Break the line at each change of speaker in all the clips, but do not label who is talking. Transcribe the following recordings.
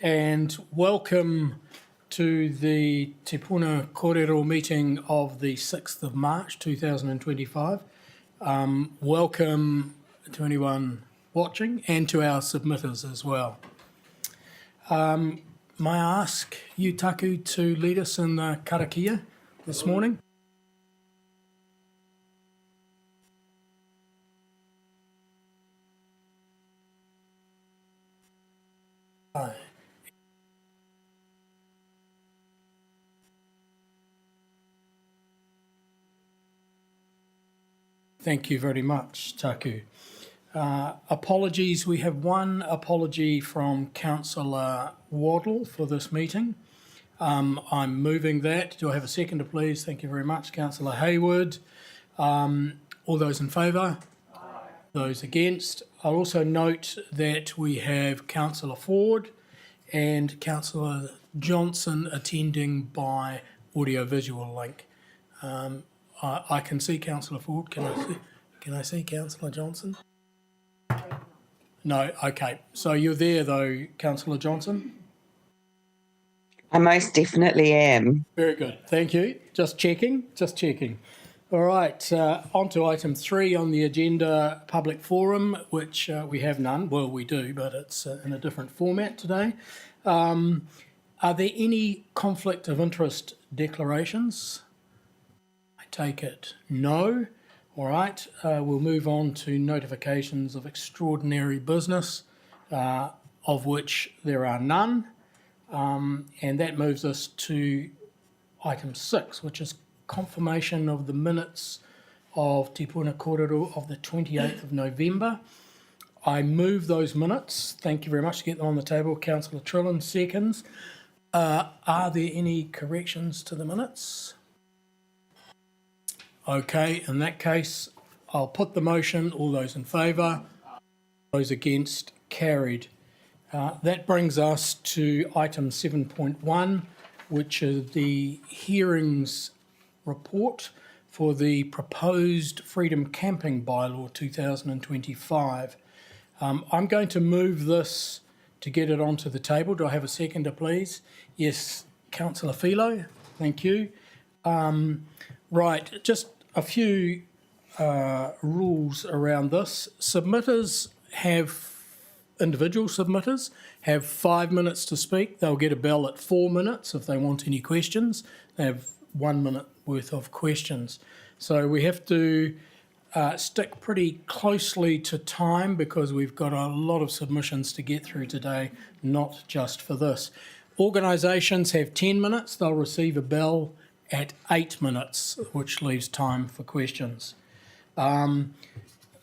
and welcome to the Te Puna Kōrero meeting of the 6th of March 2025. Welcome to anyone watching and to our submitters as well. May I ask you, Taku, to lead us in the karakia this morning? Thank you very much, Taku. Apologies, we have one apology from Councillor Waddle for this meeting. I'm moving that. Do I have a seconder, please? Thank you very much, Councillor Hayward. All those in favour? Aye. Those against? I'll also note that we have Councillor Ford and Councillor Johnson attending by audio-visual link. I can see Councillor Ford. Can I see Councillor Johnson? No, okay. So you're there though, Councillor Johnson?
I most definitely am.
Very good, thank you. Just checking. All right, on to item 3 on the agenda, public forum, which we have none. Well, we do, but it's in a different format today. Are there any conflict of interest declarations? I take it no. All right, we'll move on to notifications of extraordinary business, of which there are none. And that moves us to item 6, which is confirmation of the minutes of Te Puna Kōrero of the 28th of November. I move those minutes. Thank you very much to get them on the table. Councillor Trillin seconds. Are there any corrections to the minutes? Okay, in that case, I'll put the motion. All those in favour, those against, carried. That brings us to item 7.1, which is the hearings report for the proposed Freedom Camping Bylaw 2025. I'm going to move this to get it onto the table. Do I have a seconder, please? Yes, Councillor Philo, thank you. Right, just a few rules around this. Individual submitters have 5 minutes to speak. They'll get a bell at 4 minutes if they want any questions. They have 1 minute worth of questions. So we have to stick pretty closely to time because we've got a lot of submissions to get through today, not just for this. Organisations have 10 minutes. They'll receive a bell at 8 minutes, which leaves time for questions.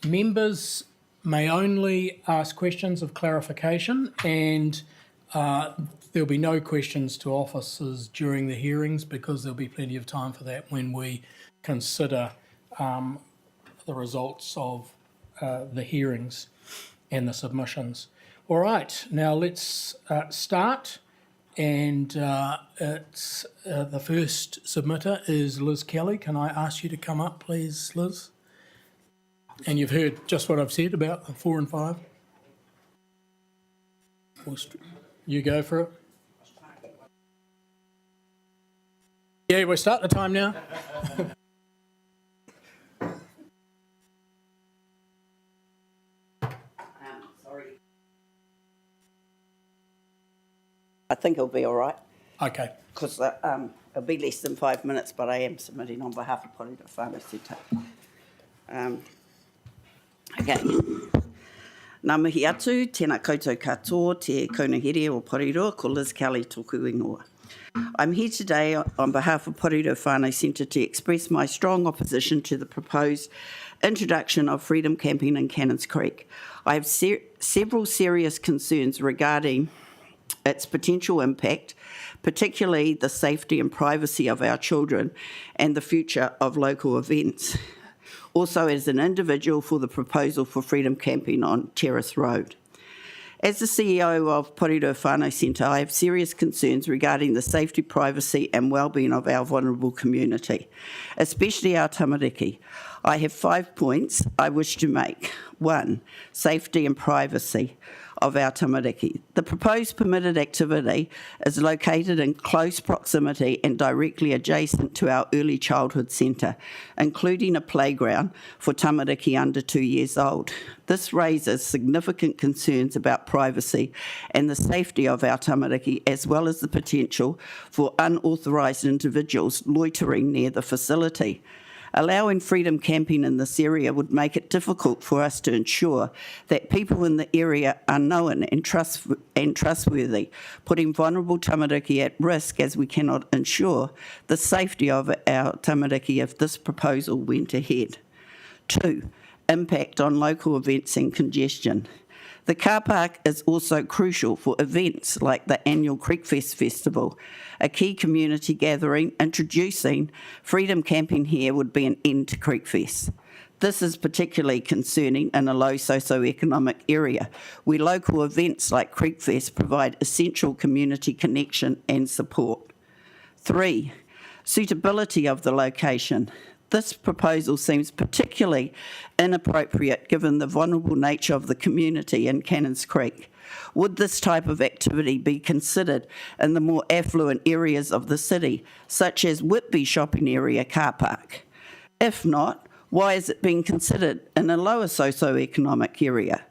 Members may only ask questions of clarification, and there'll be no questions to officers during the hearings because there'll be plenty of time for that when we consider the results of the hearings and the submissions. All right, now let's start. And it's the first submitter is Liz Kelly. Can I ask you to come up, please, Liz? And you've heard just what I've said about the 4 and 5. You go for it. Yeah, we're starting the time now.
I think it'll be all right.
Okay.
Because it'll be less than 5 minutes, but I am submitting on behalf of Porirua Whānau Centre. Okay. Nā mihi atu, tēnā koutou katoa, te kaunahere o Porirua, ko Liz Kelly tōku ingoa. I'm here today on behalf of Porirua Whānau Centre to express my strong opposition to the proposed introduction of freedom camping in Cannons Creek. I have several serious concerns regarding its potential impact, particularly the safety and privacy of our children and the future of local events. Also, as an individual for the proposal for freedom camping on Terrace Road. As the CEO of Porirua Whānau Centre, I have serious concerns regarding the safety, privacy and well-being of our vulnerable community, especially our tamariki. I have 5 points I wish to make. 1, safety and privacy. of our tamariki. The proposed permitted activity is located in close proximity and directly adjacent to our early childhood centre, including a playground for tamariki under 2 years old. This raises significant concerns about privacy and the safety of our tamariki, as well as the potential for unauthorised individuals loitering near the facility. Allowing freedom camping in this area would make it difficult for us to ensure that people in the area are known and trustworthy, putting vulnerable tamariki at risk, as we cannot ensure the safety of our tamariki if this proposal went ahead. 2, impact on local events and congestion. The car park is also crucial for events like the annual Creekfest Festival, a key community gathering. Introducing freedom camping here would be an end to Creekfest. This is particularly concerning in a low socioeconomic area, where local events like Creekfest provide essential community connection and support. 3, suitability of the location. This proposal seems particularly inappropriate given the vulnerable nature of the community in Cannons Creek. Would this type of activity be considered in the more affluent areas of the city, such as Whitby shopping area car park? If not, why is it being considered in a lower socioeconomic area?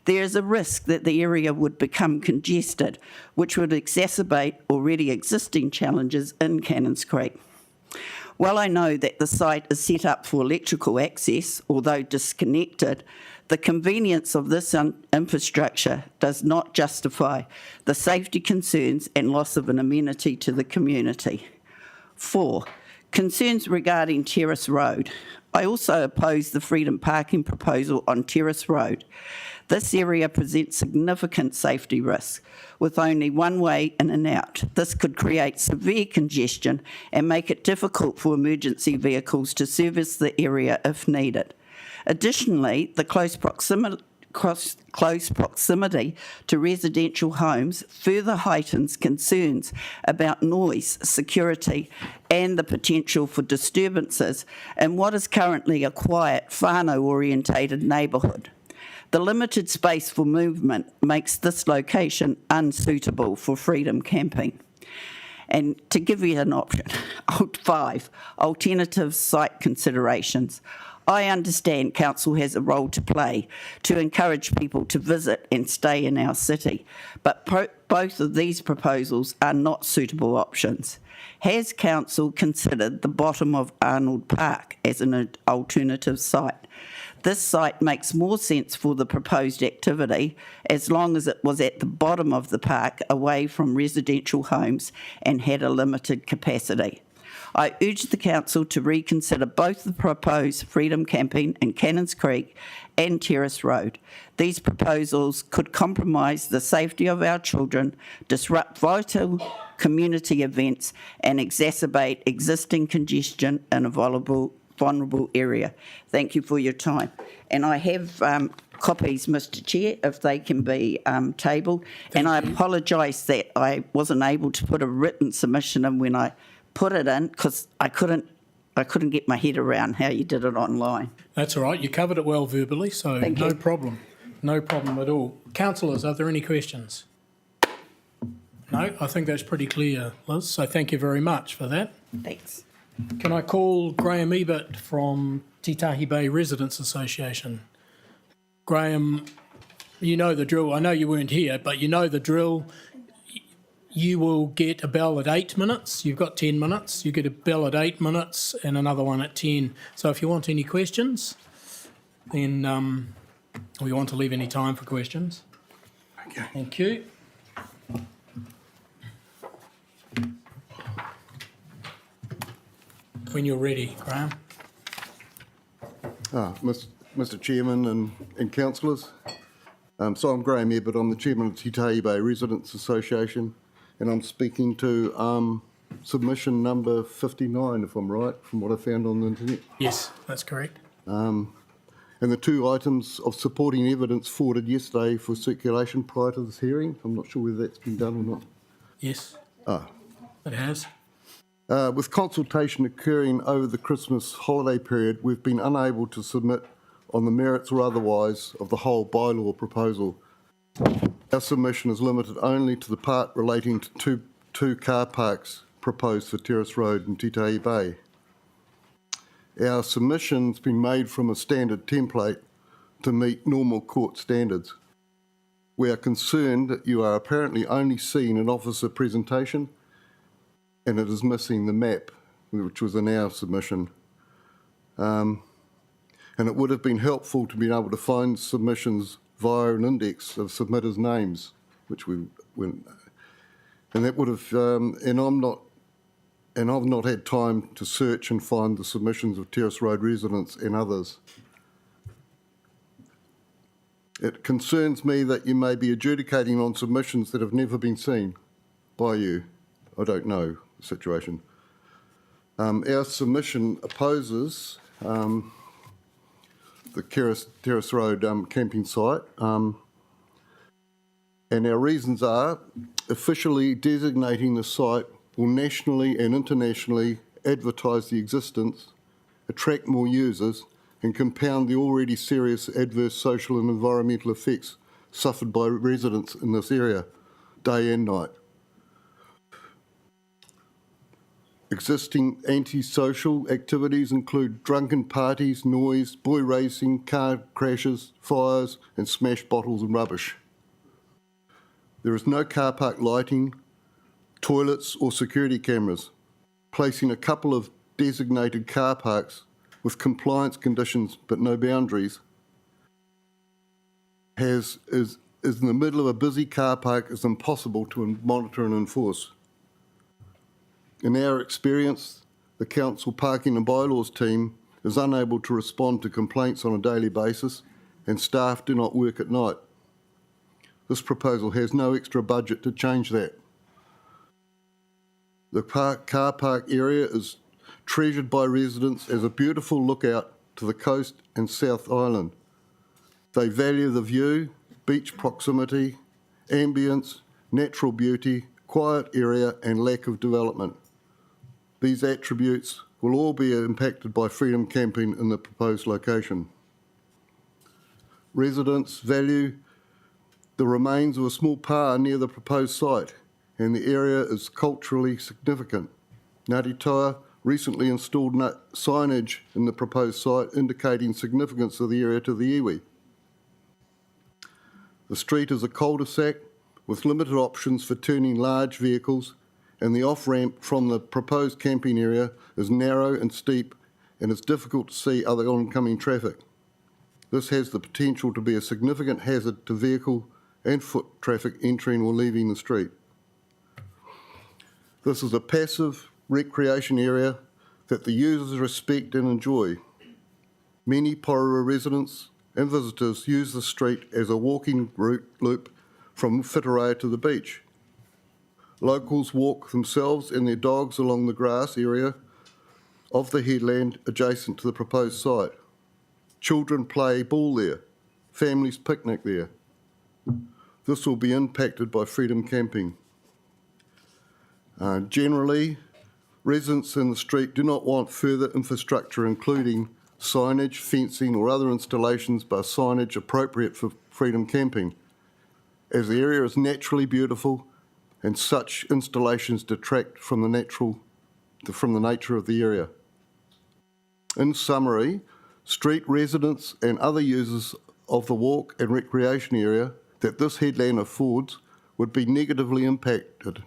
There is a risk that the area would become congested, which would exacerbate already existing challenges in Cannons Creek. While I know that the site is set up for electrical access, although disconnected, the convenience of this infrastructure does not justify the safety concerns and loss of an amenity to the community. 4, concerns regarding Terrace Road. I also oppose the freedom parking proposal on Terrace Road. This area presents significant safety risks, with only one way in and out. This could create severe congestion and make it difficult for emergency vehicles to service the area if needed. Additionally, the close proximity to residential homes further heightens concerns about noise, security, and the potential for disturbances in what is currently a quiet, whānau-orientated neighbourhood. The limited space for movement makes this location unsuitable for freedom camping. And to give you an option, 5, alternative site considerations. I understand council has a role to play to encourage people to visit and stay in our city, but both of these proposals are not suitable options. Has council considered the bottom of Arnold Park as an alternative site? This site makes more sense for the proposed activity as long as it was at the bottom of the park, away from residential homes, and had a limited capacity. I urge the council to reconsider both the proposed freedom camping in Cannons Creek and Terrace Road. These proposals could compromise the safety of our children, disrupt vital community events, and exacerbate existing congestion in a vulnerable area. Thank you for your time. And I have copies, Mr Chair, if they can be tabled. And I apologise that I wasn't able to put a written submission in when I put it in, because I couldn't get my head around how you did it online.
That's all right. You covered it well verbally, so
Thank
no
you.
problem. No problem at all. Councillors, are there any questions? No, I think that's pretty clear, Liz, so thank you very much for that.
Thanks.
Can I call Graham Ebert from Titahi Bay Residents Association? Graham, you know the drill. I know you weren't here, but you know the drill. You will get a bell at 8 minutes. You've got 10 minutes. You get a bell at 8 minutes and another one at 10. So if you want any questions, then we want to leave any time for questions.
Okay.
Thank you. When you're ready, Graham.
Mr Chairman and councillors. So I'm Graham Ebert, I'm the Chairman of Titahi Bay Residents Association, and I'm speaking to submission number 59, if I'm right, from what I found on the internet.
Yes, that's correct.
And the 2 items of supporting evidence forwarded yesterday for circulation prior to this hearing. I'm not sure whether that's been done or not.
Yes, it has.
With consultation occurring over the Christmas holiday period, we've been unable to submit on the merits or otherwise of the whole bylaw proposal. Our submission is limited only to the part relating to two car parks proposed for Terrace Road and Titahi Bay. Our submission's been made from a standard template to meet normal court standards. We are concerned that you are apparently only seeing an officer presentation and it is missing the map, which was in our submission. And it would have been helpful to be able to find submissions via an index of submitters' names, which and that would have, I've not had time to search and find the submissions of Terrace Road residents and others. It concerns me that you may be adjudicating on submissions that have never been seen by you. I don't know the situation. Our submission opposes the Terrace Road camping site, and our reasons are officially designating the site will nationally and internationally advertise the existence, attract more users, and compound the already serious adverse social and environmental effects suffered by residents in this area, day and night. Existing antisocial activities include drunken parties, noise, boy racing, car crashes, fires, and smashed bottles and rubbish. There is no car park lighting, toilets or security cameras. Placing a couple of designated car parks with compliance conditions but no boundaries is in the middle of a busy car park is impossible to monitor and enforce. In our experience, the Council Parking and Bylaws team is unable to respond to complaints on a daily basis and staff do not work at night. This proposal has no extra budget to change that. The car park area is treasured by residents as a beautiful lookout to the coast and South Island. They value the view, beach proximity, ambience, natural beauty, quiet area and lack of development. These attributes will all be impacted by freedom camping in the proposed location. Residents value the remains of a small pa near the proposed site, and the area is culturally significant. Ngāti Toa recently installed signage in the proposed site indicating significance of the area to the iwi. The street is a cul-de-sac with limited options for turning large vehicles, and the off-ramp from the proposed camping area is narrow and steep and it's difficult to see other oncoming traffic. This has the potential to be a significant hazard to vehicle and foot traffic entering or leaving the street. This is a passive recreation area that the users respect and enjoy. Many Porirua residents and visitors use the street as a walking route loop from Whitireia to the beach. Locals walk themselves and their dogs along the grass area of the headland adjacent to the proposed site. Children play ball there, families picnic there. This will be impacted by freedom camping. Generally, residents in the street do not want further infrastructure including signage, fencing or other installations but signage appropriate for freedom camping, as the area is naturally beautiful and such installations detract from the nature of the area. In summary, street residents and other users of the walk and recreation area that this headland affords would be negatively impacted.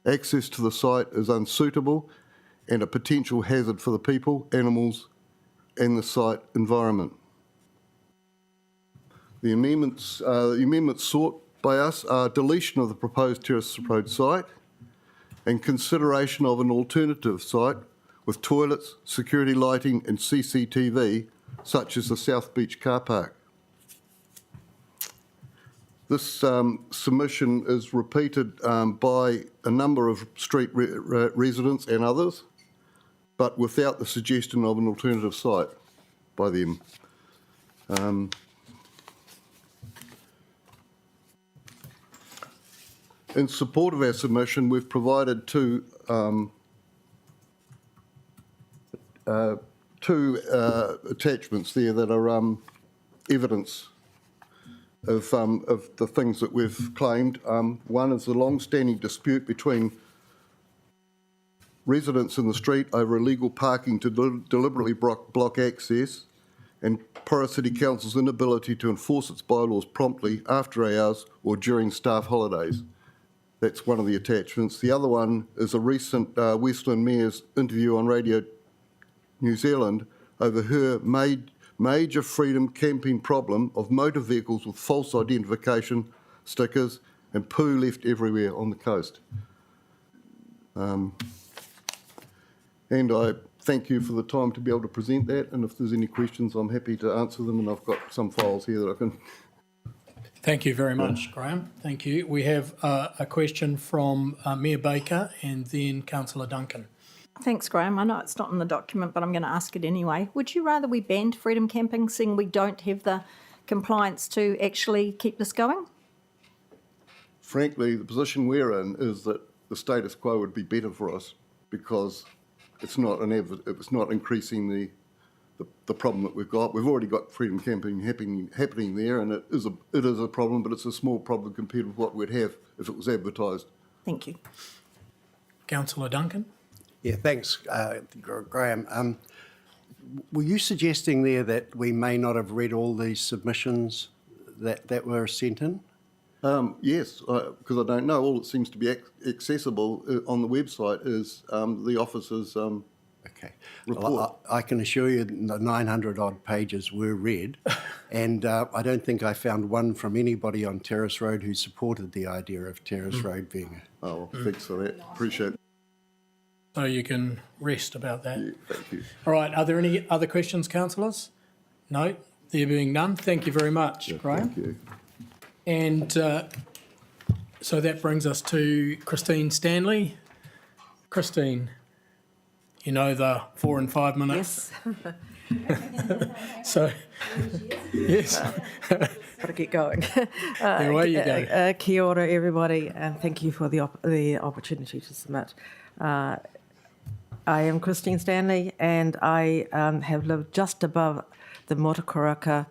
Access to the site is unsuitable and a potential hazard for the people, animals and the site environment. The amendments sought by us are deletion of the proposed Terrace Road site and consideration of an alternative site with toilets, security lighting and CCTV, such as the South Beach car park. This submission is repeated by a number of street residents and others, but without the suggestion of an alternative site by them. In support of our submission, we've provided two attachments there that are evidence of the things that we've claimed. One is the long-standing dispute between residents in the street over illegal parking to deliberately block access, and Porirua City Council's inability to enforce its bylaws promptly after hours or during staff holidays. That's one of the attachments. The other one is a recent Westland Mayor's interview on Radio New Zealand over her major freedom camping problem of motor vehicles with false identification stickers and poo left everywhere on the coast. And I thank you for the time to be able to present that, and if there's any questions, I'm happy to answer them, and I've got some files here that I can...
Thank you very much, Graham. Thank you. We have a question from Mayor Baker and then Councillor Duncan.
Thanks, Graham. I know it's not in the document, but I'm going to ask it anyway. Would you rather we banned freedom camping, seeing we don't have the compliance to actually keep this going?
Frankly, the position we're in is that the status quo would be better for us, because it's not increasing the problem that we've got. We've already got freedom camping happening there, and it is a problem, but it's a small problem compared with what we'd have if it was advertised.
Thank you.
Councillor Duncan?
Yeah, thanks, Graham. Were you suggesting there that we may not have read all these submissions that were sent in?
Yes, because I don't know. All that seems to be accessible on the website is the officer's
Okay.
report.
Well, I can assure you the 900-odd pages were read, and I don't think I found one from anybody on Terrace Road who supported the idea of Terrace Road being
Oh, well, thanks for that. Appreciate it.
So you can rest about that.
Yeah, thank you.
All right, are there any other questions, councillors? No? There being none, thank you very much, Graham.
Thank you.
And so that brings us to Christine Stanley. Christine, you know the 4 and 5 minutes.
Yes.
So, yes,
Got to get going.
away you go.
Kia ora, everybody, and thank you for the opportunity to submit. I am Christine Stanley, and I have lived just above the Motukaraka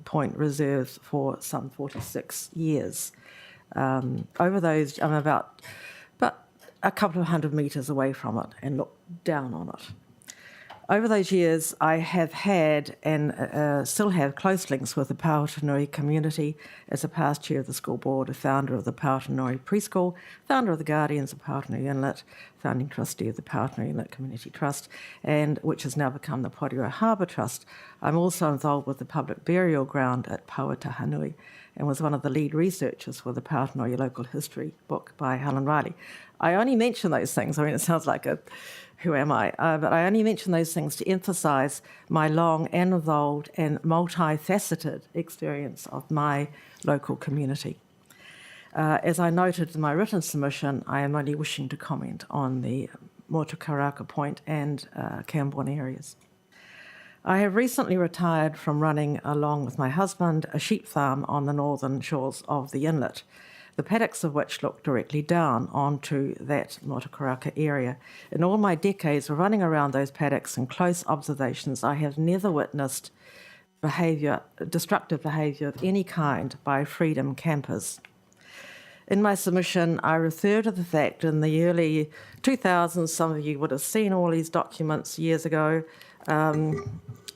Point Reserve for some 46 years. Over those, I'm about a couple of 100 metres away from it and look down on it. Over those years, I have had and still have close links with the Paotanui community as a past chair of the school board, a founder of the Paotanui Preschool, founder of the Guardians of Paotanui Inlet, founding trustee of the Paotanui Inlet Community Trust, and which has now become the Porirua Harbour Trust. I'm also involved with the public burial ground at Pauatahanui and was one of the lead researchers for the Paotanui Local History book by Helen Riley. I only mention those things, I mean, it sounds like a who am I? But I only mention those things to emphasise my long and involved and multifaceted experience of my local community. As I noted in my written submission, I am only wishing to comment on the Motukaraka Point and Camborne areas. I have recently retired from running, along with my husband, a sheep farm on the northern shores of the inlet, the paddocks of which look directly down onto that Motukaraka area. In all my decades of running around those paddocks and close observations, I have never witnessed destructive behaviour of any kind by freedom campers. In my submission, I refer to the fact in the early 2000s, some of you would have seen all these documents years ago,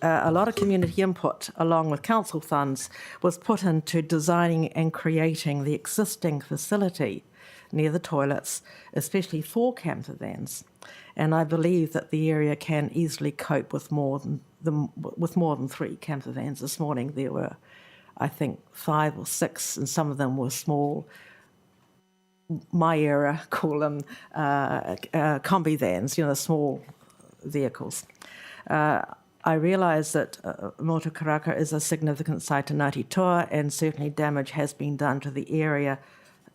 a lot of community input, along with council funds, was put into designing and creating the existing facility near the toilets, especially for camper vans. And I believe that the area can easily cope with more than 3 camper vans. This morning there were, I think, 5 or 6, and some of them were small. My era call them combi vans, small vehicles. I realise that Motukaraka is a significant site in Ngāti Toa, and certainly damage has been done to the area,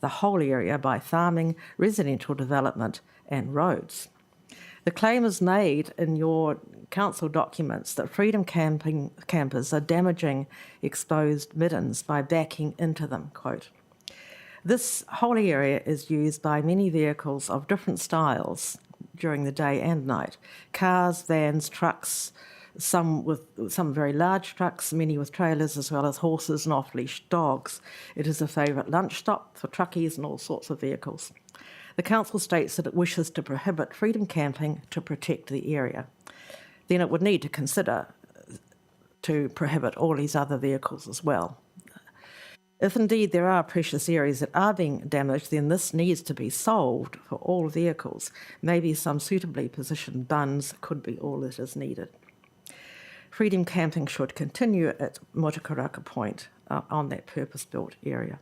the whole area, by farming, residential development and roads. The claim is made in your council documents that freedom campers are damaging exposed middens by backing into them, quote. This whole area is used by many vehicles of different styles during the day and night. Cars, vans, trucks, some very large trucks, many with trailers, as well as horses and off-leash dogs. It is a favourite lunch stop for truckies and all sorts of vehicles. The council states that it wishes to prohibit freedom camping to protect the area. Then it would need to consider to prohibit all these other vehicles as well. If indeed there are precious areas that are being damaged, then this needs to be solved for all vehicles. Maybe some suitably positioned buns could be all that is needed. Freedom camping should continue at Motukaraka Point on that purpose-built area.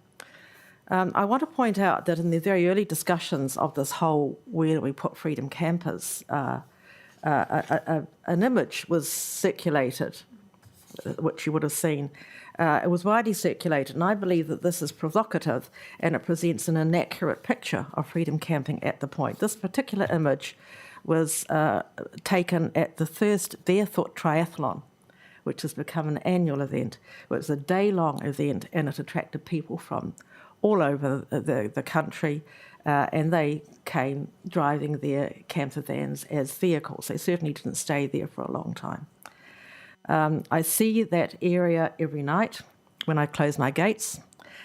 I want to point out that in the very early discussions of this whole where do we put freedom campers, an image was circulated, which you would have seen. It was widely circulated, and I believe that this is provocative and it presents an inaccurate picture of freedom camping at the point. This particular image was taken at the first Barefoot Triathlon, which has become an annual event. It was a day-long event, and it attracted people from all over the country, and they came driving their camper vans as vehicles. They certainly didn't stay there for a long time. I see that area every night when I close my gates,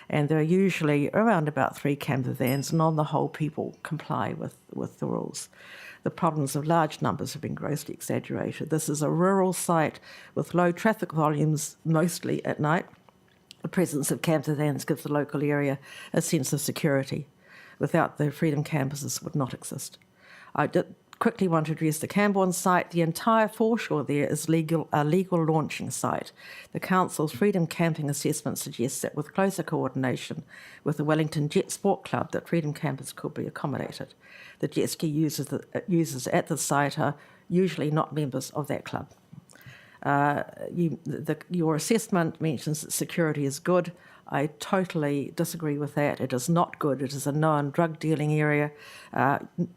and there are usually around about 3 camper vans, and on the whole people comply with the rules. The problems of large numbers have been grossly exaggerated. This is a rural site with low traffic volumes, mostly at night. The presence of camper vans gives the local area a sense of security. Without the freedom campers, this would not exist. I did quickly want to address the Camborne site. The entire foreshore there is a legal launching site. The Council's freedom camping assessment suggests that with closer coordination with the Wellington Jet Sport Club, that freedom campers could be accommodated. The jet ski users at the site are usually not members of that club. Your assessment mentions that security is good. I totally disagree with that. It is not good. It is a known drug dealing area.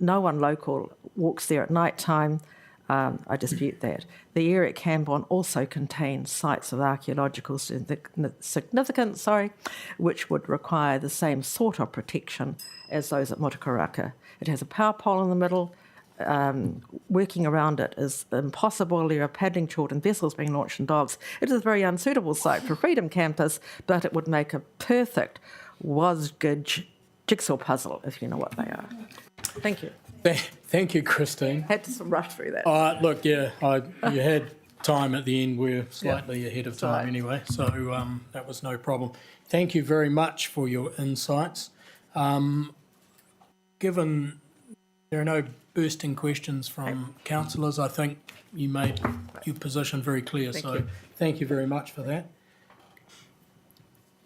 No one local walks there at night time. I dispute that. The area at Camborne also contains sites of archaeological significance, which would require the same sort of protection as those at Motukaraka. It has a power pole in the middle. Working around it is impossible. There are paddling children vessels being launched and dogs. It is a very unsuitable site for freedom campers, but it would make a perfect Wasgidge jigsaw puzzle, if you know what they are. Thank you.
Thank you, Christine.
Had to rush through that.
Look, yeah, you had time at the end. We're slightly ahead of time anyway, so that was no problem. Thank you very much for your insights. Given there are no bursting questions from councillors, I think you made your position very clear, thank you very much for that.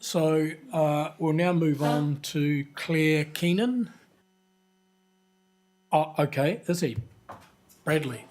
So we'll now move on to Claire Keenan. Oh, okay, is he? Bradley.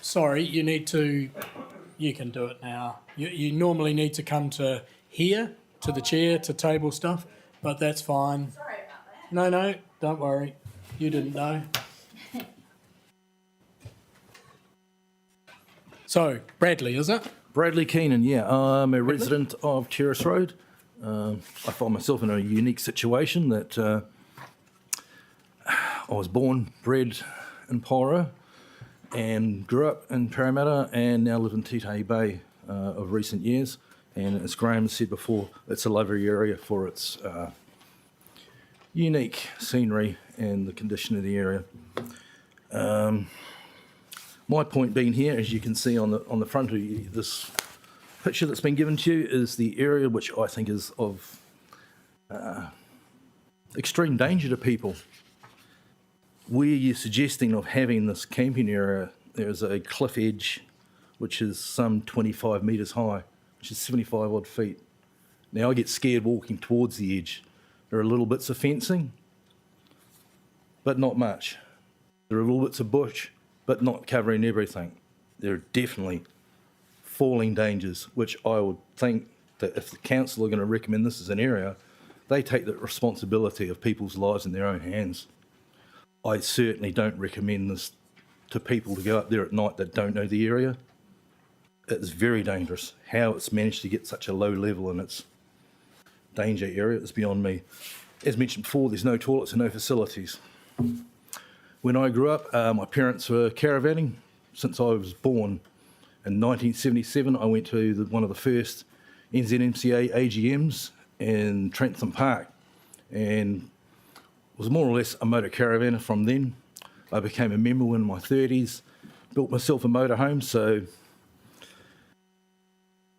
Sorry, you can do it now. You normally need to come to here, to the chair, to table stuff, but that's fine. Sorry about that. No, don't worry. You didn't know. So, Bradley, is it?
Bradley Keenan, yeah. I'm a resident of Terrace Road. I find myself in a unique situation that I was born, bred in Porirua, and grew up in Parramatta, and now live in Titahi Bay of recent years. And as Graham said before, it's a lovely area for its unique scenery and the condition of the area. My point being here, as you can see on the front of this picture that's been given to you, is the area which I think is of extreme danger to people. Where you're suggesting of having this camping area, there's a cliff edge which is some 25 metres high, which is 75 odd feet. Now I get scared walking towards the edge. There are little bits of fencing, but not much. There are little bits of bush, but not covering everything. There are definitely falling dangers, which I would think that if the council are going to recommend this as an area, they take the responsibility of people's lives in their own hands. I certainly don't recommend this to people to go up there at night that don't know the area. It's very dangerous. How it's managed to get such a low level in its danger area is beyond me. As mentioned before, there's no toilets and no facilities. When I grew up, my parents were caravanning since I was born. In 1977, I went to one of the first NZMCA AGMs in Trentham Park and was more or less a motor caravaner from then. I became a member in my 30s, built myself a motorhome, so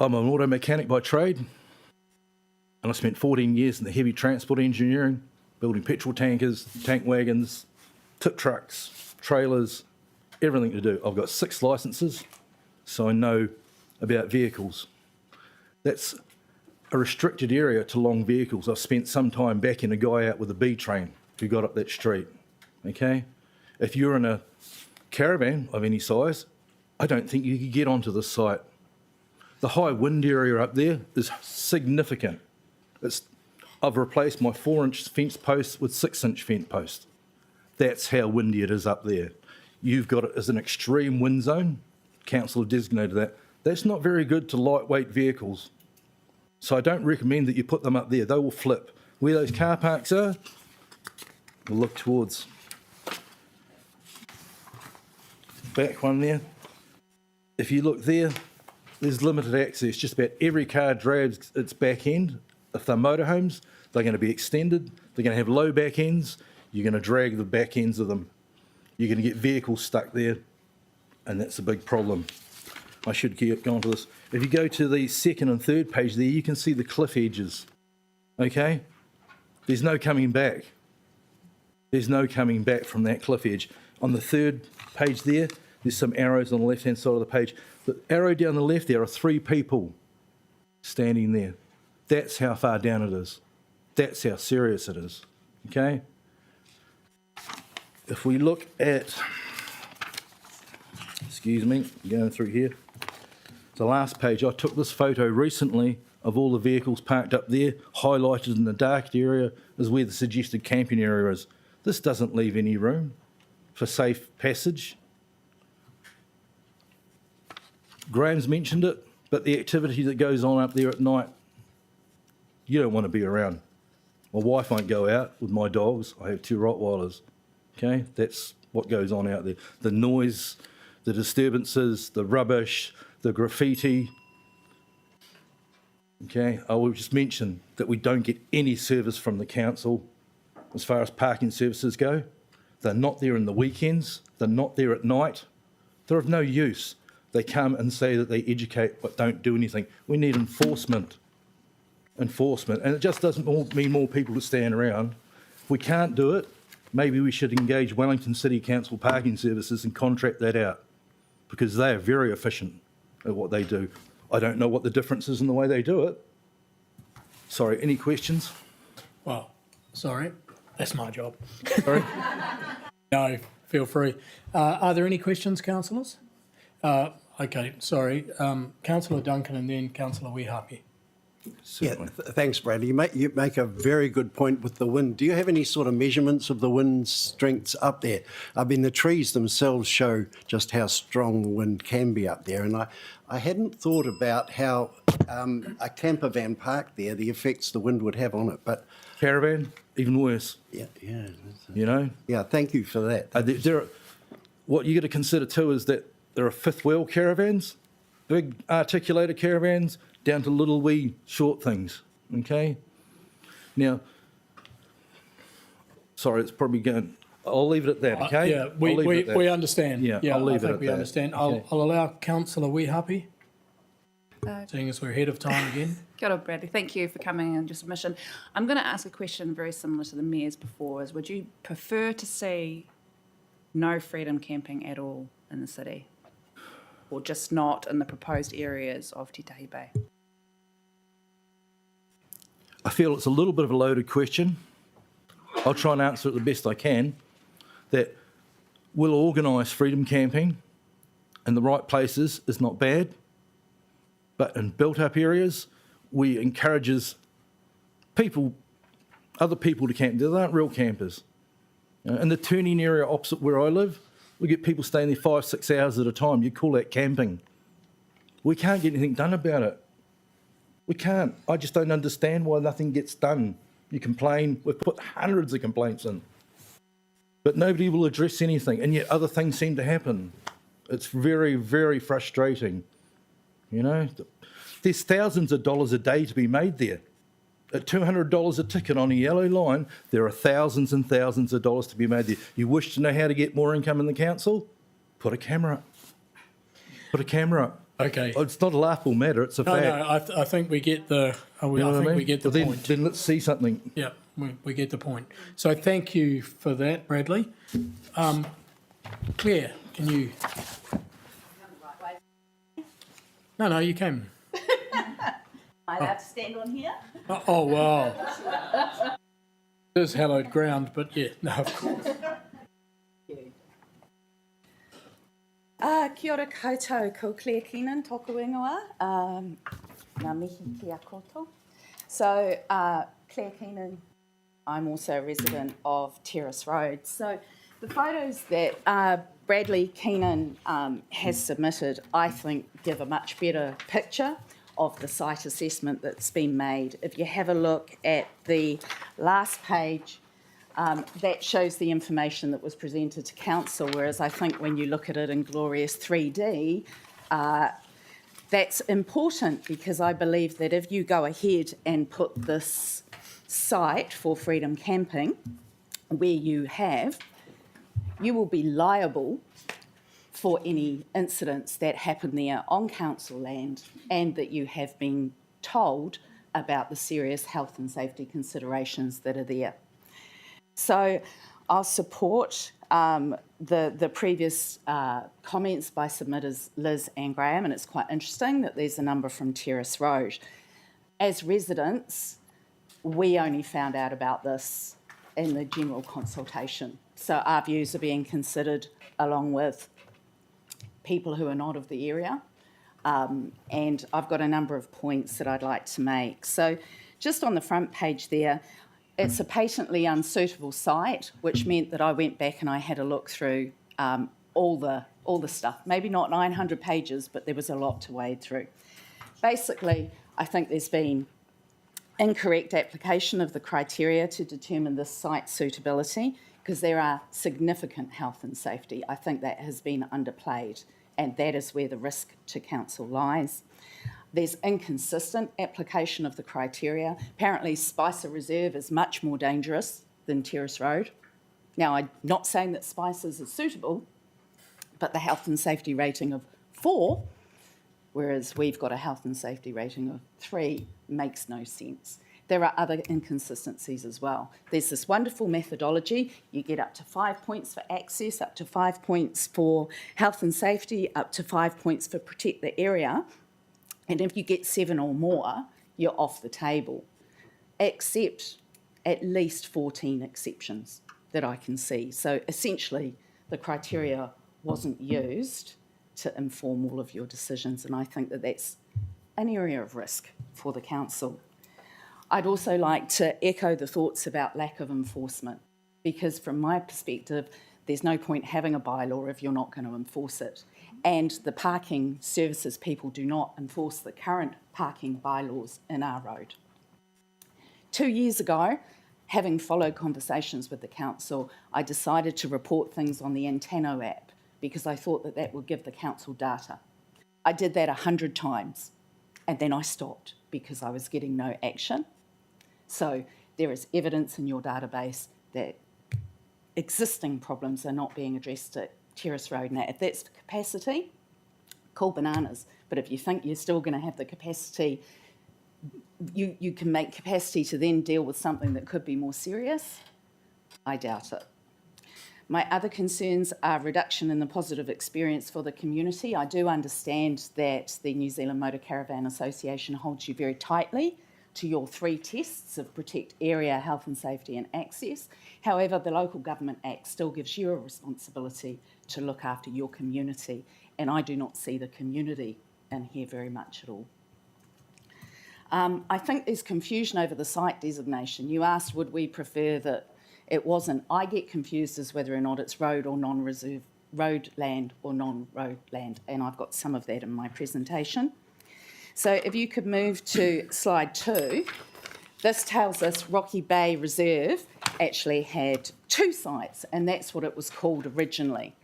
I'm an auto mechanic by trade, and I spent 14 years in the heavy transport engineering, building petrol tankers, tank wagons, tip trucks, trailers, everything to do. I've got 6 licences, so I know about vehicles. That's a restricted area to long vehicles. I've spent some time backing a guy out with a B train who got up that street, okay? If you're in a caravan of any size, I don't think you could get onto the site. The high wind area up there is significant. I've replaced my 4-inch fence posts with 6-inch fence posts. That's how windy it is up there. You've got it as an extreme wind zone. Council have designated that. That's not very good to lightweight vehicles. So I don't recommend that you put them up there. They will flip. Where those car parks are, we'll look towards back one there. If you look there, there's limited access. Just about every car drags its back end. If they're motorhomes, they're going to be extended. They're going to have low back ends. You're going to drag the back ends of them. You're going to get vehicles stuck there, and that's a big problem. I should keep going to this. If you go to the second and third page there, you can see the cliff edges, okay? There's no coming back. There's no coming back from that cliff edge. On the third page there, there's some arrows on the left-hand side of the page. The arrow down the left, there are 3 people standing there. That's how far down it is. That's how serious it is, okay? If we look at, excuse me, going through here, the last page, I took this photo recently of all the vehicles parked up there. Highlighted in the dark area is where the suggested camping area is. This doesn't leave any room for safe passage. Graham's mentioned it, but the activity that goes on up there at night, you don't want to be around. My wife won't go out with my dogs. I have 2 Rottweilers. Okay, that's what goes on out there. The noise, the disturbances, the rubbish, the graffiti. Okay, I will just mention that we don't get any service from the council as far as parking services go. They're not there in the weekends. They're not there at night. They're of no use. They come and say that they educate but don't do anything. We need enforcement. Enforcement. And it just doesn't mean more people to stand around. If we can't do it, maybe we should engage Wellington City Council parking services and contract that out, because they are very efficient at what they do. I don't know what the difference is in the way they do it. Sorry, any questions?
Well, sorry, that's my job.
Sorry?
No, feel free. Are there any questions, councillors? Okay, sorry. Councillor Duncan and then Councillor Wehapi.
Yeah, thanks, Brad. You make a very good point with the wind. Do you have any sort of measurements of the wind strengths up there? I mean, the trees themselves show just how strong the wind can be up there, and I hadn't thought about how a camper van parked there, the effects the wind would have on it, but...
Caravan, even worse.
Yeah.
You know?
Yeah, thank you for that.
What you got to consider too is that there are fifth wheel caravans, big articulated caravans, down to little wee short things, okay? Now, sorry, it's probably going, I'll leave it at that, okay?
Yeah, we understand.
Yeah,
Yeah,
I'll leave
I
it
think
at
we
that.
understand.
Okay.
I'll allow Councillor Wehapi, seeing as we're ahead of time again.
Kia ora, Bradley. Thank you for coming and your submission. I'm going to ask a question very similar to the Mayor's before, is would you prefer to see no freedom camping at all in the city? Or just not in the proposed areas of Titahi Bay?
I feel it's a little bit of a loaded question. I'll try and answer it the best I can. That we'll organise freedom camping in the right places is not bad, but in built-up areas, we encourages other people to camp. They aren't real campers. In the turning area opposite where I live, we get people staying there 5-6 hours at a time. You call that camping. We can't get anything done about it. We can't. I just don't understand why nothing gets done. You complain, we've put hundreds of complaints in, but nobody will address anything, and yet other things seem to happen. It's very, very frustrating. You know, there's thousands of dollars a day to be made there. At $200 a ticket on a yellow line, there are thousands and thousands of dollars to be made there. You wish to know how to get more income in the council? Put a camera up. Put a camera up.
Okay.
It's not a laughable matter, it's a
No,
fact.
I think we get the. I
You know what I
think
mean?
we get the
Well,
point.
Then let's see something.
Yeah, we get the point. So thank you for that, Bradley. Claire, can you? No, you came.
Am I allowed to stand on here?
Oh, wow. It is hallowed ground, but yeah, no, of course.
Kia ora koutou, ko Claire Keenan, tōku ingoa. Ngā mihi kia koto. So, Claire Keenan, I'm also a resident of Terrace Road. So, the photos that Bradley Keenan has submitted, I think, give a much better picture of the site assessment that's been made. If you have a look at the last page, that shows the information that was presented to council, whereas I think when you look at it in glorious 3D, that's important because I believe that if you go ahead and put this site for freedom camping where you have, you will be liable for any incidents that happen there on council land and that you have been told about the serious health and safety considerations that are there. So I'll support the previous comments by submitters Liz and Graham, and it's quite interesting that there's a number from Terrace Road. As residents, we only found out about this in the general consultation. So our views are being considered along with people who are not of the area. And I've got a number of points that I'd like to make. So just on the front page there, it's a patently unsuitable site, which meant that I went back and I had a look through all the stuff. Maybe not 900 pages, but there was a lot to wade through. Basically, I think there's been incorrect application of the criteria to determine this site suitability because there are significant health and safety. I think that has been underplayed, and that is where the risk to council lies. There's inconsistent application of the criteria. Apparently, Spicer Reserve is much more dangerous than Terrace Road. Now, I'm not saying that Spicers is suitable, but the health and safety rating of 4, whereas we've got a health and safety rating of 3, makes no sense. There are other inconsistencies as well. There's this wonderful methodology. You get up to 5 points for access, up to 5 points for health and safety, up to 5 points for protect the area. And if you get 7 or more, you're off the table, except at least 14 exceptions that I can see. So essentially, the criteria wasn't used to inform all of your decisions, and I think that that's an area of risk for the council. I'd also like to echo the thoughts about lack of enforcement, because from my perspective, there's no point having a bylaw if you're not going to enforce it. And the parking services people do not enforce the current parking bylaws in our road. 2 years ago, having followed conversations with the council, I decided to report things on the Antano app because I thought that that would give the council data. I did that 100 times and then I stopped because I was getting no action. So there is evidence in your database that existing problems are not being addressed at Terrace Road. Now, if that's the capacity, cool bananas. But if you think you're still going to have the capacity, you can make capacity to then deal with something that could be more serious, I doubt it. My other concerns are reduction in the positive experience for the community. I do understand that the New Zealand Motor Caravan Association holds you very tightly to your 3 tests of protect area, health and safety and access. However, the Local Government Act still gives you a responsibility to look after your community, and I do not see the community in here very much at all. I think there's confusion over the site designation. You asked, would we prefer that it wasn't? I get confused as whether or not it's road or non-reserve road land or non-road land, and I've got some of that in my presentation. So if you could move to slide 2, this tells us Rocky Bay Reserve actually had 2 sites, and that's what it was called originally.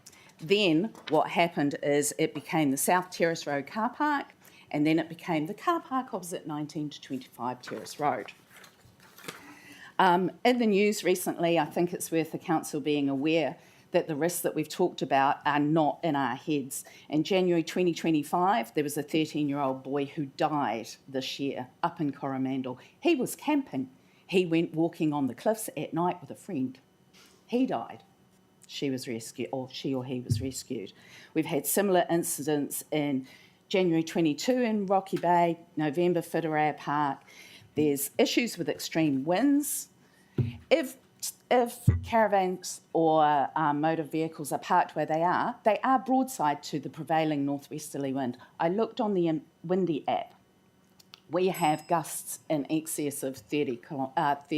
Then what happened is it became the South Terrace Road car park, and then it became the car park opposite 19 to 25 Terrace Road. In the news recently, I think it's worth the council being aware that the risks that we've talked about are not in our heads. In January 2025, there was a 13-year-old boy who died this year up in Coromandel. He was camping. He went walking on the cliffs at night with a friend. He died. She was rescued, or she or he was rescued. We've had similar incidents in January 22 in Rocky Bay, November Whitireia Park. There's issues with extreme winds. If caravans or motor vehicles are parked where they are broadside to the prevailing northwesterly wind. I looked on the Windy app. We have gusts in excess of 30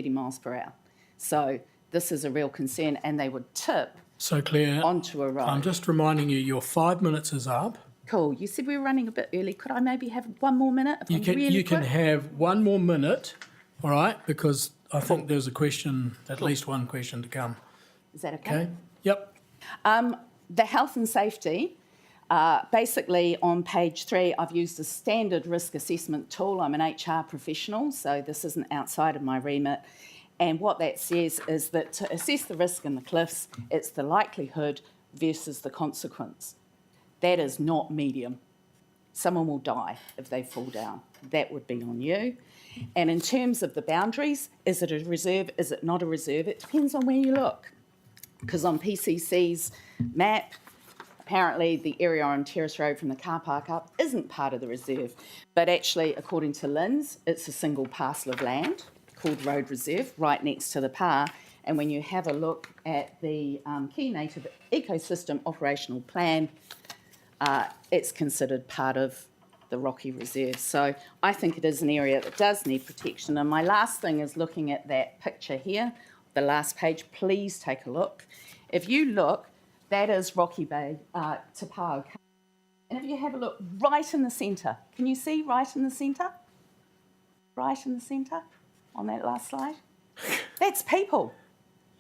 miles per hour. So this is a real concern, and they would tip
So Claire,
onto a road.
I'm just reminding you, your 5 minutes is up.
Cool. You said we were running a bit early. Could I maybe have 1 more minute? If
You can have 1 more minute, all right, because I think there's a question, at least one question to come.
Is that okay?
Okay? Yep.
The health and safety, basically on page 3, I've used a standard risk assessment tool. I'm an HR professional, so this isn't outside of my remit. And what that says is that to assess the risk in the cliffs, it's the likelihood versus the consequence. That is not medium. Someone will die if they fall down. That would be on you. And in terms of the boundaries, is it a reserve, is it not a reserve? It depends on where you look. Because on PCC's map, apparently the area on Terrace Road from the car park up isn't part of the reserve. But actually, according to Lynn's, it's a single parcel of land called Road Reserve, right next to the PAR. And when you have a look at the Key Native Ecosystem Operational Plan, it's considered part of the Rocky Reserve. So I think it is an area that does need protection. And my last thing is looking at that picture here, the last page. Please take a look. If you look, that is Rocky Bay Te Pao. And if you have a look right in the centre, can you see right in the centre? Right in the centre on that last slide? That's people.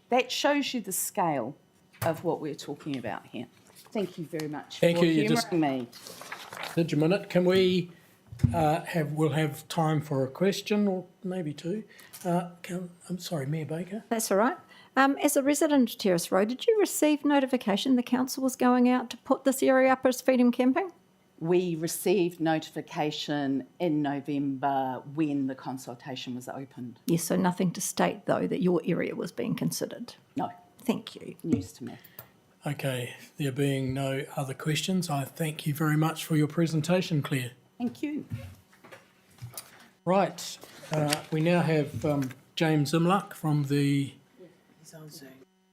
That shows you the scale of what we're talking about here. Thank you very much for humouring me.
Did your minute? Can we we'll have time for a question or maybe two. I'm sorry, Mayor Baker.
That's all right. As a resident of Terrace Road, did you receive notification the council was going out to put this area up as freedom camping?
We received notification in November when the consultation was opened.
Yes, so nothing to state, though, that your area was being considered?
No.
Thank you.
News to me.
Okay, there being no other questions, I thank you very much for your presentation, Claire.
Thank you.
Right, we now have James Imluck from the...
He's on Zoom.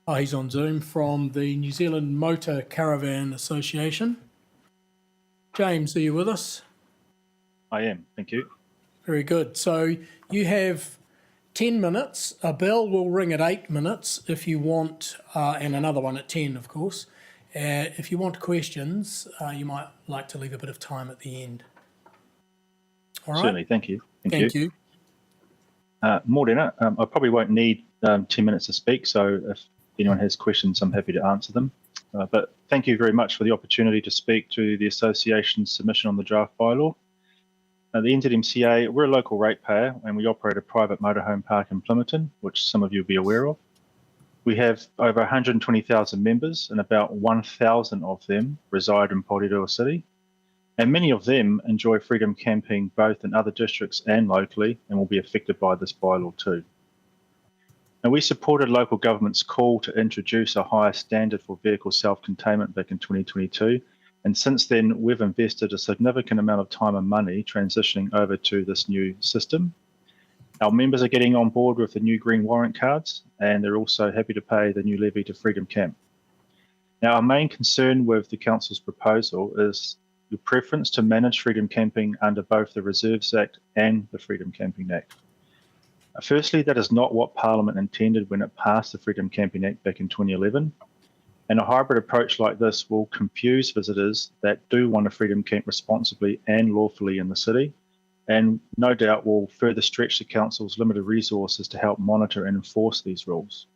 Oh, he's on Zoom, from the New Zealand Motor Caravan Association. James, are you with us?
I am, thank you.
Very good. So you have 10 minutes. A bell will ring at 8 minutes if you want, and another one at 10, of course. If you want questions, you might like to leave a bit of time at the end. All right?
Certainly, thank you.
Thank you.
Morena, I probably won't need 10 minutes to speak, so if anyone has questions, I'm happy to answer them. But thank you very much for the opportunity to speak to the Association's submission on the draft bylaw. The NZMCA, we're a local ratepayer and we operate a private motorhome park in Plymerton, which some of you will be aware of. We have over 120,000 members and about 1,000 of them reside in Porirua City. And many of them enjoy freedom camping both in other districts and locally and will be affected by this bylaw too. Now, we supported local government's call to introduce a higher standard for vehicle self-containment back in 2022. And since then, we've invested a significant amount of time and money transitioning over to this new system. Our members are getting on board with the new green warrant cards, and they're also happy to pay the new levy to Freedom Camp. Now, our main concern with the Council's proposal is your preference to manage freedom camping under both the Reserves Act and the Freedom Camping Act. Firstly, that is not what Parliament intended when it passed the Freedom Camping Act back in 2011. And a hybrid approach like this will confuse visitors that do want to freedom camp responsibly and lawfully in the city, and no doubt will further stretch the council's limited resources to help monitor and enforce these rules.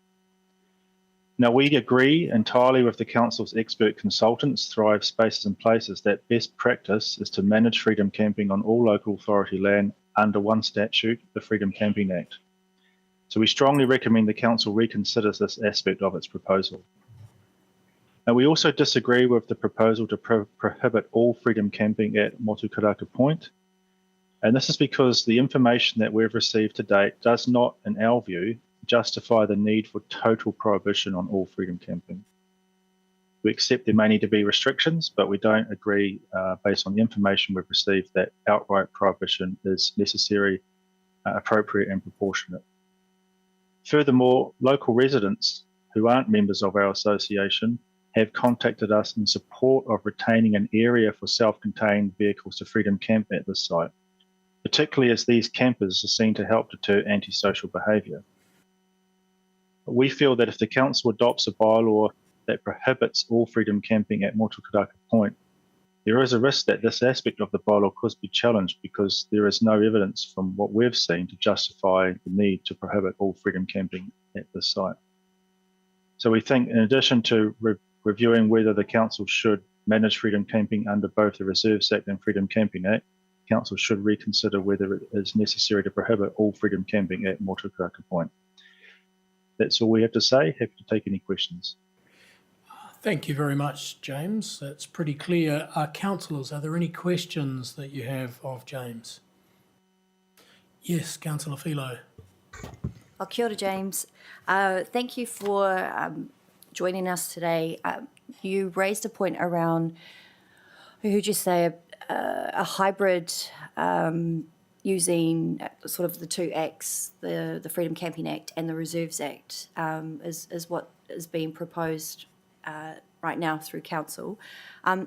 Now, we agree entirely with the council's expert consultants, Thrive Spaces and Places, that best practice is to manage freedom camping on all local authority land under one statute, the Freedom Camping Act. So we strongly recommend the council reconsiders this aspect of its proposal. Now, we also disagree with the proposal to prohibit all freedom camping at Motukaraka Point. And this is because the information that we've received to date does not, in our view, justify the need for total prohibition on all freedom camping. We accept there may need to be restrictions, but we don't agree, based on the information we've received, that outright prohibition is necessary, appropriate and proportionate. Furthermore, local residents who aren't members of our association have contacted us in support of retaining an area for self-contained vehicles to freedom camp at this site, particularly as these campers are seen to help deter antisocial behaviour. We feel that if the council adopts a bylaw that prohibits all freedom camping at Motukaraka Point, there is a risk that this aspect of the bylaw could be challenged because there is no evidence from what we've seen to justify the need to prohibit all freedom camping at this site. So we think, in addition to reviewing whether the council should manage freedom camping under both the Reserves Act and Freedom Camping Act, council should reconsider whether it is necessary to prohibit all freedom camping at Motukaraka Point. That's all we have to say. Happy to take any questions.
Thank you very much, James. That's pretty clear. Councillors, are there any questions that you have of James? Yes, Councillor Philo.
Kia ora, James. Thank you for joining us today. You raised a point around, I heard you say, a hybrid using sort of the two acts, the Freedom Camping Act and the Reserves Act, is what is being proposed right now through council.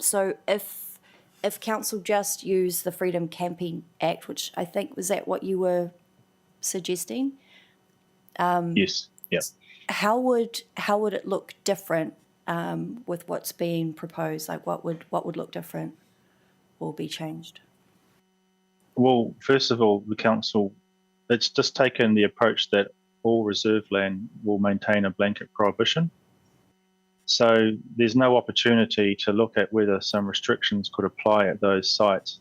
So if council just use the Freedom Camping Act, which I think, was that what you were suggesting?
Yes. Yeah.
How would it look different with what's being proposed? Like what would look different or be changed?
Well, first of all, the council, it's just taken the approach that all reserve land will maintain a blanket prohibition. So there's no opportunity to look at whether some restrictions could apply at those sites.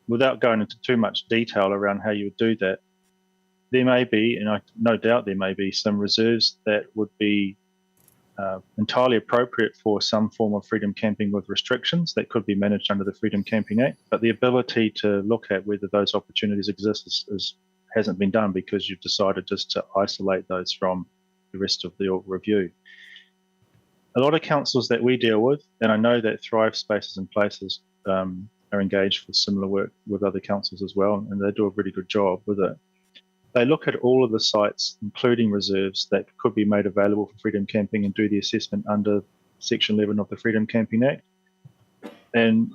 Without going into too much detail around how you would do that, there may be, and no doubt there may be, some reserves that would be entirely appropriate for some form of freedom camping with restrictions that could be managed under the Freedom Camping Act. But the ability to look at whether those opportunities exist hasn't been done because you've decided just to isolate those from the rest of the review. A lot of councils that we deal with, and I know that Thrive Spaces and Places are engaged with similar work with other councils as well, and they do a really good job with it. They look at all of the sites, including reserves, that could be made available for freedom camping and do the assessment under Section 11 of the Freedom Camping Act. And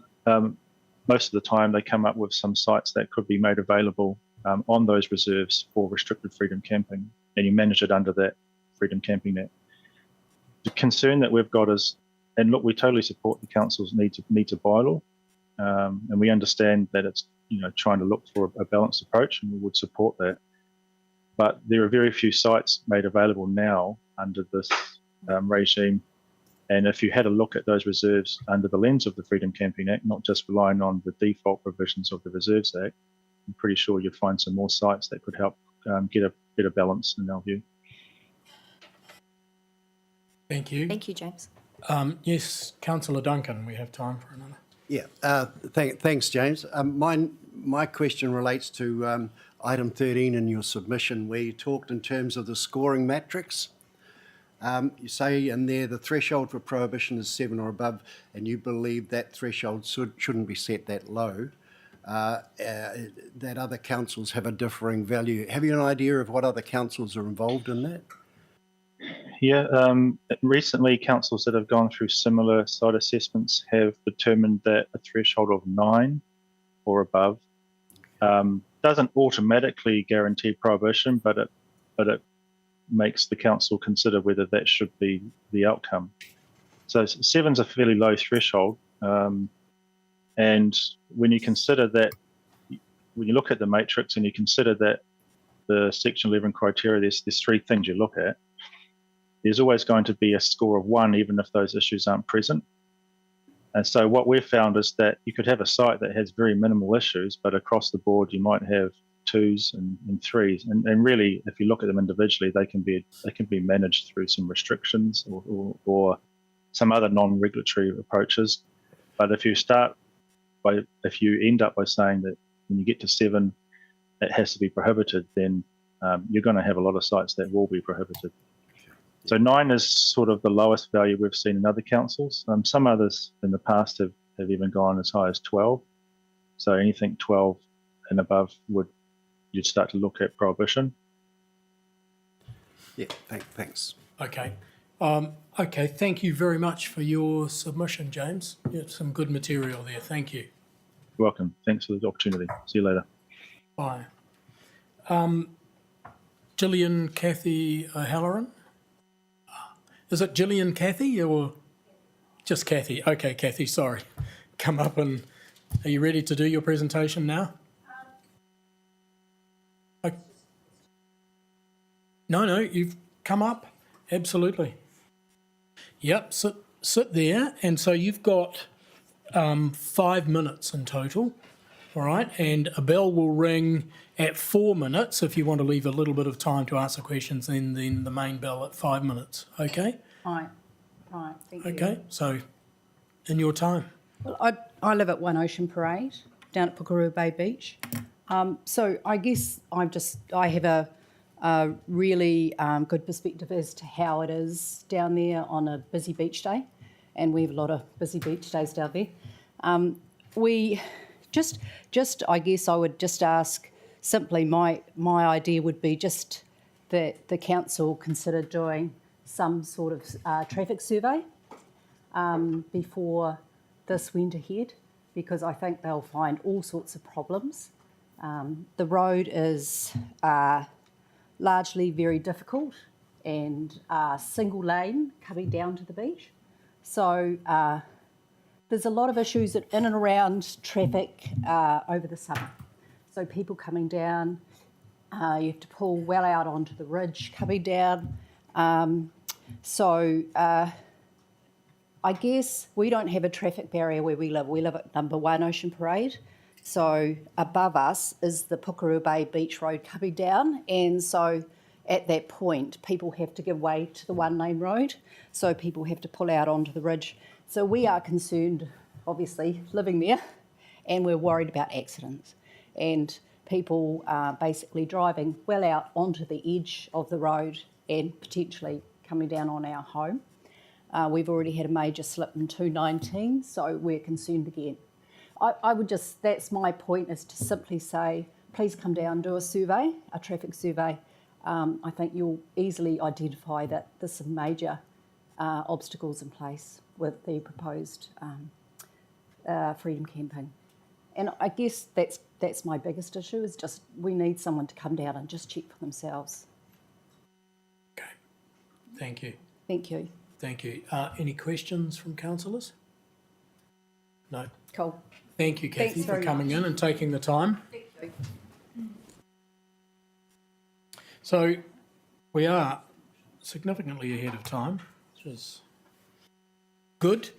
most of the time they come up with some sites that could be made available on those reserves for restricted freedom camping, and you manage it under that Freedom Camping Act. The concern that we've got is, and look, we totally support the council's need to bylaw, and we understand that it's trying to look for a balanced approach, and we would support that. But there are very few sites made available now under this regime. And if you had a look at those reserves under the lens of the Freedom Camping Act, not just relying on the default provisions of the Reserves Act, I'm pretty sure you'd find some more sites that could help get a better balance in our view.
Thank you.
Thank you, James.
Yes, Councillor Duncan, we have time for another.
Yeah, thanks, James. My question relates to item 13 in your submission, where you talked in terms of the scoring matrix. You say in there the threshold for prohibition is 7 or above, and you believe that threshold shouldn't be set that low, that other councils have a differing value. Have you an idea of what other councils are involved in that?
Yeah, recently councils that have gone through similar site assessments have determined that a threshold of 9 or above doesn't automatically guarantee prohibition, but it makes the council consider whether that should be the outcome. So 7's a fairly low threshold, and when you consider that, when you look at the matrix and you consider that the Section 11 criteria, there's 3 things you look at. There's always going to be a score of 1, even if those issues aren't present. And so what we've found is that you could have a site that has very minimal issues, but across the board you might have 2s and 3s. And really, if you look at them individually, they can be managed through some restrictions or some other non-regulatory approaches. But if you end up by saying that when you get to 7, it has to be prohibited, then you're going to have a lot of sites that will be prohibited. So 9 is sort of the lowest value we've seen in other councils. Some others in the past have even gone as high as 12. So anything 12 and above you'd start to look at prohibition.
Yeah, thanks.
Okay. Okay, thank you very much for your submission, James. You have some good material there. Thank you.
You're welcome. Thanks for the opportunity. See you later.
Bye. Gillian Cathy O'Halloran? Is it Gillian Cathy or just Cathy? Okay, Cathy, sorry. Come up and are you ready to do your presentation now? No, you've come up. Absolutely. Yep, sit there. And so you've got 5 minutes in total. All right, and a bell will ring at 4 minutes if you want to leave a little bit of time to answer questions, and then the main bell at 5 minutes, okay?
Right, thank you.
Okay, so in your time.
Well, I live at One Ocean Parade down at Porirua Bay Beach. So I guess I have a really good perspective as to how it is down there on a busy beach day, and we have a lot of busy beach days down there. I guess I would just ask simply my idea would be just that the council consider doing some sort of traffic survey before this went ahead, because I think they'll find all sorts of problems. The road is largely very difficult and single lane coming down to the beach. So there's a lot of issues in and around traffic over the summer. So people coming down, you have to pull well out onto the ridge coming down. I guess we don't have a traffic barrier where we live. We live at number 1 Ocean Parade. So above us is the Porirua Bay Beach Road coming down. And so at that point, people have to give way to the 1-lane road. So people have to pull out onto the ridge. So we are concerned, obviously, living there, and we're worried about accidents and people basically driving well out onto the edge of the road and potentially coming down on our home. We've already had a major slip in 219, so we're concerned again. I would just, that's my point, is to simply say, please come down, do a survey, a traffic survey. I think you'll easily identify that there's some major obstacles in place with the proposed freedom camping. And I guess that's my biggest issue, is just we need someone to come down and just check for themselves.
Okay, thank you.
Thank you.
Thank you. Any questions from councillors? No.
Cool.
Thank you, Cathy,
Thanks
for
very
coming
much.
in and taking the time.
Thank you.
So we are significantly ahead of time, which is good.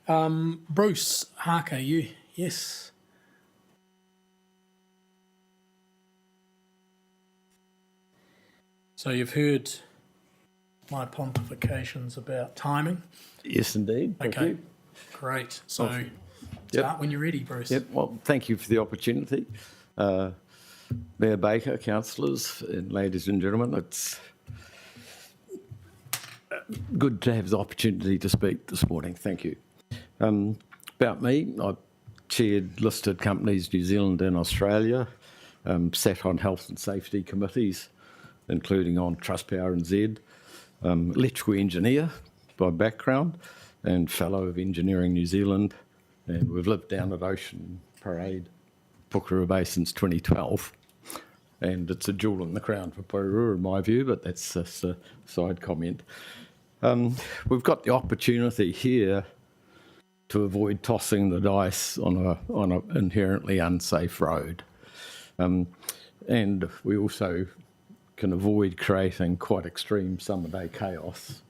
Bruce Harker, yes. So you've heard my pontifications about timing.
Yes, indeed. Thank
Okay,
you.
great. So
Awesome.
start when you're ready, Bruce.
Yep. Well, thank you for the opportunity. Mayor Baker, councillors, and ladies and gentlemen, it's good to have the opportunity to speak this morning. Thank you. About me, I've chaired listed companies New Zealand and Australia, sat on health and safety committees, including on Trustpower NZ, electrical engineer by background and fellow of Engineering New Zealand, and we've lived down at Ocean Parade, Porirua Bay since 2012. and it's a jewel in the crown for Porirua in my view, but that's just a side comment. We've got the opportunity here to avoid tossing the dice on an inherently unsafe road. And we also can avoid creating quite extreme summer day chaos,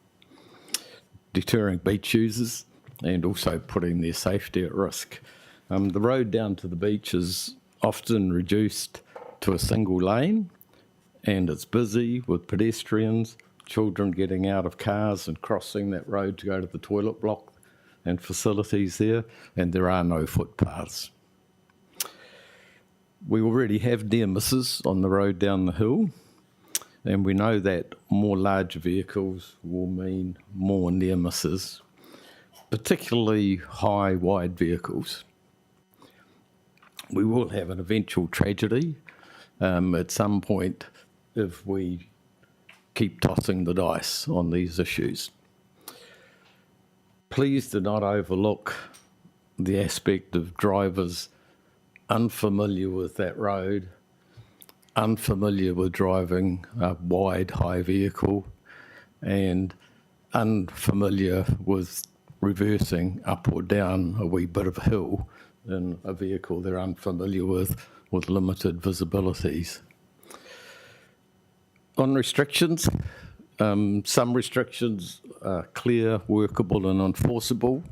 deterring beach users and also putting their safety at risk. The road down to the beach is often reduced to a single lane, and it's busy with pedestrians, children getting out of cars and crossing that road to go to the toilet block and facilities there, and there are no footpaths. We already have near misses on the road down the hill, and we know that more large vehicles will mean more near misses, particularly high, wide vehicles. We will have an eventual tragedy at some point if we keep tossing the dice on these issues. Please do not overlook the aspect of drivers unfamiliar with that road, unfamiliar with driving a wide, high vehicle, and unfamiliar with reversing up or down a wee bit of a hill in a vehicle they're unfamiliar with limited visibilities. On restrictions, some restrictions are clear, workable and enforceable,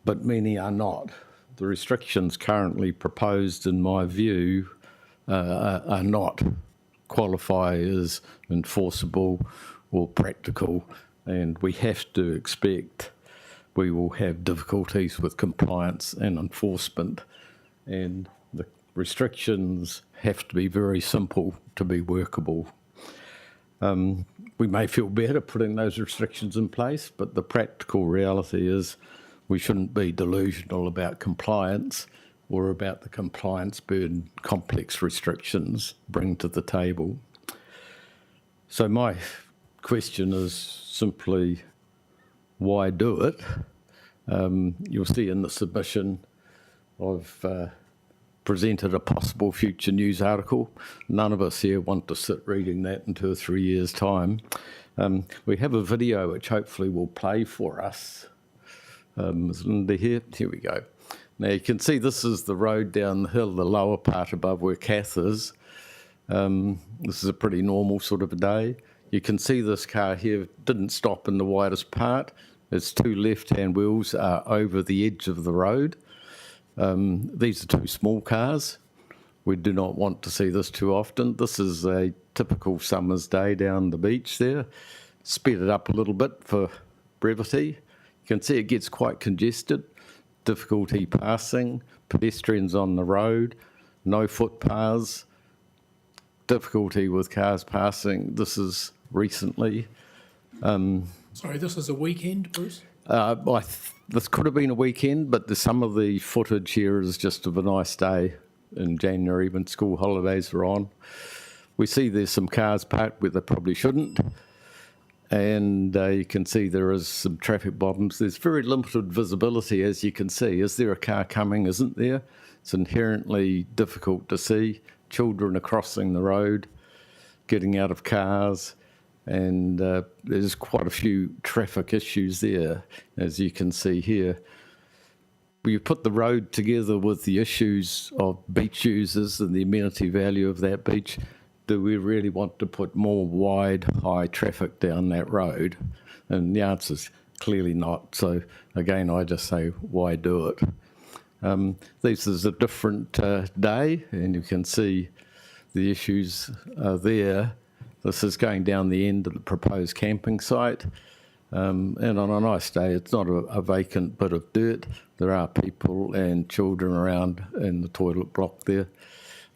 but many are not. The restrictions currently proposed, in my view, are not qualify as enforceable or practical, and we have to expect we will have difficulties with compliance and enforcement, and the restrictions have to be very simple to be workable. We may feel better putting those restrictions in place, but the practical reality is we shouldn't be delusional about compliance or about the compliance burden complex restrictions bring to the table. So my question is simply, why do it? You'll see in the submission I've presented a possible future news article. None of us here want to sit reading that in 2 or 3 years' time. We have a video which hopefully will play for us. Is Linda here? Here we go. Now you can see this is the road down the hill, the lower part above where Kath is. This is a pretty normal sort of a day. You can see this car here didn't stop in the widest part. Its 2 left-hand wheels are over the edge of the road. These are 2 small cars. We do not want to see this too often. This is a typical summer's day down the beach there. Sped it up a little bit for brevity. You can see it gets quite congested. Difficulty passing, pedestrians on the road, no footpaths, difficulty with cars passing. This is recently.
Sorry, this is a weekend, Bruce?
This could have been a weekend, but some of the footage here is just of a nice day in January when school holidays are on. We see there's some cars parked where they probably shouldn't, and you can see there is some traffic bombs. There's very limited visibility, as you can see. Is there a car coming? Isn't there? It's inherently difficult to see. Children are crossing the road, getting out of cars, and there's quite a few traffic issues there, as you can see here. You put the road together with the issues of beach users and the amenity value of that beach. Do we really want to put more wide, high traffic down that road? And the answer is clearly not. So again, I just say, why do it? This is a different day, and you can see the issues are there. This is going down the end of the proposed camping site. And on a nice day, it's not a vacant bit of dirt. There are people and children around in the toilet block there.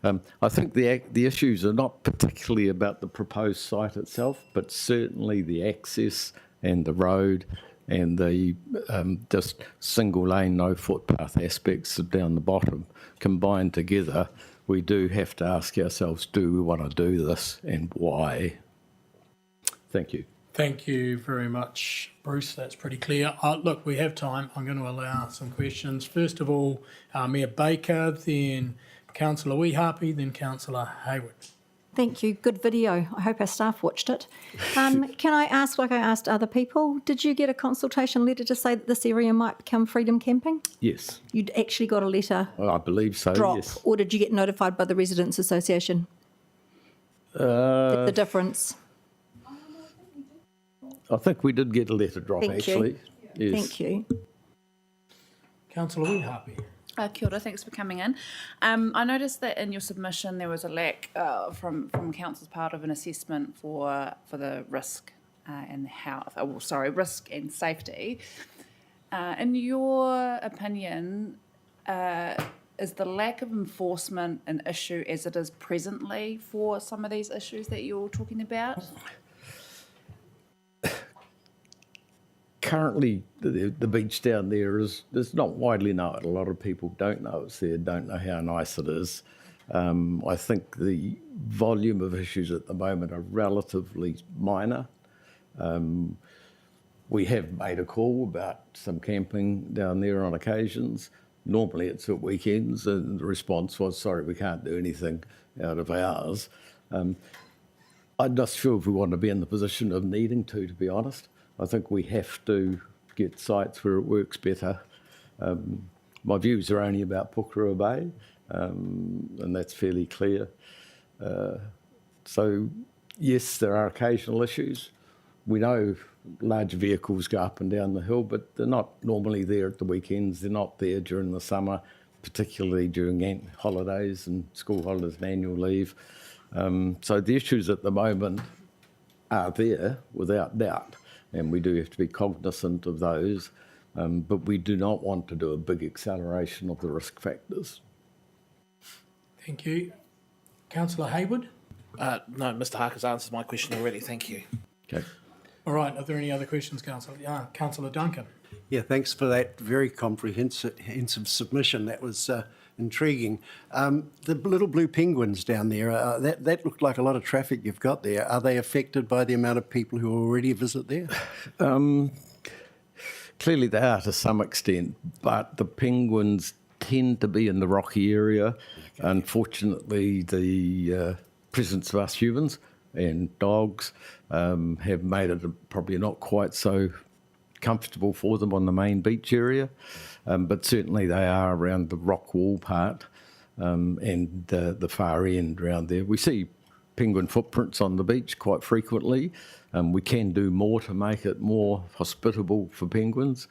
I think the issues are not particularly about the proposed site itself, but certainly the access and the road and the just single lane, no footpath aspects of down the bottom combined together. We do have to ask ourselves, do we want to do this and why? Thank you.
Thank you very much, Bruce. That's pretty clear. Look, we have time. I'm going to allow some questions. First of all, Mayor Baker, then Councillor Weehapi, then Councillor Hayward.
Thank you. Good video. I hope our staff watched it. Can I ask, like I asked other people, did you get a consultation letter to say that this area might become freedom camping?
Yes,
You'd actually got a letter
I believe so,
drop,
yes.
or did you get notified by the Residents Association? The difference.
I think we did get a letter drop,
Thank you.
actually. Yes.
Thank you.
Councillor Weehapi.
Kia ora, thanks for coming in. I noticed that in your submission there was a lack from council's part of an assessment for the risk and health. Risk and safety. In your opinion, is the lack of enforcement an issue as it is presently for some of these issues that you're talking about?
Currently, the beach down there is not widely known. A lot of people don't know it's there, don't know how nice it is. I think the volume of issues at the moment are relatively minor. We have made a call about some camping down there on occasions. Normally it's at weekends, and the response was, sorry, we can't do anything out of hours. I'm not sure if we want to be in the position of needing to be honest. I think we have to get sites where it works better. My views are only about Porirua Bay, and that's fairly clear. So, yes, there are occasional issues. We know large vehicles go up and down the hill, but they're not normally there at the weekends. They're not there during the summer, particularly during holidays and school holidays and annual leave. So the issues at the moment are there, without doubt. And we do have to be cognizant of those, but we do not want to do a big acceleration of the risk factors.
Thank you. Councillor Hayward?
No, Mr Harker's answered my question already, thank you.
Okay.
All right, are there any other questions, Councillor? Councillor Duncan?
Yeah, thanks for that very comprehensive submission. That was intriguing. The little blue penguins down there, that looked like a lot of traffic you've got there. Are they affected by the amount of people who already visit there?
Clearly they are to some extent, but the penguins tend to be in the rocky area. Okay. Unfortunately, the presence of us humans and dogs have made it probably not quite so comfortable for them on the main beach area, but certainly they are around the rock wall part and the far end around there. We see penguin footprints on the beach quite frequently. We can do more to make it more hospitable for penguins.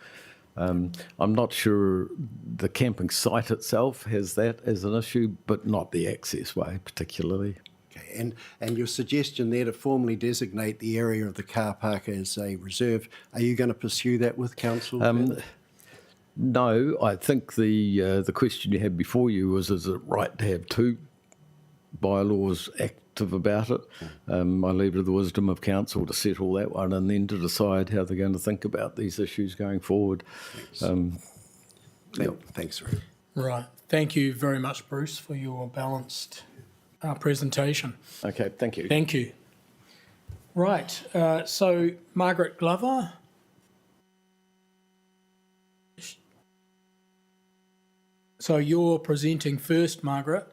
I'm not sure the camping site itself has that as an issue, but not the access way particularly.
Okay, and your suggestion there to formally designate the area of the car park as a reserve, are you going to pursue that with council?
No, I think the question you had before you was, is it right to have two bylaws active about it? I leave it to the wisdom of council to settle that one and then to decide how they're going to think about these issues going forward.
Thanks, Ray.
Right. Thank you very much, Bruce, for your balanced presentation.
Okay, thank you.
Thank you. Right. So, Margaret Glover. So you're presenting first, Margaret,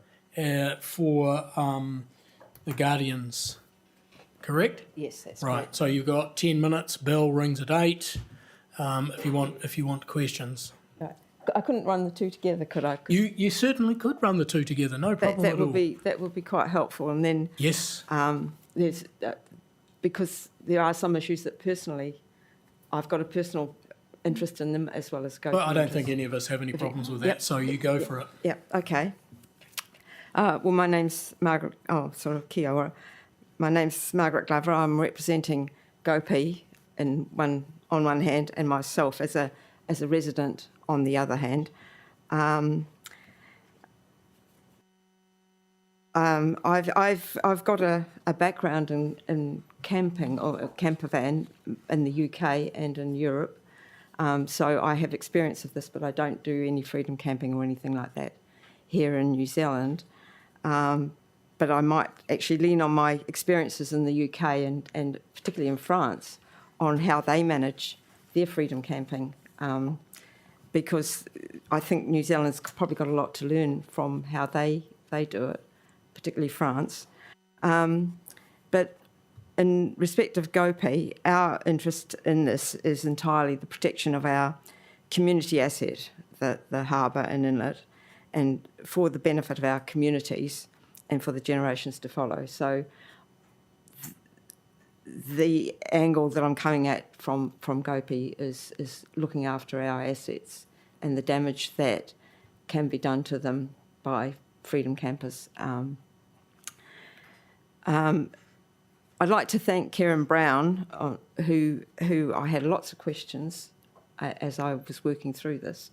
for the Guardians, correct?
Yes, that's
right.
correct.
So you've got 10 minutes. Bell rings at 8. If you want questions.
I couldn't run the two together, could I?
You certainly could run the two together. No problem
that
at
would
all.
That would be quite helpful. And then
yes,
there's because there are some issues that personally, I've got a personal interest in them as well as go.
Well, I don't think any of us have any problems with that.
Yep.
So you go for it.
Yeah. Okay. Well, my name's Margaret. Kia ora. My name's Margaret Glover. I'm representing Gopi on one hand, and myself as a resident on the other hand. I've got a background in camping or a camper van in the UK and in Europe, so I have experience of this, but I don't do any freedom camping or anything like that here in New Zealand. But I might actually lean on my experiences in the UK and particularly in France on how they manage their freedom camping, because I think New Zealand's probably got a lot to learn from how they they do it, particularly France. But in respect of Gopi, our interest in this is entirely the protection of our community asset, the harbour and inlet, and for the benefit of our communities and for the generations to follow. So the angle that I'm coming at from Gopi is looking after our assets and the damage that can be done to them by freedom campers. I'd like to thank Karen Brown, who I had lots of questions as I was working through this,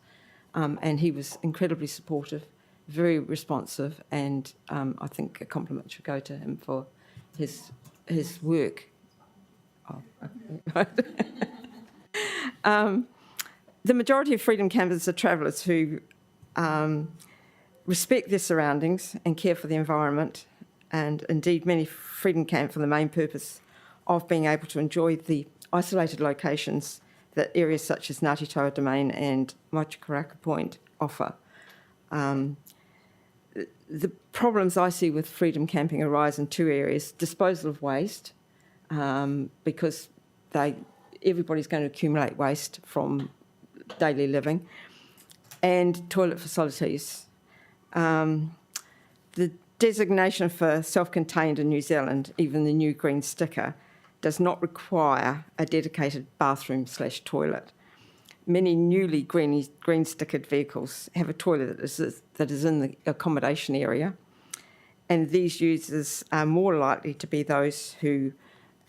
and he was incredibly supportive, very responsive, and I think a compliment should go to him for his work. The majority of freedom campers are travellers who respect their surroundings and care for the environment, and indeed many freedom camp for the main purpose of being able to enjoy the isolated locations that areas such as Ngāti Toa Domain and Motukaraka Point offer. The problems I see with freedom camping arise in two areas: disposal of waste, because everybody's going to accumulate waste from daily living, and toilet facilities. The designation for self-contained in New Zealand, even the new green sticker, does not require a dedicated bathroom/toilet. Many newly green stickered vehicles have a toilet that is in the accommodation area, and these users are more likely to be those who,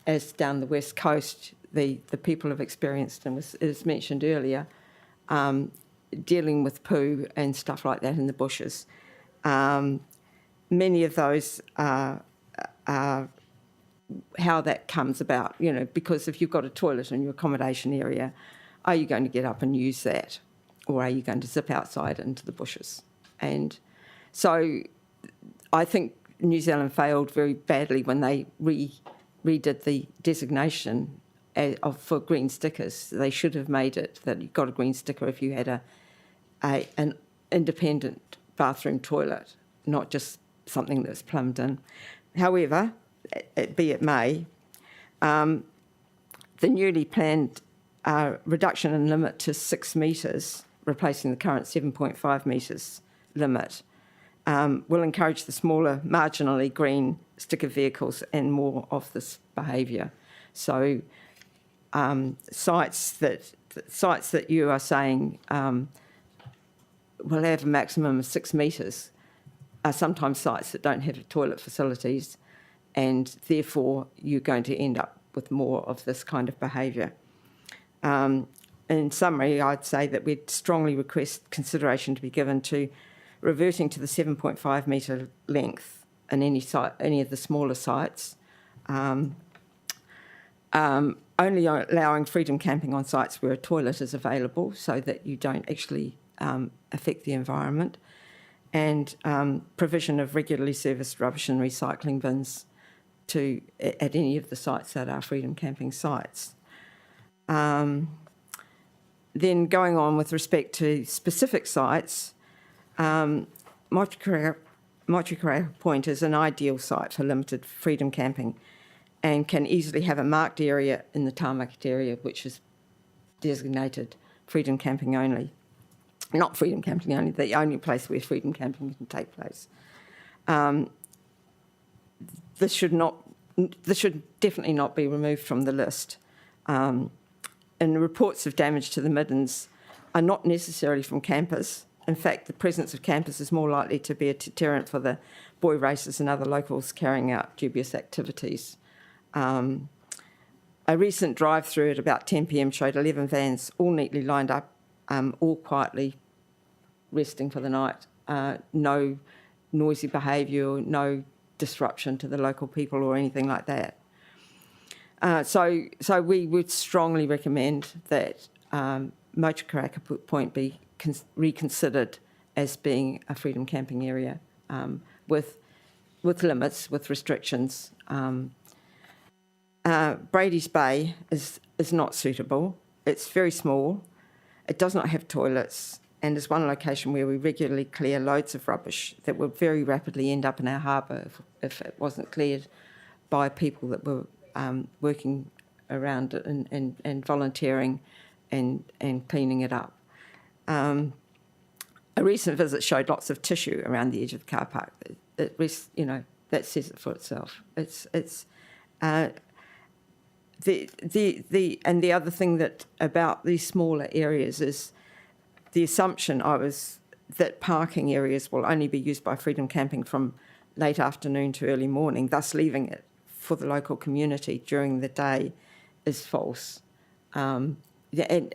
as down the west coast, the people have experienced, and as mentioned earlier, dealing with poo and stuff like that in the bushes. Many of those are how that comes about, because if you've got a toilet in your accommodation area, are you going to get up and use that, or are you going to zip outside into the bushes? And so I think New Zealand failed very badly when they redid the designation for green stickers. They should have made it that you got a green sticker if you had an independent bathroom toilet, not just something that's plumbed in. However, be it may, the newly planned reduction in limit to 6 metres, replacing the current 7.5 metres limit, will encourage the smaller, marginally green sticker vehicles and more of this behaviour. So sites that you are saying will have a maximum of 6 metres are sometimes sites that don't have toilet facilities, and therefore you're going to end up with more of this kind of behaviour. In summary, I'd say that we'd strongly request consideration to be given to reverting to the 7.5 metre length in any of the smaller sites, only allowing freedom camping on sites where a toilet is available so that you don't actually affect the environment, and provision of regularly serviced rubbish and recycling bins at any of the sites that are freedom camping sites. Then going on with respect to specific sites, Motukaraka Point is an ideal site for limited freedom camping and can easily have a marked area in the Tāmaki area which is designated freedom camping only. Not freedom camping only, the only place where freedom camping can take place. This should definitely not be removed from the list. And reports of damage to the middens are not necessarily from campers. In fact, the presence of campers is more likely to be a deterrent for the boy racers and other locals carrying out dubious activities. A recent drive-through at about 10 p.m. showed 11 vans all neatly lined up, all quietly resting for the night. No noisy behaviour, no disruption to the local people or anything like that. So we would strongly recommend that Motukaraka Point be reconsidered as being a freedom camping area with limits, with restrictions. Brady's Bay is not suitable. It's very small. It does not have toilets, and is one location where we regularly clear loads of rubbish that would very rapidly end up in our harbour if it wasn't cleared by people that were working around it and volunteering and cleaning it up. A recent visit showed lots of tissue around the edge of the car park. That says it for itself. The other thing that about these smaller areas is the assumption that parking areas will only be used by freedom camping from late afternoon to early morning, thus leaving it for the local community during the day, is false. And that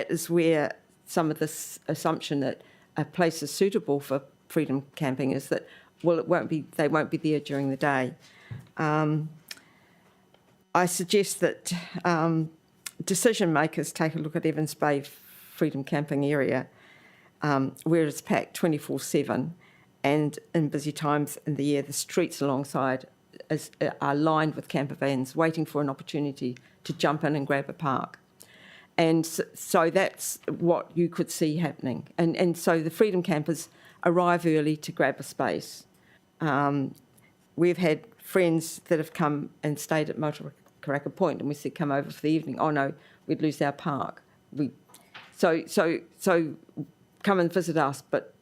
is where some of this assumption that a place is suitable for freedom camping is that, well, they won't be there during the day. I suggest that decision makers take a look at Evans Bay Freedom Camping area, where it's packed 24/7, and in busy times in the year, the streets alongside are lined with camper vans waiting for an opportunity to jump in and grab a park. And so that's what you could see happening. And so the freedom campers arrive early to grab a space. We've had friends that have come and stayed at Motukaraka Point, and we said, come over for the evening. Oh no, we'd lose our park. So come and visit us, but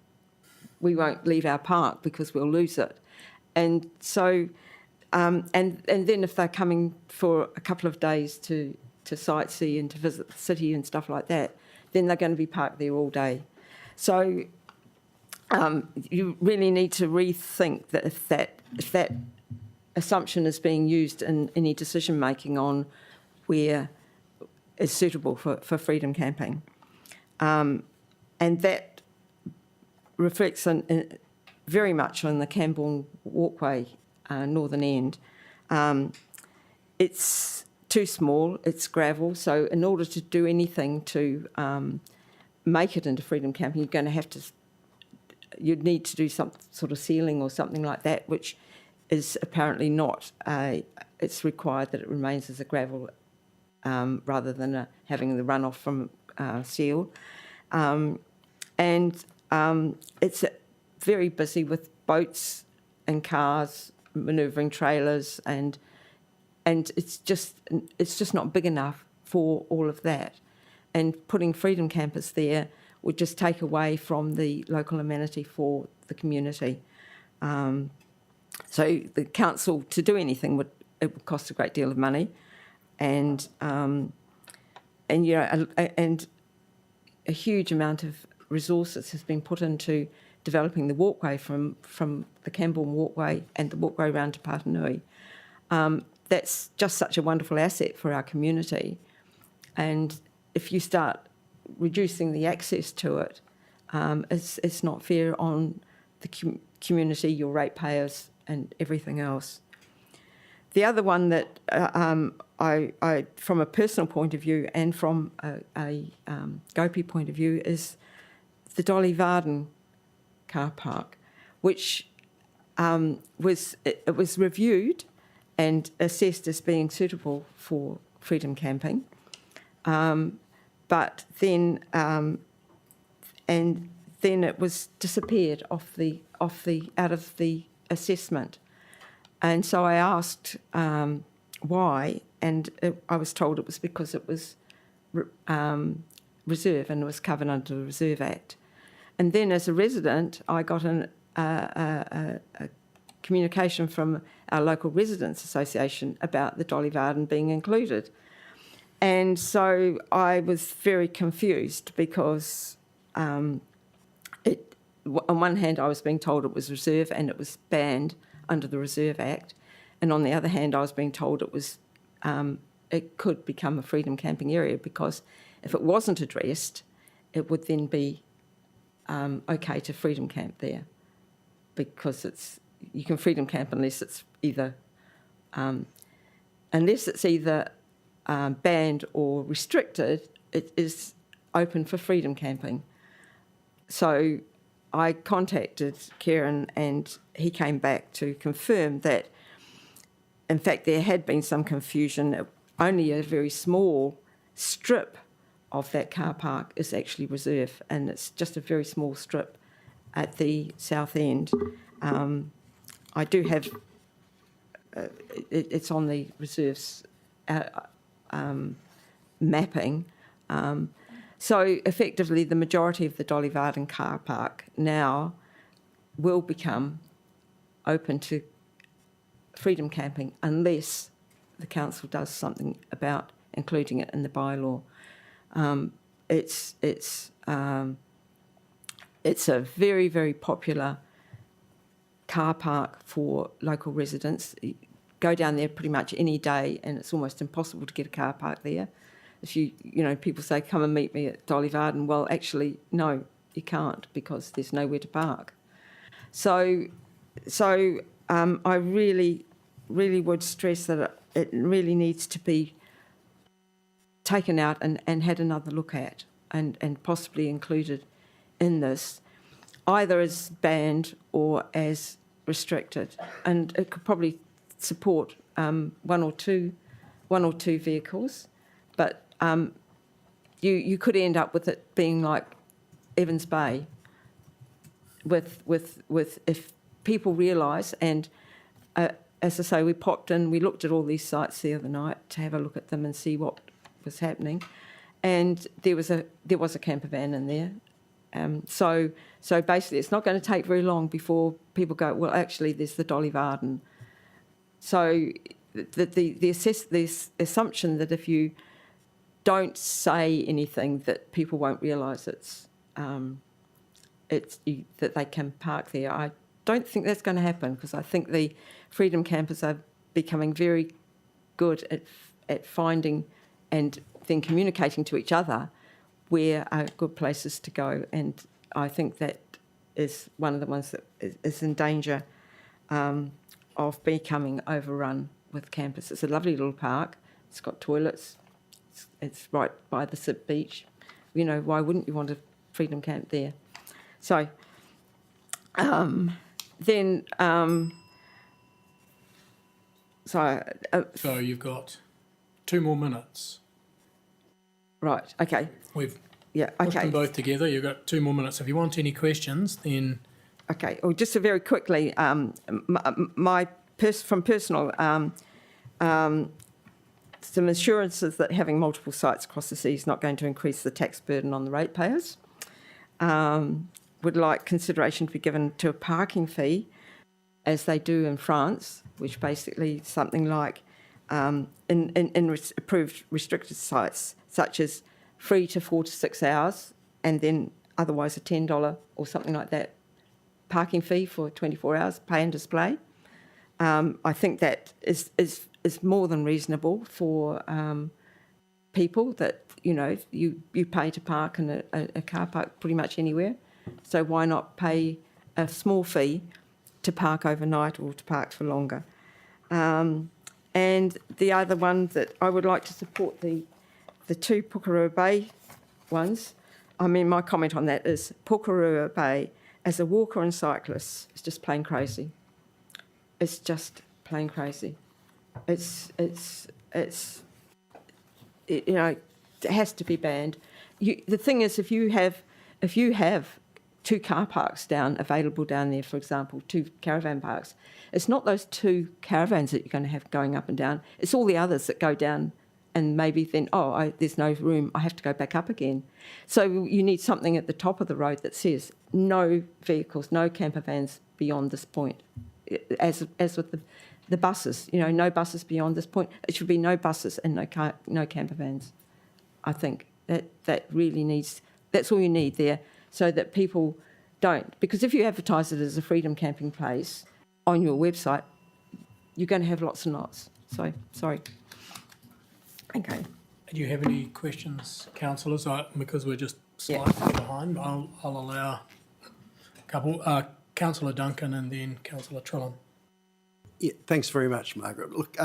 we won't leave our park because we'll lose it. And so, and then if they're coming for a couple of days to sightsee and to visit the city and stuff like that, then they're going to be parked there all day. So you really need to rethink that if that assumption is being used in any decision making on where is suitable for freedom camping. And that reflects very much on the Camborne Walkway, northern end. It's too small, it's gravel, so in order to do anything to make it into freedom camping, you'd need to do some sort of sealing or something like that, which is apparently not. It's required that it remains as a gravel rather than having the runoff from seal. And it's very busy with boats and cars, manoeuvring trailers, and it's just not big enough for all of that. And putting freedom campers there would just take away from the local amenity for the community. So the council, to do anything, would cost a great deal of money, and a huge amount of resources has been put into developing the walkway from the Camborne Walkway and the walkway round to Patanui. That's just such a wonderful asset for our community, and if you start reducing the access to it, it's not fair on the community, your ratepayers, and everything else. The other one that I from a personal point of view and from a Gopi point of view, is the Dolly Varden car park, which was reviewed and assessed as being suitable for freedom camping, but then it was disappeared out of the assessment. And so I asked why, and I was told it was because it was reserve and it was covered under the Reserve Act. And then as a resident, I got a communication from our local residents association about the Dolly Varden being included. And so I was very confused because on one hand I was being told it was reserve and it was banned under the Reserve Act, and on the other hand I was being told it could become a freedom camping area, because if it wasn't addressed, it would then be okay to freedom camp there, because you can freedom camp unless it's either banned or restricted. It is open for freedom camping. So I contacted Kieran and he came back to confirm that, in fact, there had been some confusion. Only a very small strip of that car park is actually reserve, and it's just a very small strip at the south end. I do have, it's on the reserves mapping. So effectively, the majority of the Dolly Varden car park now will become open to freedom camping unless the council does something about including it in the bylaw. It's a very, very popular car park for local residents. You go down there pretty much any day, and it's almost impossible to get a car park there. If you know, people say, come and meet me at Dolly Varden. Well, actually, no, you can't, because there's nowhere to park. So I really, really would stress that it really needs to be taken out and had another look at, and possibly included in this, either as banned or as restricted. And it could probably support one or two vehicles, but you could end up with it being like Evans Bay, with if people realise, and as I say, we popped in, we looked at all these sites the other night to have a look at them and see what was happening, and there was a camper van in there. So basically, it's not going to take very long before people go, well, actually, there's the Dolly Varden. So the assumption that if you don't say anything, that people won't realise that they can park there. I don't think that's going to happen, because I think the freedom campers are becoming very good at finding and then communicating to each other where are good places to go. And I think that is one of the ones that is in danger of becoming overrun with campers. It's a lovely little park. It's got toilets. It's right by the SIP beach. You know, why wouldn't you want a freedom camp there? So
so you've got 2 more minutes.
Right, okay.
We've
pushed
them both together. You've got 2 more minutes. If you want any questions, then...
Okay, well, just very quickly, from personal, some assurances that having multiple sites across the sea is not going to increase the tax burden on the ratepayers. Would like consideration to be given to a parking fee, as they do in France, which basically is something like in approved restricted sites, such as free to 4 to 6 hours, and then otherwise a $10 or something like that parking fee for 24 hours, pay and display. I think that is more than reasonable for people that, you know, you pay to park in a car park pretty much anywhere. So why not pay a small fee to park overnight or to park for longer? And the other one that I would like to support, the 2 Porirua Bay ones. I mean, my comment on that is Porirua Bay as a walker and cyclist is just plain crazy. It's just plain crazy. You know, it has to be banned. The thing is, if you have 2 car parks available down there, for example, 2 caravan parks, it's not those 2 caravans that you're going to have going up and down. It's all the others that go down, and maybe then, there's no room, I have to go back up again. So you need something at the top of the road that says no vehicles, no camper vans beyond this point. As with the buses, you know, no buses beyond this point. It should be no buses and no camper vans. I think that really needs, that's all you need there, so that people don't. Because if you advertise it as a freedom camping place on your website, you're going to have lots and lots. So, sorry. Okay.
Do you have any questions, councillors? Because we're just slightly behind, I'll allow a couple. Councillor Duncan and then Councillor Trillum.
Yeah, thanks very much, Margaret. Look,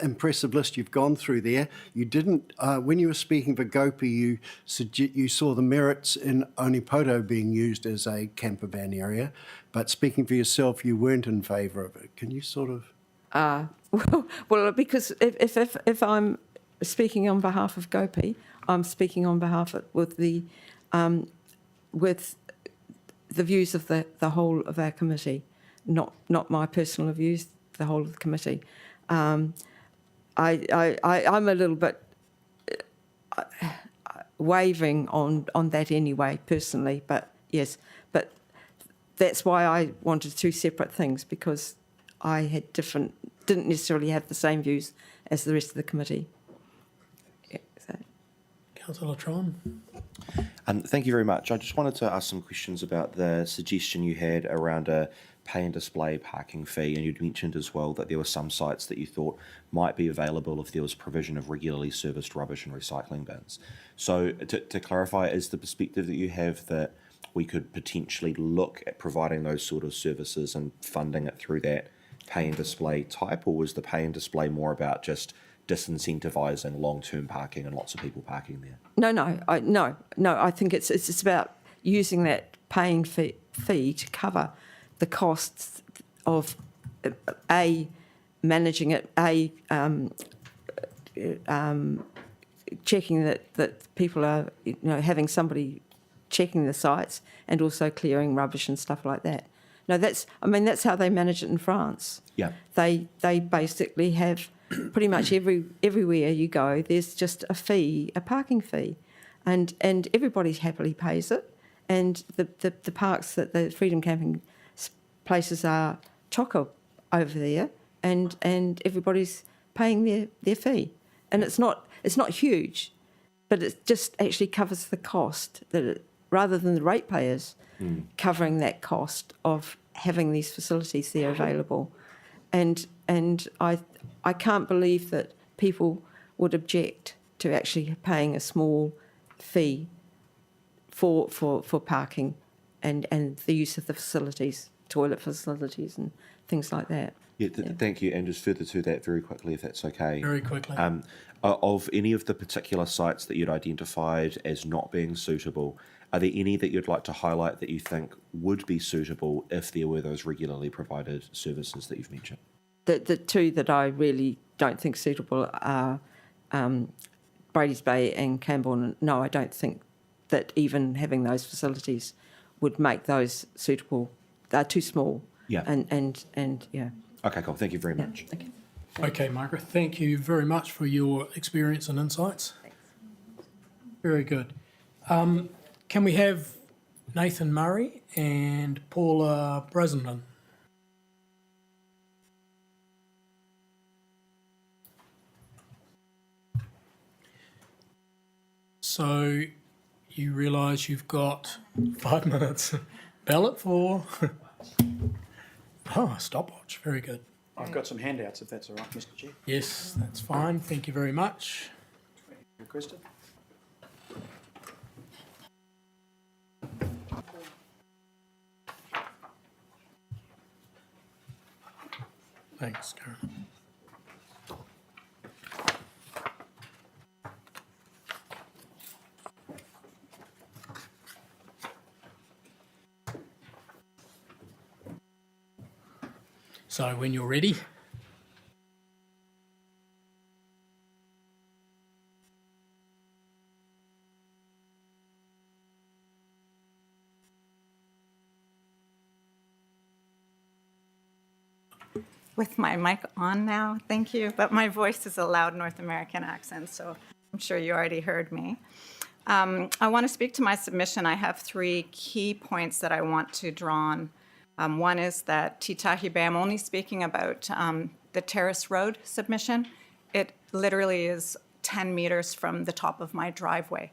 impressive list you've gone through there. You didn't, when you were speaking for Gopi, you saw the merits in Onipoto being used as a camper van area, but speaking for yourself, you weren't in favour of it. Can you sort of...
Well, because if I'm speaking on behalf of Gopi, I'm speaking on behalf of, with the views of the whole of our committee, not my personal views, the whole of the committee. I'm a little bit wavering on that anyway, personally, but yes, but that's why I wanted two separate things, because I had didn't necessarily have the same views as the rest of the committee.
Councillor Tron.
Thank you very much. I just wanted to ask some questions about the suggestion you had around a pay and display parking fee, and you'd mentioned as well that there were some sites that you thought might be available if there was provision of regularly serviced rubbish and recycling bins. So to clarify, is the perspective that you have that we could potentially look at providing those sort of services and funding it through that pay and display type, or was the pay and display more about just disincentivising long-term parking and lots of people parking there?
No. I think it's about using that paying fee to cover the costs of managing it, checking that people are having somebody checking the sites, and also clearing rubbish and stuff like that. No, that's how they manage it in France.
Yeah.
They basically have pretty much everywhere you go, there's just a fee, a parking fee, and everybody happily pays it. And the parks that the freedom camping places are chocker over there, and everybody's paying their fee, and it's not huge, but it just actually covers the cost rather than the ratepayers covering that cost of having these facilities there available. And I can't believe that people would object to actually paying a small fee for parking and the use of the facilities, toilet facilities and things like that.
Thank you. And just further to that very quickly, if that's okay.
Very quickly.
Of any of the particular sites that you'd identified as not being suitable, are there any that you'd like to highlight that you think would be suitable if there were those regularly provided services that you've mentioned?
The two that I really don't think suitable are Brady's Bay and Camborne. No, I don't think that even having those facilities would make those suitable. They're too small.
Yeah.
And yeah.
Okay, cool. Thank you very much.
Okay, Margaret, thank you very much for your experience and insights. Thanks. Very good. Can we have Nathan Murray and Paula Brosnan? So you realise you've got 5 minutes. Ballot for... Oh, a stopwatch. Very good.
I've got some handouts, if that's all right, Mr. Chair.
Yes, that's fine. Thank you very much.
Requested.
Thanks, Karen. So when you're ready.
With my mic on now, thank you, but my voice is a loud North American accent, so I'm sure you already heard me. I want to speak to my submission. I have 3 key points that I want to draw on. One is that Titahi Bay, I'm only speaking about the Terrace Road submission. It literally is 10 meters from the top of my driveway.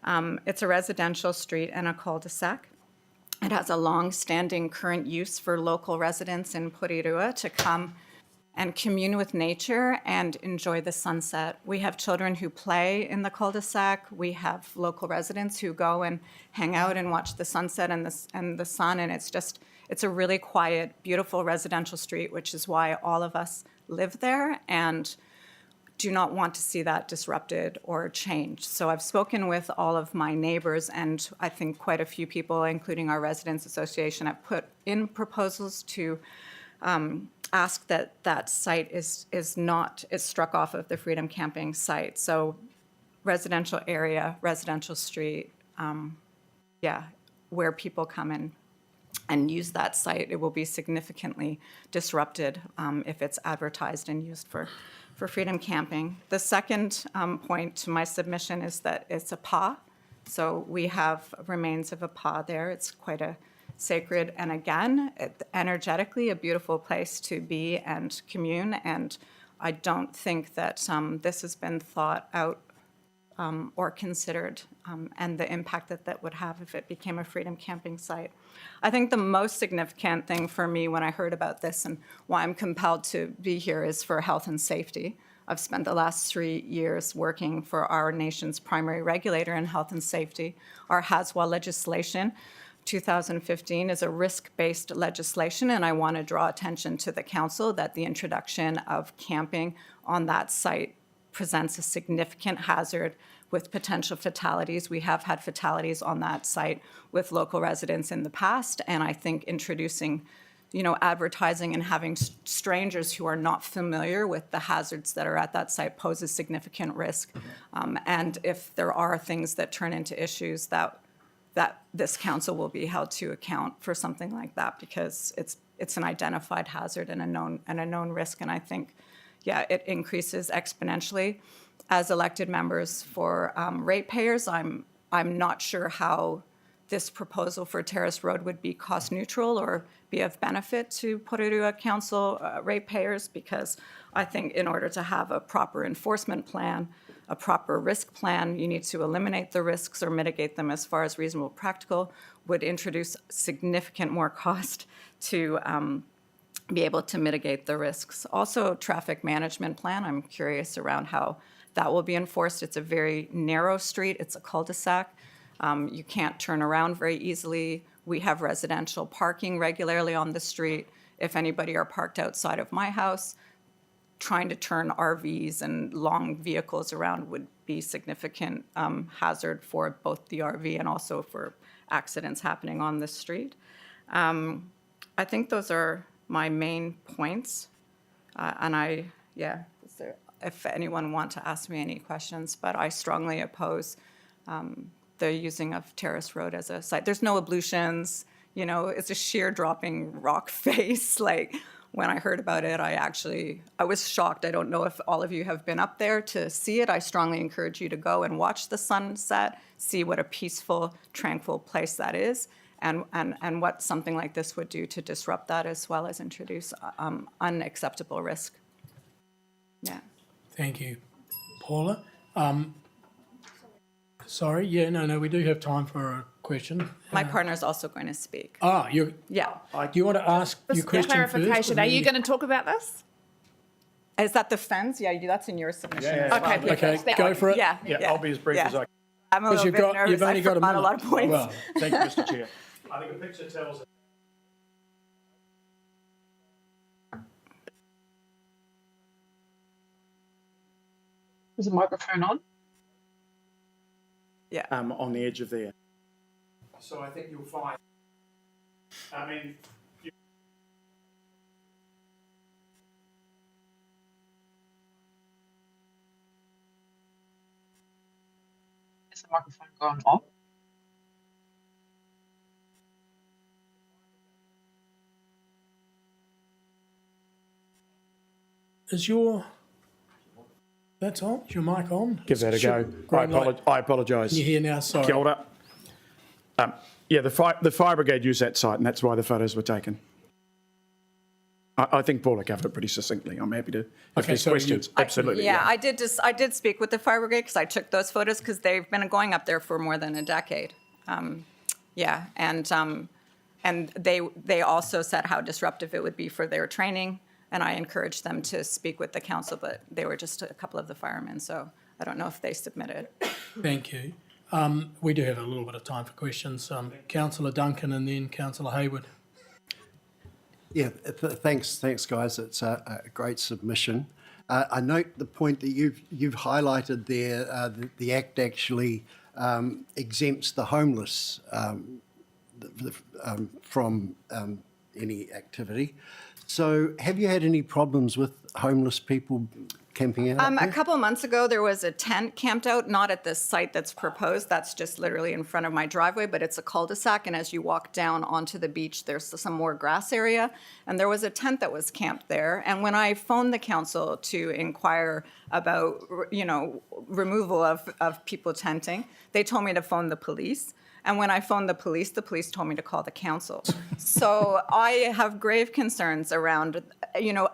It's a residential street and a cul-de-sac. It has a long-standing current use for local residents in Porirua to come and commune with nature and enjoy the sunset. We have children who play in the cul-de-sac. We have local residents who go and hang out and watch the sunset and the sun, and it's a really quiet, beautiful residential street, which is why all of us live there and do not want to see that disrupted or changed. So I've spoken with all of my neighbors, and I think quite a few people, including our Residents Association, have put in proposals to ask that that site is struck off of the Freedom Camping site. So residential area, residential street, where people come in and use that site, it will be significantly disrupted if it's advertised and used for freedom camping. The second point to my submission is that it's a PA. So we have remains of a PA there. It's quite a sacred, and again, energetically a beautiful place to be and commune. And I don't think that this has been thought out or considered, and the impact that that would have if it became a freedom camping site. I think the most significant thing for me when I heard about this and why I'm compelled to be here is for health and safety. I've spent the last 3 years working for our nation's primary regulator in health and safety. Our HASWA legislation, 2015, is a risk-based legislation, and I want to draw attention to the council that the introduction of camping on that site presents a significant hazard with potential fatalities. We have had fatalities on that site with local residents in the past, and I think introducing, advertising and having strangers who are not familiar with the hazards that are at that site poses significant risk. And if there are things that turn into issues, that this council will be held to account for something like that, because it's an identified hazard and a known risk. And I think, it increases exponentially. As elected members for ratepayers, I'm not sure how this proposal for Terrace Road would be cost neutral or be of benefit to Porirua Council ratepayers, because I think in order to have a proper enforcement plan, a proper risk plan, you need to eliminate the risks or mitigate them as far as reasonable practical, would introduce significant more cost to be able to mitigate the risks. Also, traffic management plan, I'm curious around how that will be enforced. It's a very narrow street, it's a cul-de-sac. You can't turn around very easily. We have residential parking regularly on the street. If anybody are parked outside of my house, trying to turn RVs and long vehicles around would be significant hazard for both the RV and also for accidents happening on the street. I think those are my main points. If anyone want to ask me any questions, but I strongly oppose the using of Terrace Road as a site. There's no ablutions, it's a sheer dropping rock face. Like, when I heard about it, I was shocked. I don't know if all of you have been up there to see it. I strongly encourage you to go and watch the sunset, see what a peaceful, tranquil place that is, and what something like this would do to disrupt that, as well as introduce unacceptable risk. Yeah.
Thank you. Paula? Sorry, we do have time for a question.
My partner's also going to speak.
Do you want to ask your question
clarification,
first?
are you going to talk about this?
Is that the fence? Yeah, that's in your submission as well.
Okay, go for it.
Yeah,
I'll be as brief as I can.
I'm a little bit nervous.
You've only got a minute.
A lot of points.
Well,
Thank you, Mr. Chair. I think a picture tells it.
Is the microphone on?
Yeah.
On the edge of there. So I think you'll find.
Is the microphone gone off?
That's on? Is your mic on?
Give that a go. I apologise.
Can you hear now? Sorry.
Kia ora. The fire brigade used that site, and that's why the photos were taken. I think Paula covered it pretty successintly. I'm happy to, if there's questions. Absolutely.
I did speak with the fire brigade because I took those photos because they've been going up there for more than a decade. And they also said how disruptive it would be for their training, and I encouraged them to speak with the council, but they were just a couple of the firemen, so I don't know if they submitted.
Thank you. We do have a little bit of time for questions. Councillor Duncan and then Councillor Hayward.
Yeah, thanks, guys. It's a great submission. I note the point that you've highlighted there. The Act actually exempts the homeless from any activity. So, have you had any problems with homeless people camping out up
A
there?
couple of months ago, there was a tent camped out, not at the site that's proposed. That's just literally in front of my driveway, but it's a cul-de-sac. And as you walk down onto the beach, there's some more grass area. And there was a tent that was camped there. And when I phoned the council to inquire about, removal of people tenting, they told me to phone the police. And when I phoned the police told me to call the council. So I have grave concerns around,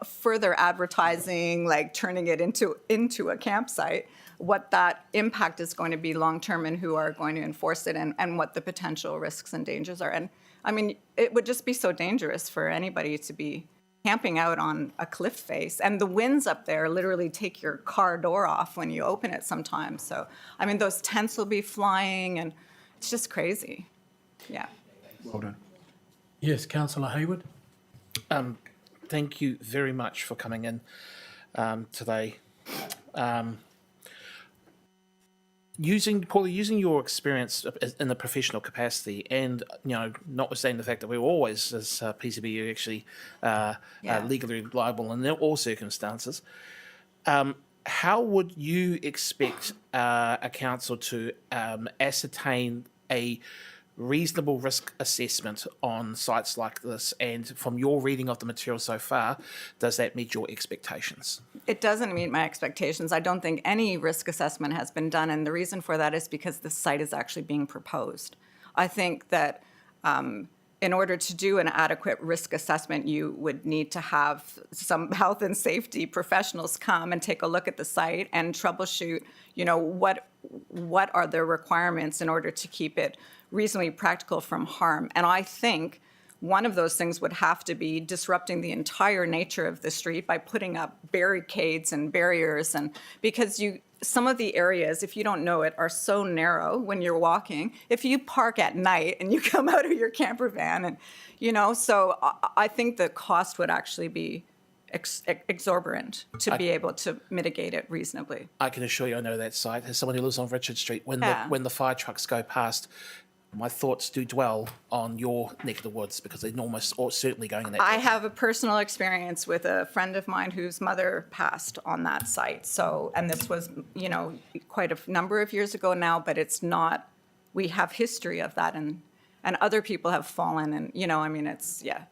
further advertising, like turning it into a campsite, what that impact is going to be long-term and who are going to enforce it and what the potential risks and dangers are. And I mean, it would just be so dangerous for anybody to be camping out on a cliff face. And the winds up there literally take your car door off when you open it sometimes. So, I mean, those tents will be flying and it's just crazy. Yeah.
Well done.
Yes, Councillor Hayward.
Thank you very much for coming in today. Using your experience in a professional capacity, and notwithstanding the fact that we're always, as PCBU, actually legally liable in all circumstances, how would you expect a council to ascertain a reasonable risk assessment on sites like this? And from your reading of the material so far, does that meet your expectations?
It doesn't meet my expectations. I don't think any risk assessment has been done, and the reason for that is because the site is actually being proposed. I think that in order to do an adequate risk assessment, you would need to have some health and safety professionals come and take a look at the site and troubleshoot, what are the requirements in order to keep it reasonably practical from harm. And I think one of those things would have to be disrupting the entire nature of the street by putting up barricades and barriers, and because some of the areas, if you don't know it, are so narrow when you're walking. If you park at night and you come out of your camper van and, so I think the cost would actually be exorbitant to be able to mitigate it reasonably.
I can assure you I know that site. As someone who lives on Richard Street, when the fire trucks go past, my thoughts do dwell on your neck of the woods because they're almost or certainly going in that direction.
I have a personal experience with a friend of mine whose mother passed on that site. So, and this was, quite a number of years ago now, but it's not, we have history of that and other people have fallen and, it's, yeah.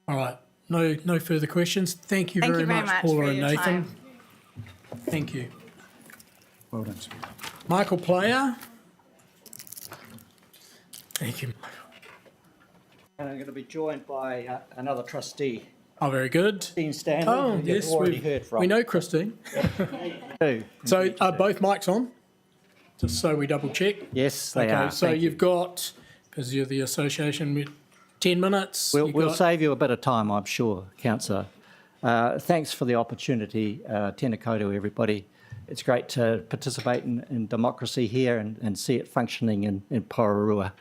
All right. No further questions. Thank you very much, Paula and Nathan.
Time.
Thank you.
Well done, sir.
Michael Player. Thank you.
And I'm going to be joined by another trustee.
Oh, very good.
Christine Stanley,
Oh,
who
yes,
you've already heard from.
we know Christine. So are both mics on? Just so we double check.
Yes, they are.
So
Thank
you've got, because you're the association, 10 minutes.
We'll save you a bit of time, I'm sure, Councillor. Thanks for the opportunity. Tēnā koutou, everybody. It's great to participate in democracy here and see it functioning in Porirua.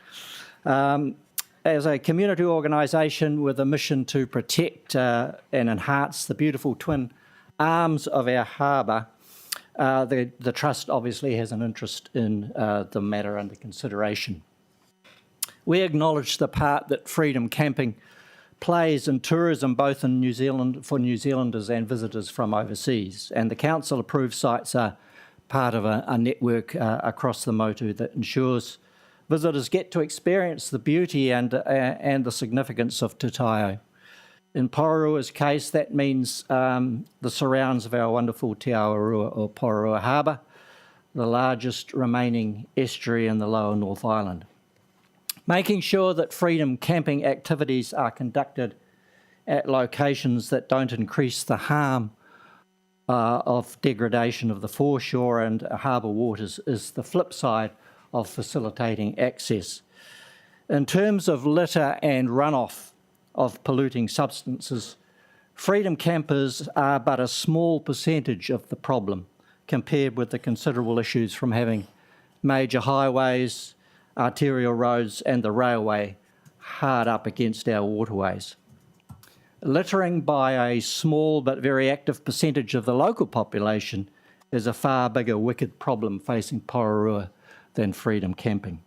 As a community organisation with a mission to protect and enhance the beautiful twin arms of our harbour, the Trust obviously has an interest in the matter under consideration. We acknowledge the part that freedom camping plays in tourism both in New Zealand for New Zealanders and visitors from overseas, and the council approved sites are part of a network across the Motu that ensures visitors get to experience the beauty and the significance of Te Taio. In Porirua's case, that means the surrounds of our wonderful Te Awarua or Porirua Harbour, the largest remaining estuary in the lower North Island. Making sure that freedom camping activities are conducted at locations that don't increase the harm of degradation of the foreshore and harbour waters is the flip side of facilitating access. In terms of litter and runoff of polluting substances, freedom campers are but a small percentage of the problem compared with the considerable issues from having major highways, arterial roads and the railway hard up against our waterways. Littering by a small but very active percentage of the local population is a far bigger wicked problem facing Porirua than freedom camping.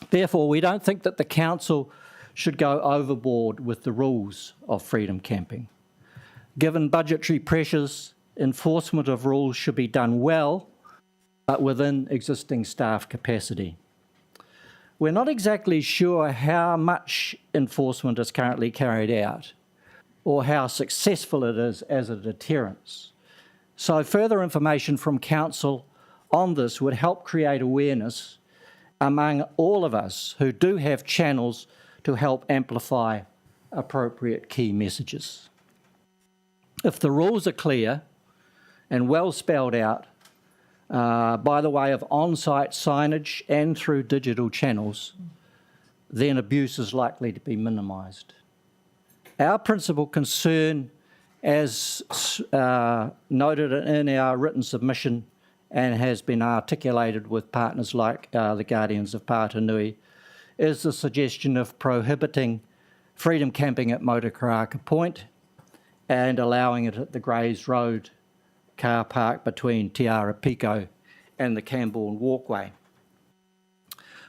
Therefore, we don't think that the council should go overboard with the rules of freedom camping. Given budgetary pressures enforcement of rules should be done well, but within existing staff capacity. We're not exactly sure how much enforcement is currently carried out or how successful it is as a deterrence. So further information from Council on this would help create awareness among all of us who do have channels to help amplify appropriate key messages. If the rules are clear and well spelled out by the way of on-site signage and through digital channels, then abuse is likely to be minimised. Our principal concern, as noted in our written submission and has been articulated with partners like the Guardians of Pātanui, is the suggestion of prohibiting freedom camping at Motukaraka Point and allowing it at the Grays Road car park between Te Ara Pico and the Camborne Walkway.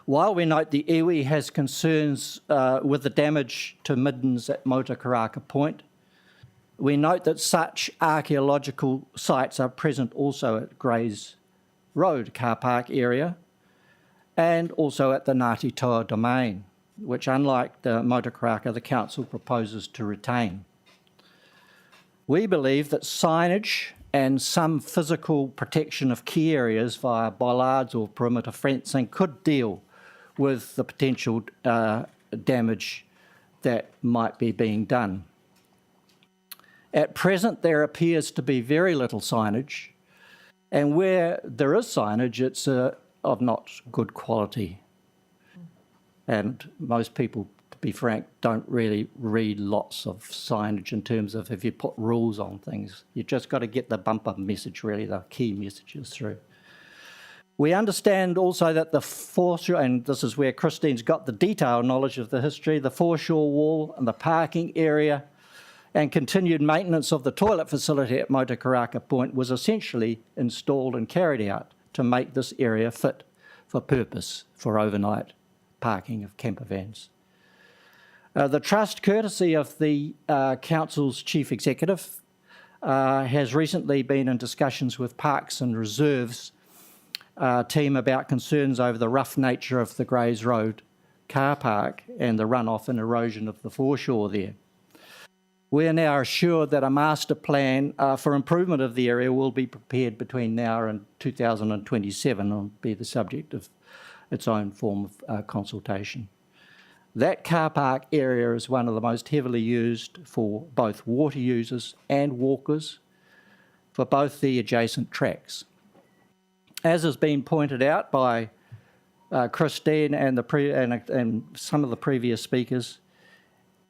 While we note the iwi has concerns with the damage to middens at Motukaraka Point, we note that such archaeological sites are present also at Grays Road car park area and also at the Ngāti Toa domain, which, unlike the Motukaraka, the Council proposes to retain. We believe that signage and some physical protection of key areas via bollards or perimeter fencing could deal with the potential damage that might be being done. At present, there appears to be very little signage, and where there is signage, it's of not good quality. And most people, to be frank, don't really read lots of signage in terms of if you put rules on things. You just got to get the bumper message, really, the key messages through. We understand also that the foreshore, and this is where Christine's got the detailed knowledge of the history, the foreshore wall and the parking area and continued maintenance of the toilet facility at Motukaraka Point was essentially installed and carried out to make this area fit for purpose for overnight parking of camper vans. The Trust, courtesy of the Council's Chief Executive, has recently been in discussions with Parks and Reserves team about concerns over the rough nature of the Grays Road car park and the runoff and erosion of the foreshore there. We are now assured that a master plan for improvement of the area will be prepared between now and 2027 and will be the subject of its own form of consultation. That car park area is one of the most heavily used for both water users and walkers for both the adjacent tracks. As has been pointed out by Christine and some of the previous speakers,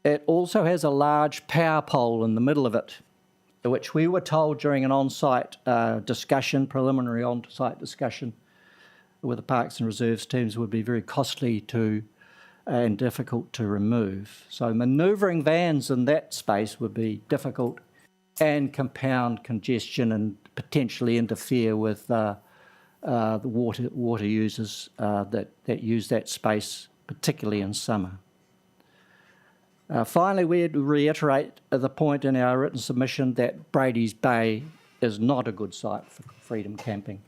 it also has a large power pole in the middle of it, which we were told during an on-site preliminary on-site discussion with the Parks and Reserves teams would be very costly and difficult to remove. So manoeuvring vans in that space would be difficult and compound congestion and potentially interfere with the water users that use that space, particularly in summer. Finally, we'd reiterate the point in our written submission that Brady's Bay is not a good site for freedom camping.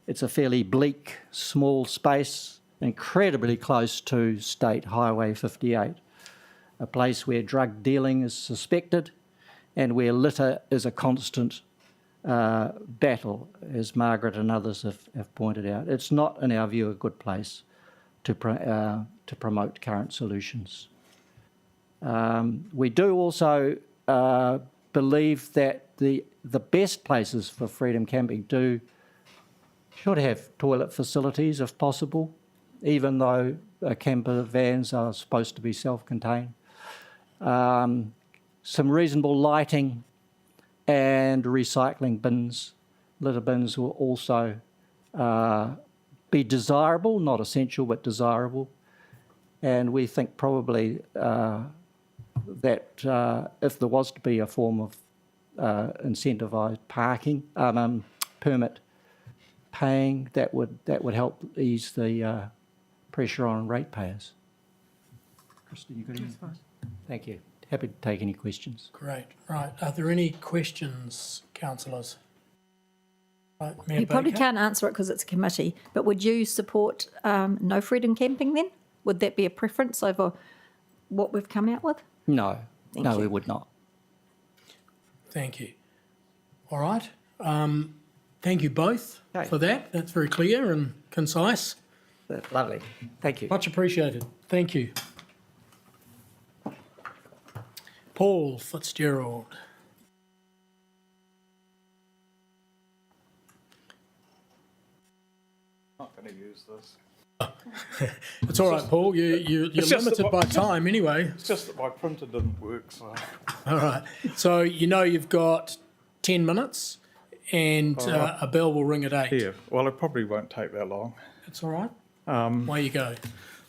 It's a fairly bleak, small space, incredibly close to State Highway 58, a place where drug dealing is suspected and where litter is a constant battle, as Margaret and others have pointed out. It's not, in our view, a good place to promote current solutions. We do also believe that the best places for freedom camping should have toilet facilities if possible, even though camper vans are supposed to be self-contained. Some reasonable lighting and recycling bins, litter bins, will also be desirable, not essential, but desirable. And we think probably that if there was to be a form of incentivised parking, permit paying, that would help ease the pressure on ratepayers. Christine, you got anything? Thank you. happy to take any questions.
Great. Right. Are there any questions, councillors? Right, Mayor
You probably
Baker?
can't answer it because it's a committee, but would you support no freedom camping then? Would that be a preference over what we've come out with?
No,
Thank
no,
you.
we would not.
Thank you. All right. Thank you both for that. That's very clear and concise.
Lovely. Thank you.
Much appreciated. Thank you. Paul Fitzgerald.
Not going to use this.
It's all right, Paul. You're limited by time anyway.
It's just that my printer didn't work, so.
All right. So you know you've got 10 minutes and
All right.
a bell will ring at 8.
Yeah, well, it probably won't take that long.
That's all right. Away you go.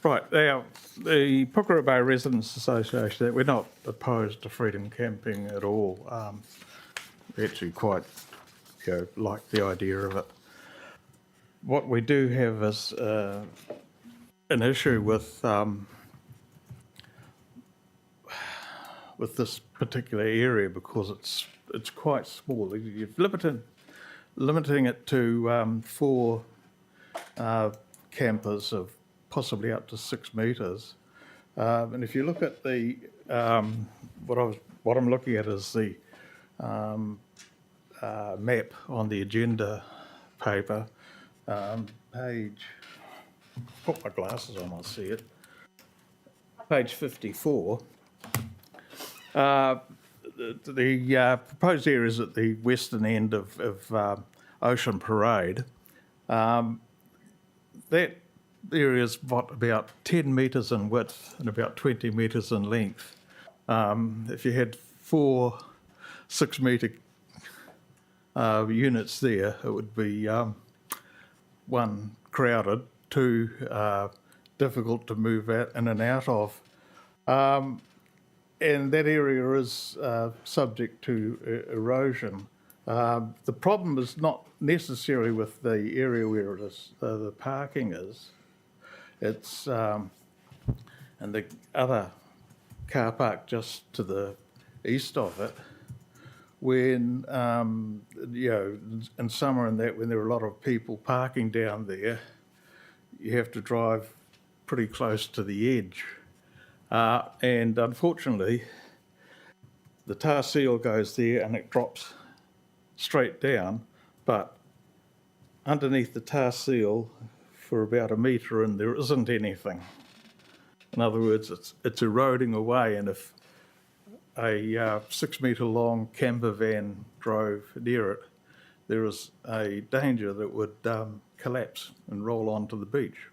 Right, now, the Porirua Bay Residents Association, we're not opposed to freedom camping at all. We actually quite like the idea of it. What we do have is an issue with this particular area because it's quite small. You've limiting it to 4 campers of possibly up to 6 metres. And if you look at the what I'm looking at is the map on the agenda paper, page. Put my glasses on, I'll see it. Page 54. The proposed area is at the western end of Ocean Parade. That area is about 10 metres in width and about 20 metres in length. If you had 4 6-metre units there, it would be 1, crowded, 2, difficult to move out in and out of. And that area is subject to erosion. The problem is not necessarily with the area where it is, the parking is. It's and the other car park just to the east of it. When in summer and that, when there are a lot of people parking down there, you have to drive pretty close to the edge. And unfortunately, the tar seal goes there and it drops straight down, but underneath the tar seal for about 1 metre in there isn't anything. In other words, it's eroding away, and if a 6 metre long camper van drove near it, there is a danger that it would collapse and roll onto the beach.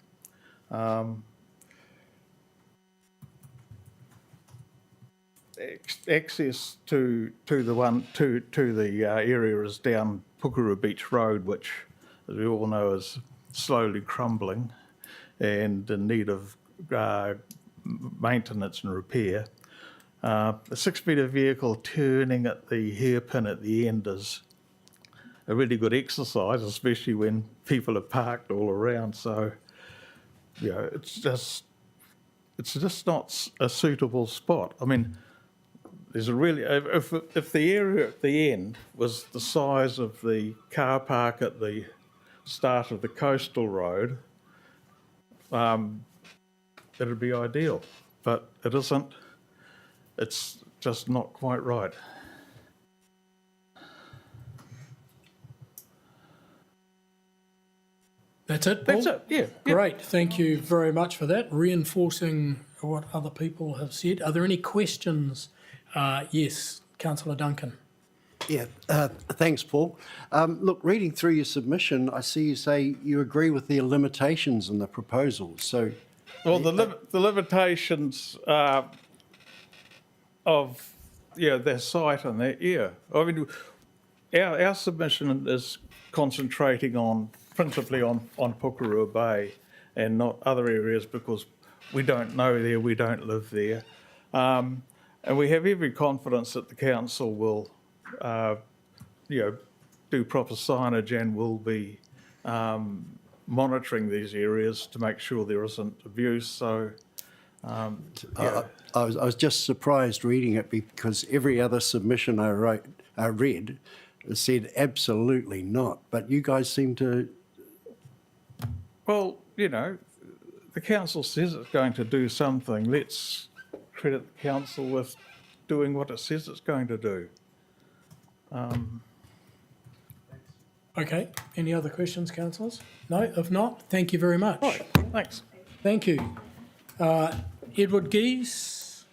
Access to the area is down Porirua Beach Road, which, as we all know, is slowly crumbling and in need of maintenance and repair. A 6-metre vehicle turning at the hairpin at the end is a really good exercise, especially when people are parked all around. So, it's just not a suitable spot. I mean, there's a really, if the area at the end was the size of the car park at the start of the coastal road, it'd be ideal, but it isn't. It's just not quite right.
That's it, Paul?
That's it, yeah.
Great, thank you very much for that, reinforcing what other people have said. Are there any questions? Yes, Councillor Duncan.
Yeah, thanks, Paul. Look, reading through your submission, I see you say you agree with the limitations in the proposals. So,
well, the limitations of their site and their I mean, our submission is concentrating principally on Porirua Bay and not other areas because we don't know there, we don't live there. And we have every confidence that the council will, do proper signage and will be monitoring these areas to make sure there isn't abuse. So,
I I was just surprised reading it because every other submission I read said absolutely not. But you guys seem to.
Well, you know, the council says it's going to do something. Let's credit the council with doing what it says it's going to do.
Okay, any other questions, councillors? No, if not, thank you very much.
Right, thanks.
Thank you. Edward Geese.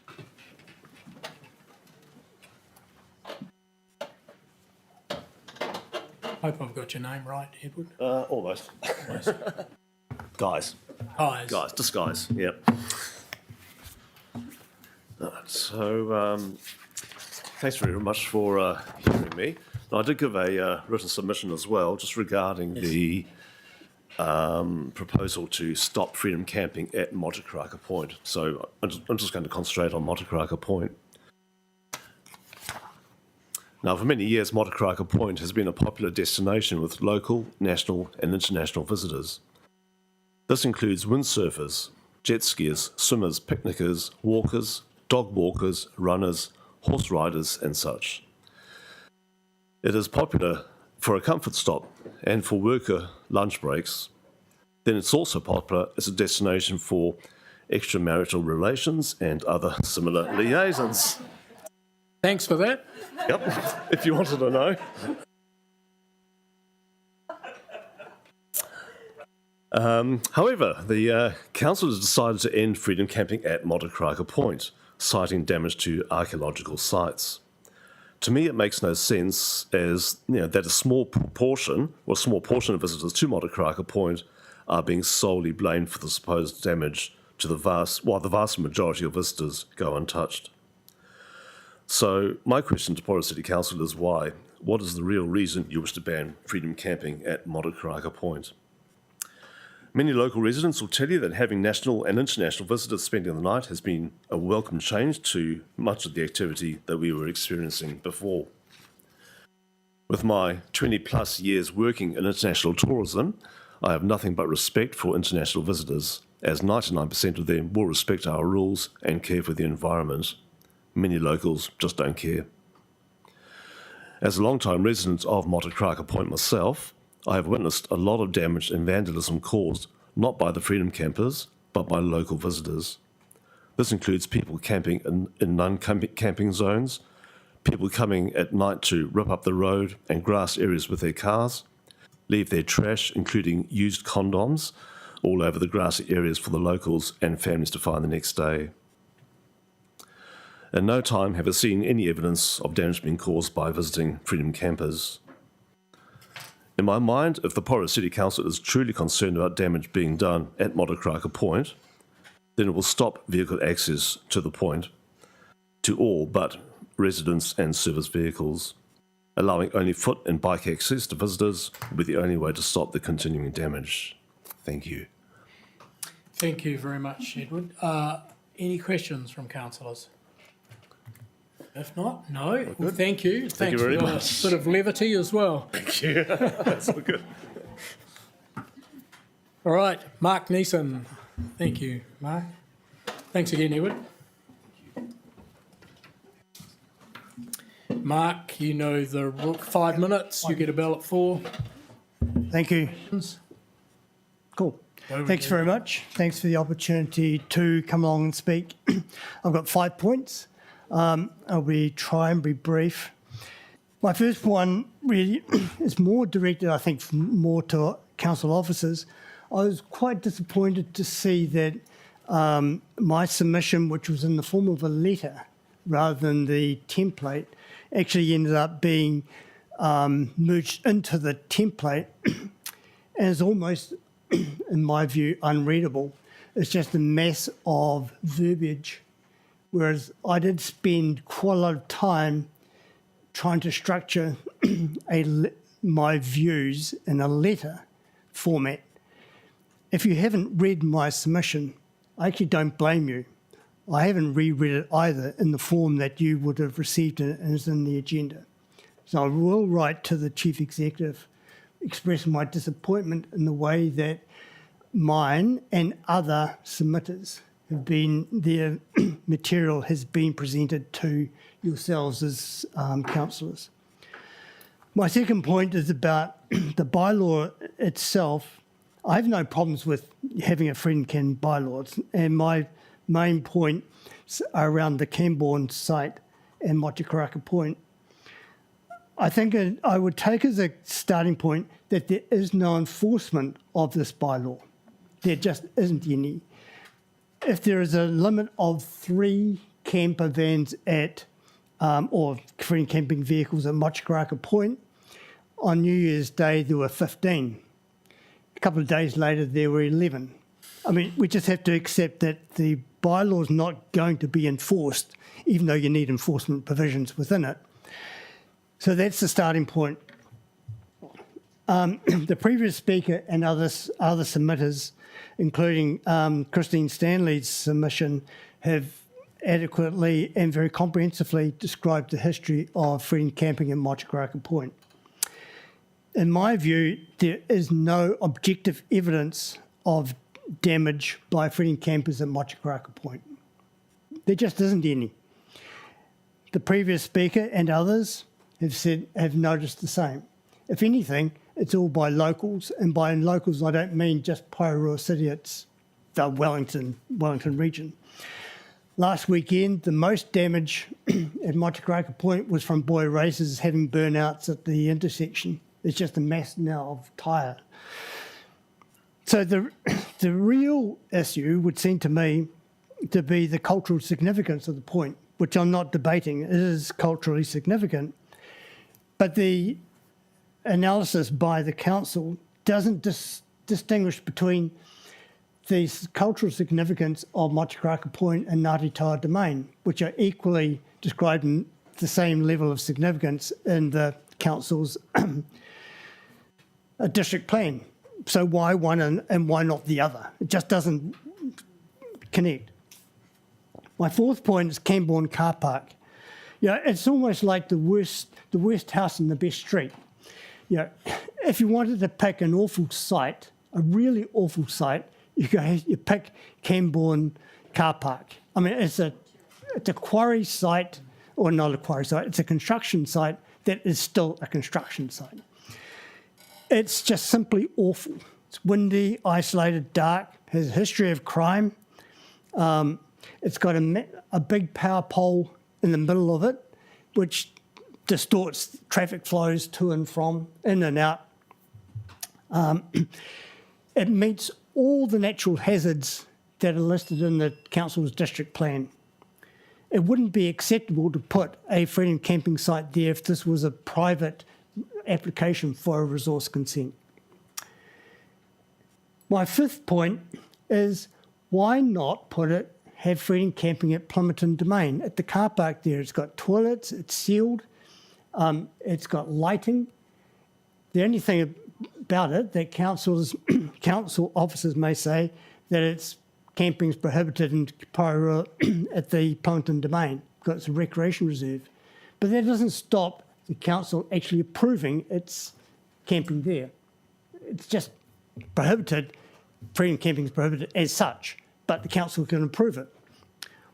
Hope I've got your name right, Edward.
Almost. Guys.
Guys.
Guys, just guys, yep. So, thanks very much for hearing me. Now, I did give a written submission as well, just regarding the proposal to stop freedom camping at Motukaraka Point. So, I'm just going to concentrate on Motukaraka Point. Now, for many years, Motukaraka Point has been a popular destination with local, national and international visitors. This includes windsurfers, jet skiers, swimmers, picnickers, walkers, dog walkers, runners, horse riders and such. It is popular for a comfort stop and for worker lunch breaks. Then it's also popular as a destination for extramarital relations and other similar liaisons.
Thanks for that.
Yep, if you wanted to know. However, the council has decided to end freedom camping at Motukaraka Point, citing damage to archaeological sites. To me, it makes no sense as that a small portion of visitors to Motukaraka Point are being solely blamed for the supposed damage to the vast majority of visitors go untouched. So my question to Porirua City Council is why? What is the real reason you wish to ban freedom camping at Motukaraka Point? Many local residents will tell you that having national and international visitors spending the night has been a welcome change to much of the activity that we were experiencing before. With my 20 plus years working in international tourism, I have nothing but respect for international visitors, as 99% of them will respect our rules and care for the environment. Many locals just don't care. As a long-time resident of Motukaraka Point myself, I have witnessed a lot of damage and vandalism caused not by the freedom campers, but by local visitors. This includes people camping in non-camping zones, people coming at night to rip up the road and grass areas with their cars, leave their trash, including used condoms, all over the grassy areas for the locals and families to find the next day. In no time have I seen any evidence of damage being caused by visiting freedom campers. In my mind, if the Porirua City Council is truly concerned about damage being done at Motukaraka Point, then it will stop vehicle access to the point to all but residents and service vehicles. Allowing only foot and bike access to visitors will be the only way to stop the continuing damage. Thank you.
Thank you very much, Edward. Any questions from councillors? If not, no. Well, thank you.
Thank you very much.
A bit of levity as well.
Thank you. That's all good.
All right, Mark Neeson. Thank you, Mark. Thanks again, Edward. Mark, you know the 5 minutes. You get a bell at 4.
Thank you. Cool. Thanks very much. Thanks for the opportunity to come along and speak. I've got 5 points. I'll try and be brief. My first one really is more directed, I think, more to council officers. I was quite disappointed to see that my submission, which was in the form of a letter rather than the template, actually ended up being merged into the template and is almost, in my view, unreadable. It's just a mess of verbiage. Whereas I did spend quite a lot of time trying to structure my views in a letter format. If you haven't read my submission, I actually don't blame you. I haven't reread it either in the form that you would have received it and is in the agenda. So I will write to the Chief Executive expressing my disappointment in the way that mine and other submitters their material has been presented to yourselves as councillors. My second point is about the bylaw itself. I have no problems with having a freedom camping bylaw, and my main point are around the Camborne site and Motukaraka Point. I think I would take as a starting point that there is no enforcement of this bylaw. There just isn't any. If there is a limit of 3 camper vans at, or freedom camping vehicles at Motukaraka Point, on New Year's Day there were 15. A couple of days later there were 11. I mean, we just have to accept that the bylaw is not going to be enforced, even though you need enforcement provisions within it. So that's the starting point. The previous speaker and other submitters, including Christine Stanley's submission, have adequately and very comprehensively described the history of freedom camping at Motukaraka Point. In my view, there is no objective evidence of damage by freedom campers at Motukaraka Point. There just isn't any. The previous speaker and others have noticed the same. If anything, it's all by locals, and by locals I don't mean just Porirua City, it's the Wellington region. Last weekend, the most damage at Motukaraka Point was from boy racers having burnouts at the intersection. It's just a mass now of tyre. So the real issue would seem to me to be the cultural significance of the point, which I'm not debating. It is culturally significant. But the analysis by the council doesn't distinguish between the cultural significance of Motukaraka Point and Ngāti Toa Domain, which are equally described in the same level of significance in the council's district plan. So why one and why not the other? It just doesn't connect. My fourth point is Camborne car park. It's almost like the worst house in the best street. If you wanted to pick an awful site, a really awful site, you pick Camborne car park. I mean, it's a quarry site, or not a quarry site, it's a construction site that is still a construction site. It's just simply awful. It's windy, isolated, dark, has a history of crime. It's got a big power pole in the middle of it, which distorts traffic flows to and from, in and out. It meets all the natural hazards that are listed in the council's district plan. It wouldn't be acceptable to put a freedom camping site there if this was a private application for a resource consent. My fifth point is, why not have freedom camping at Plumerton Domain? At the car park there, it's got toilets, it's sealed, it's got lighting. The only thing about it that council officers may say that it's camping's prohibited in Porirua at the Plumerton Domain because it's a recreation reserve. But that doesn't stop the council actually approving its camping there. It's just prohibited, freedom camping is prohibited as such, but the council can approve it.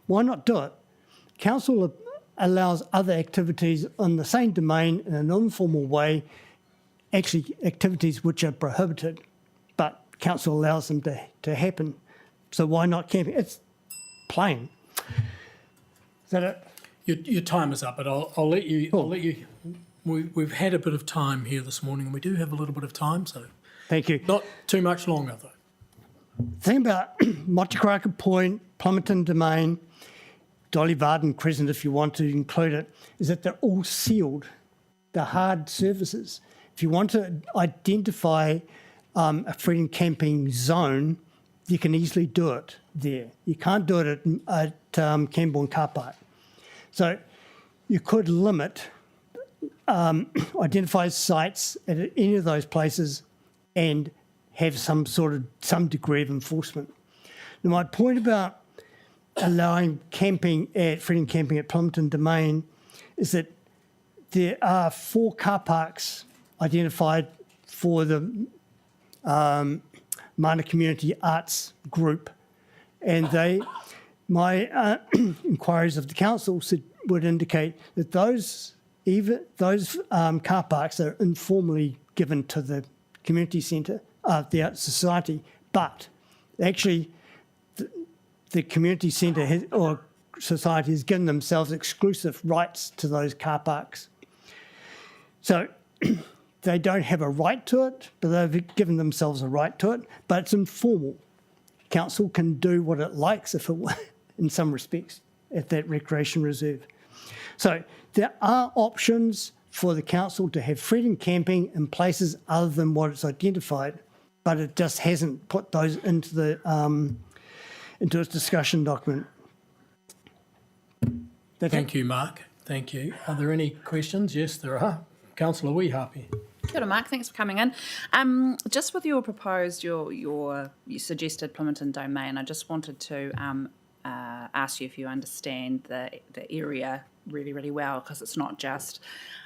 Why not do it? Council allows other activities on the same domain in an informal way, actually activities which are prohibited, but council allows them to happen. So why not camping? It's plain. Is that it?
Your time is up, but I'll let you. Cool. I'll let you. We've had a bit of time here this morning, and we do have a little bit of time, so
thank you.
Not too much longer though.
The thing about Motukaraka Point, Plumerton Domain, Dolly Varden Crescent, if you want to include it, is that they're all sealed. They're hard surfaces. If you want to identify a freedom camping zone, you can easily do it there. You can't do it at Camborne car park. So you could limit, identify sites at any of those places and have some degree of enforcement. Now, my point about allowing freedom camping at Plumerton Domain is that there are 4 car parks identified for the Mana Community Arts Group And my inquiries of the council would indicate that those car parks are informally given to the community centre, the society, but actually the community centre or society has given themselves exclusive rights to those car parks. So they don't have a right to it, but they've given themselves a right to it, but it's informal. Council can do what it likes in some respects at that recreation reserve. So there are options for the council to have freedom camping in places other than what it's identified, but it just hasn't put those into its discussion document.
Thank you, Mark. Thank you. Are there any questions? Yes, there are. Councillor Weehapi.
Kia ora, Mark. Thanks for coming in. Just with your proposed, you suggested Plimmerton Domain, I just wanted to ask you if you understand the area really, really well, because it's not just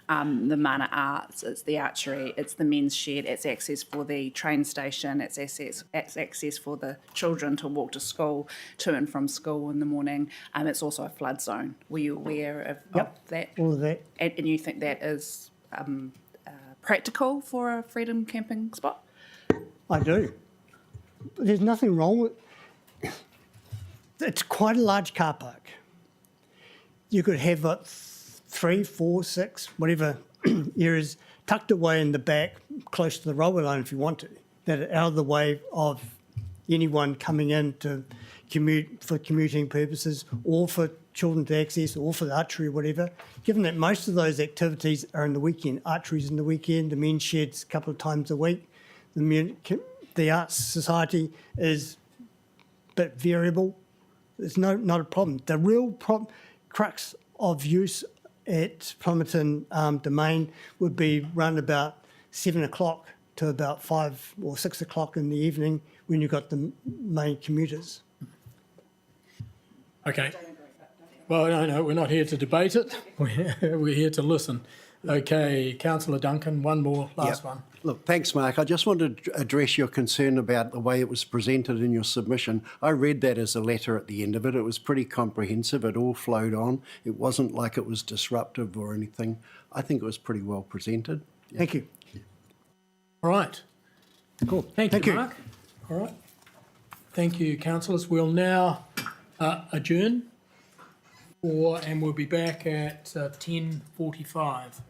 the mana arts, it's the archery, it's the men's shed, it's access for the train station, it's access for the children to walk to school, to and from school in the morning. It's also a flood zone. Were you aware of that?
All of that.
And you think that is practical for a freedom camping spot?
I do. There's nothing wrong with it. It's quite a large car park. You could have 3, 4, 6, whatever areas tucked away in the back, close to the railway line if you want to, that are out of the way of anyone coming in to commute for commuting purposes, or for children to access, or for the archery or whatever. Given that most of those activities are in the weekend, archery's in the weekend, the men's shed's a couple of times a week, the Arts Society is a bit variable. It's not a problem. The real crux of use at Plimmerton Domain would be round about 7 o'clock to about 5 or 6 o'clock in the evening when you've got the main commuters.
Okay. Well, no, we're not here to debate it. We're here to listen. Okay, Councillor Duncan, one more, last one.
Look, thanks, Mark. I just wanted to address your concern about the way it was presented in your submission. I read that as a letter at the end of it. It was pretty comprehensive. It all flowed on. It wasn't like it was disruptive or anything. I think it was pretty well presented. Yeah.
Thank you.
All right.
Cool.
Thank you, Mark. All right. Thank you, councillors. We'll now adjourn, and we'll be back at 10:45.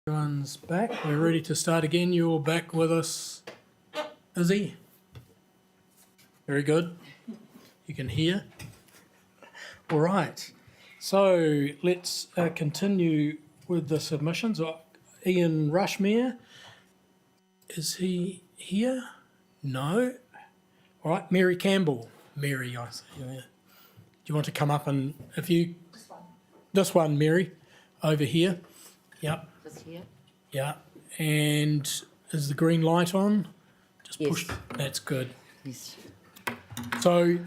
Everyone's back. We're ready to start again. You're back with us, Izzy. Very good. You can hear. All right. So let's continue with the submissions. Ian Rushmere, is he here? No. All right. Mary Campbell. Mary, I see. Yeah. Do you want to come up and if you... This one, Mary, over here. Yep.
Just here.
Yeah. And is the green light on? Just
Yes.
push. That's good.
Yes.
So,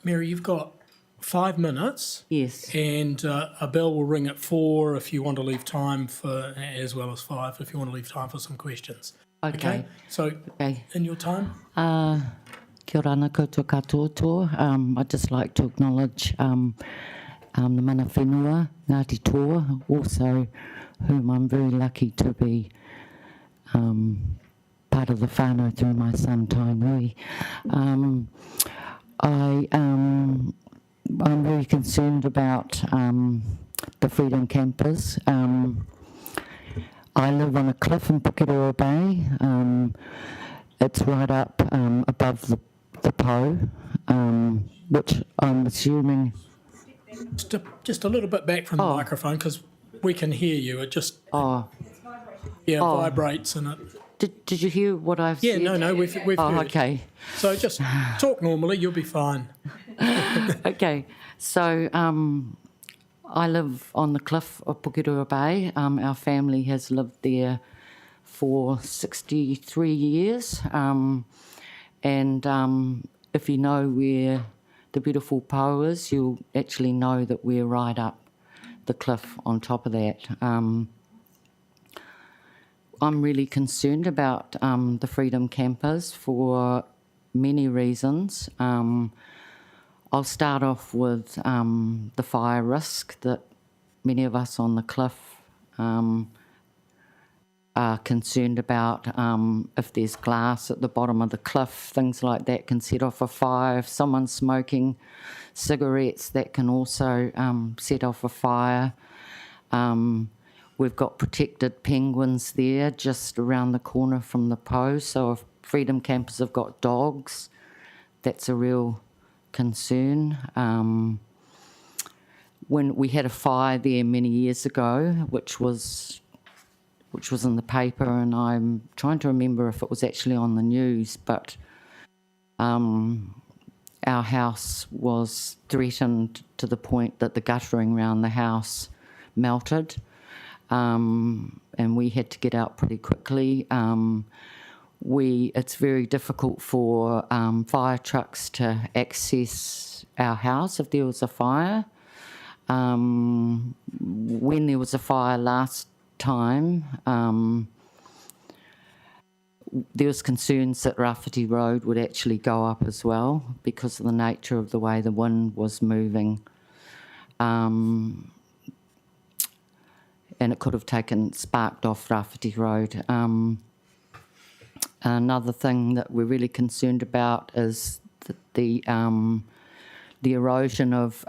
Mary, you've got 5 minutes.
Yes.
And a bell will ring at 4 if you want to leave time for, as well as 5 if you want to leave time for some questions.
Okay.
So,
Okay.
in your time.
Kia ora ana koutou katoa. I'd just like to acknowledge the mana whenua, Ngāti Toa, also whom I'm very lucky to be part of the whānau through my son Tainui. I'm very concerned about the freedom campers. I live on a cliff in Porirua Bay. It's right up above the Po, which I'm assuming...
Just a little bit back from the microphone because we can hear you. It just vibrates and it.
Did you hear what I've said?
Yeah, no, we've heard.
Okay.
So just talk normally. You'll be fine.
Okay. So I live on the cliff of Porirua Bay. Our family has lived there for 63 years, and if you know where the beautiful Po is, you'll actually know that we're right up the cliff on top of that. I'm really concerned about the freedom campers for many reasons. I'll start off with the fire risk that many of us on the cliff are concerned about. If there's glass at the bottom of the cliff, things like that can set off a fire. If someone's smoking cigarettes, that can also set off a fire. We've got protected penguins there just around the corner from the Po, so if freedom campers have got dogs, that's a real concern. When we had a fire there many years ago, which was in the paper, and I'm trying to remember if it was actually on the news, but our house was threatened to the point that the guttering around the house melted, and we had to get out pretty quickly. It's very difficult for fire trucks to access our house if there was a fire. When there was a fire last time, there was concerns that Rafferty Road would actually go up as well because of the nature of the way the wind was moving. And it could have sparked off Rafferty Road. Another thing that we're really concerned about is the erosion of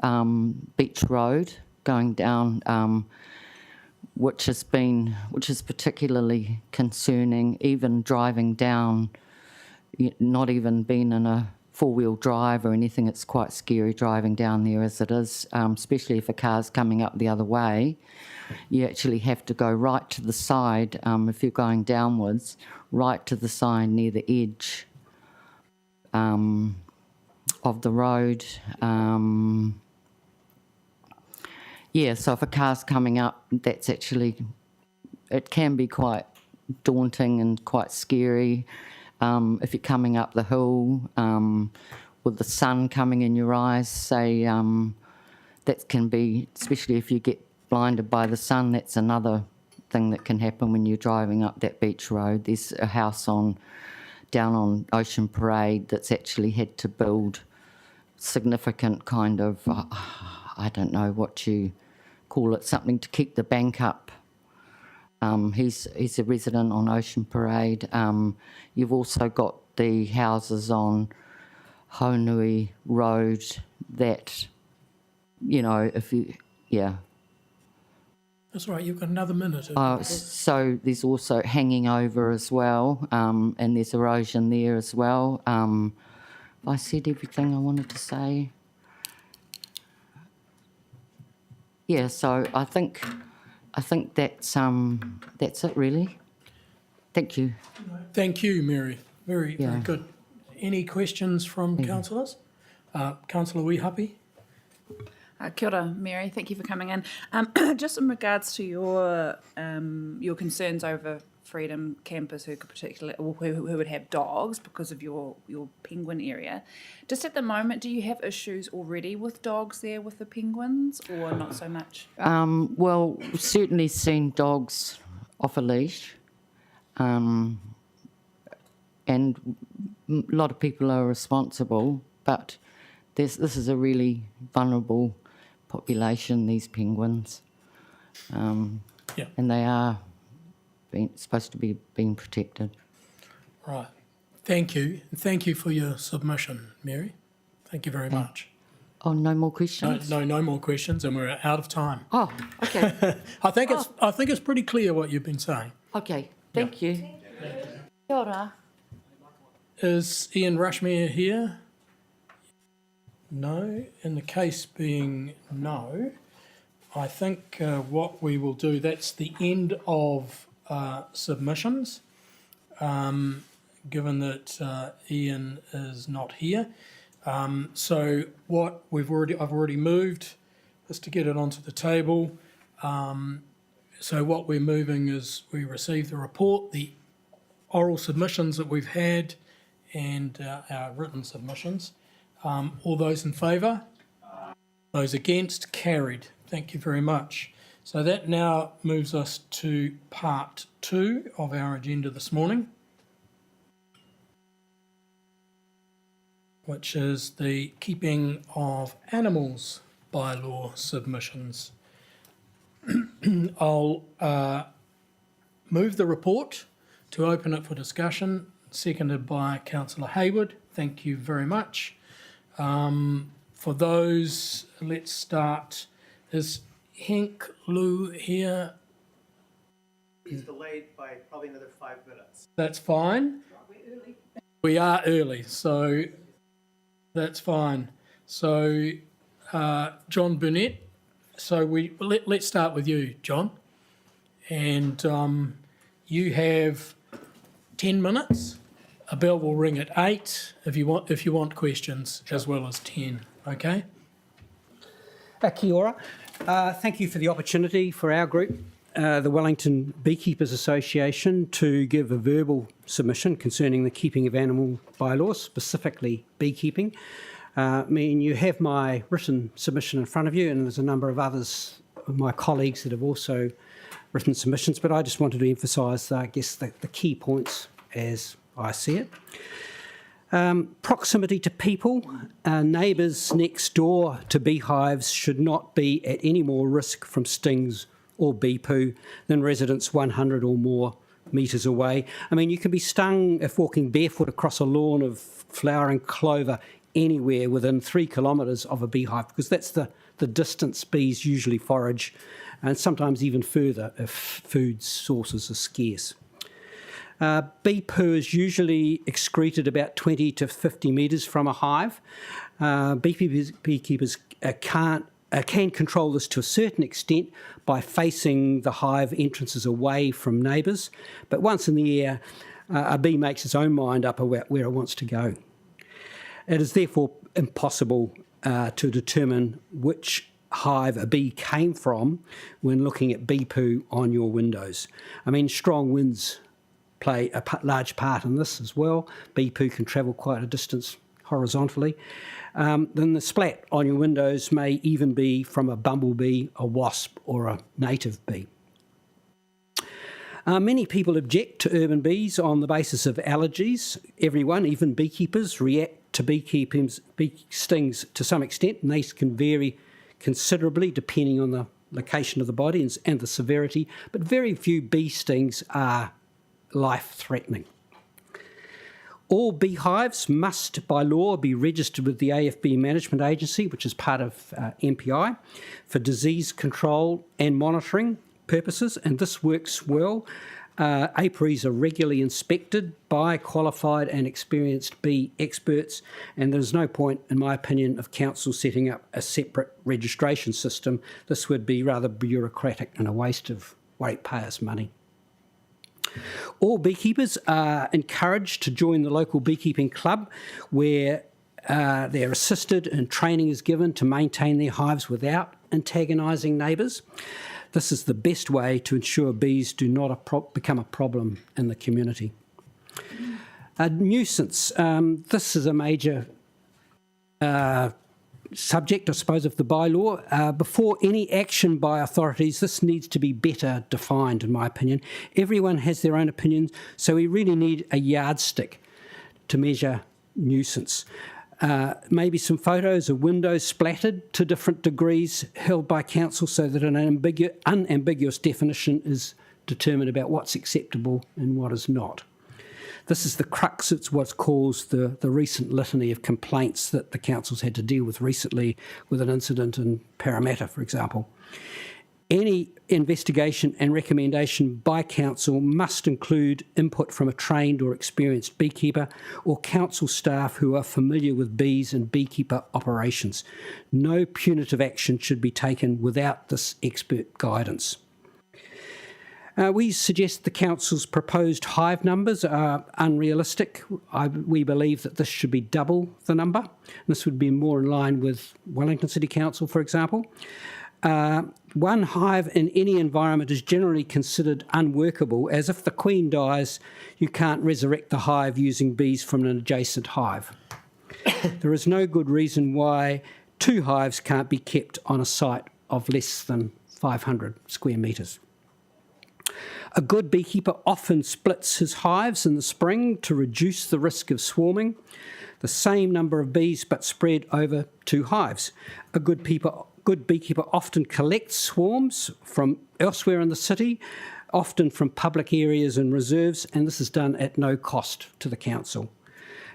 Beach Road going down, which is particularly concerning. Even driving down, not even being in a four-wheel drive or anything, it's quite scary driving down there as it is, especially if a car's coming up the other way. You actually have to go right to the side, if you're going downwards, right to the side near the edge of the road. So if a car's coming up, it can be quite daunting and quite scary. If you're coming up the hill with the sun coming in your eyes, that can be, especially if you get blinded by the sun, that's another thing that can happen when you're driving up that beach road. There's a house down on Ocean Parade that's actually had to build significant kind of, I don't know what you call it, something to keep the bank up. He's a resident on Ocean Parade. You've also got the houses on Honui Road that,
That's all right, you've got another minute.
So there's also hanging over as well, and there's erosion there as well. I said everything I wanted to say. Yeah, so I think that's it really. Thank you.
Thank you, Mary. Very good. Any questions from councillors? Councillor Weehappy?
Kia ora, Mary. Thank you for coming in. Just in regards to your concerns over freedom campers who could who would have dogs because of your penguin area. Just at the moment, do you have issues already with dogs there with the penguins, or not so much?
Well, we've certainly seen dogs off a leash, and a lot of people are responsible, but this is a really vulnerable population, these penguins. And they are supposed to be being protected.
Right. Thank you. Thank you for your submission, Mary. Thank you very much.
Oh, no more questions?
No more questions, and we're out of time.
Oh, okay.
I think it's pretty clear what you've been saying.
Okay, thank you. Kia ora.
Is Ian Rushmere here? No. In the case being no, I think what we will do, that's the end of submissions, given that Ian is not here. So what I've already moved is to get it onto the table. So what we're moving is we receive the report, the oral submissions that we've had, and our written submissions. All those in favour? Those against? Carried. Thank you very much. So that now moves us to part 2 of our agenda this morning, which is the keeping of animals bylaw submissions. I'll move the report to open it for discussion, seconded by Councillor Hayward. Thank you very much. For those, let's start. Is Henk Lou here?
He's delayed by probably another 5 minutes.
That's fine. We are early, so that's fine. So, John Burnett. So let's start with you, John. And you have 10 minutes. A bell will ring at 8 if you want questions, as well as 10. Okay.
Kia ora. Thank you for the opportunity for our group, the Wellington Beekeepers Association, to give a verbal submission concerning the keeping of animal bylaws, specifically beekeeping. You have my written submission in front of you, and there's a number of others of my colleagues that have also written submissions, but I just wanted to emphasise, I guess, the key points as I see it. Proximity to people. Neighbours next door to beehives should not be at any more risk from stings or bee poo than residents 100 or more metres away. You can be stung if walking barefoot across a lawn of flowering clover anywhere within 3 kilometres of a beehive, because that's the distance bees usually forage, and sometimes even further if food sources are scarce. Bee poo is usually excreted about 20 to 50 metres from a hive. Beekeepers can control this to a certain extent by facing the hive entrances away from neighbours, but once in the air, a bee makes its own mind up about where it wants to go. It is therefore impossible to determine which hive a bee came from when looking at bee poo on your windows. Strong winds play a large part in this as well. Bee poo can travel quite a distance horizontally. Then the splat on your windows may even be from a bumblebee, a wasp, or a native bee. Many people object to urban bees on the basis of allergies. Everyone, even beekeepers, react to bee stings to some extent, and these can vary considerably depending on the location of the body and the severity, but very few bee stings are life-threatening. All beehives must, by law, be registered with the AFB Management Agency, which is part of MPI, for disease control and monitoring. purposes, and this works well. Apiaries are regularly inspected by qualified and experienced bee experts, and there's no point, in my opinion, of council setting up a separate registration system. This would be rather bureaucratic and a waste of ratepayers' money. All beekeepers are encouraged to join the local beekeeping club, where they're assisted and training is given to maintain their hives without antagonising neighbours. This is the best way to ensure bees do not become a problem in the community. A nuisance. This is a major subject, I suppose, of the bylaw. Before any action by authorities, this needs to be better defined, in my opinion. Everyone has their own opinions, so we really need a yardstick to measure nuisance. Maybe some photos of windows splattered to different degrees held by council so that an unambiguous definition is determined about what's acceptable and what is not. This is the crux. It's what's caused the recent litany of complaints that the council's had to deal with recently with an incident in Parramatta, for example. Any investigation and recommendation by council must include input from a trained or experienced beekeeper or council staff who are familiar with bees and beekeeper operations. No punitive action should be taken without this expert guidance. We suggest the council's proposed hive numbers are unrealistic. We believe that this should be double the number. This would be more in line with Wellington City Council, for example. One hive in any environment is generally considered unworkable, as if the queen dies, you can't resurrect the hive using bees from an adjacent hive. There is no good reason why 2 hives can't be kept on a site of less than 500 square metres. A good beekeeper often splits his hives in the spring to reduce the risk of swarming. The same number of bees but spread over 2 hives. A good beekeeper often collects swarms from elsewhere in the city, often from public areas and reserves, and this is done at no cost to the council.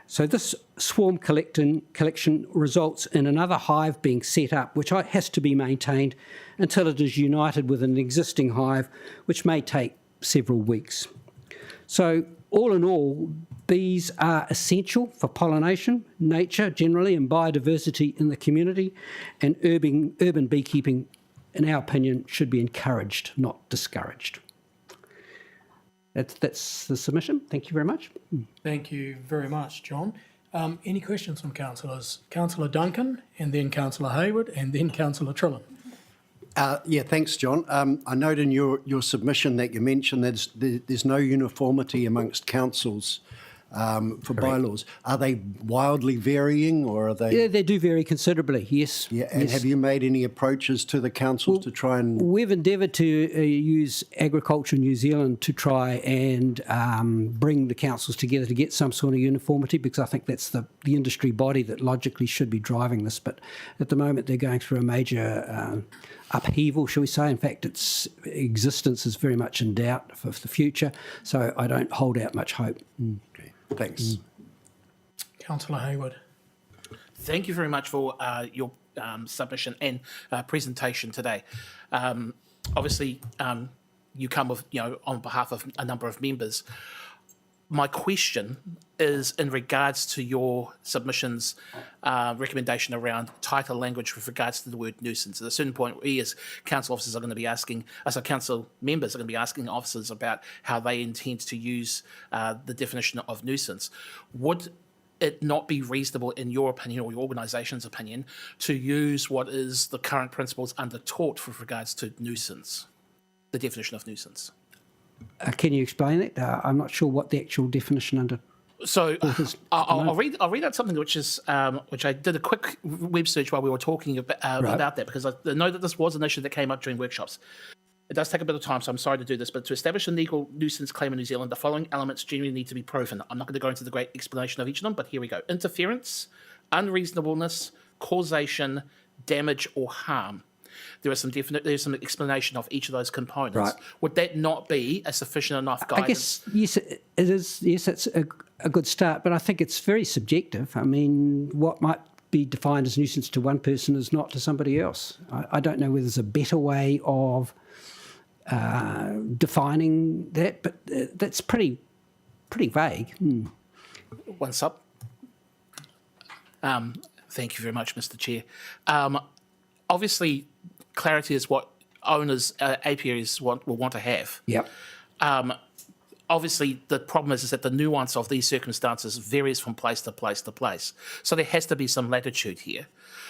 So this swarm collection results in another hive being set up, which has to be maintained until it is united with an existing hive, which may take several weeks. So all in all, bees are essential for pollination, nature generally, and biodiversity in the community, and urban beekeeping, in our opinion, should be encouraged, not discouraged. That's the submission. Thank you very much.
Thank you very much, John. Any questions from councillors? Councillor Duncan, and then Councillor Hayward, and then Councillor Trillen.
Yeah, thanks, John. I note in your submission that you mentioned there's no uniformity amongst councils for bylaws. Are they wildly varying, or are they?
Yeah, they do vary considerably, yes.
Yeah, and
yes.
have you made any approaches to the councils to try and?
We've endeavoured to use Agriculture New Zealand to try and bring the councils together to get some sort of uniformity, because I think that's the industry body that logically should be driving this. But at the moment, they're going through a major upheaval, shall we say. In fact, its existence is very much in doubt for the future, so I don't hold out much hope.
Okay, thanks.
Councillor Hayward.
Thank you very much for your submission and presentation today. Obviously, you come with, on behalf of a number of members. My question is in regards to your submission's recommendation around tighter language with regards to the word nuisance. At a certain point, we as council officers are going to be asking, council members are going to be asking officers about how they intend to use the definition of nuisance. Would it not be reasonable, in your opinion or your organisation's opinion, to use what is the current principles under tort with regards to nuisance, the definition of nuisance?
Can you explain it? I'm not sure what the actual definition under.
So I'll read out something which I did a quick web search while we were talking about that, because I know that this was an issue that came up during workshops. It does take a bit of time, so I'm sorry to do this, but to establish a legal nuisance claim in New Zealand, the following elements generally need to be proven. I'm not going to go into the great explanation of each of them, but here we go. Interference, unreasonableness, causation, damage or harm. There's some explanation of each of those components.
Right.
Would that not be a sufficient enough guidance?
I guess, yes, it is. Yes, it's a good start, but I think it's very subjective. I mean, what might be defined as nuisance to one person is not to somebody else. I don't know whether there's a better way of defining that, but that's pretty vague.
One sub. Thank you very much, Mr. Chair. Obviously, clarity is what owners, apiaries will want to have.
Yep.
Obviously, the problem is that the nuance of these circumstances varies from place to place to place. So there has to be some latitude here.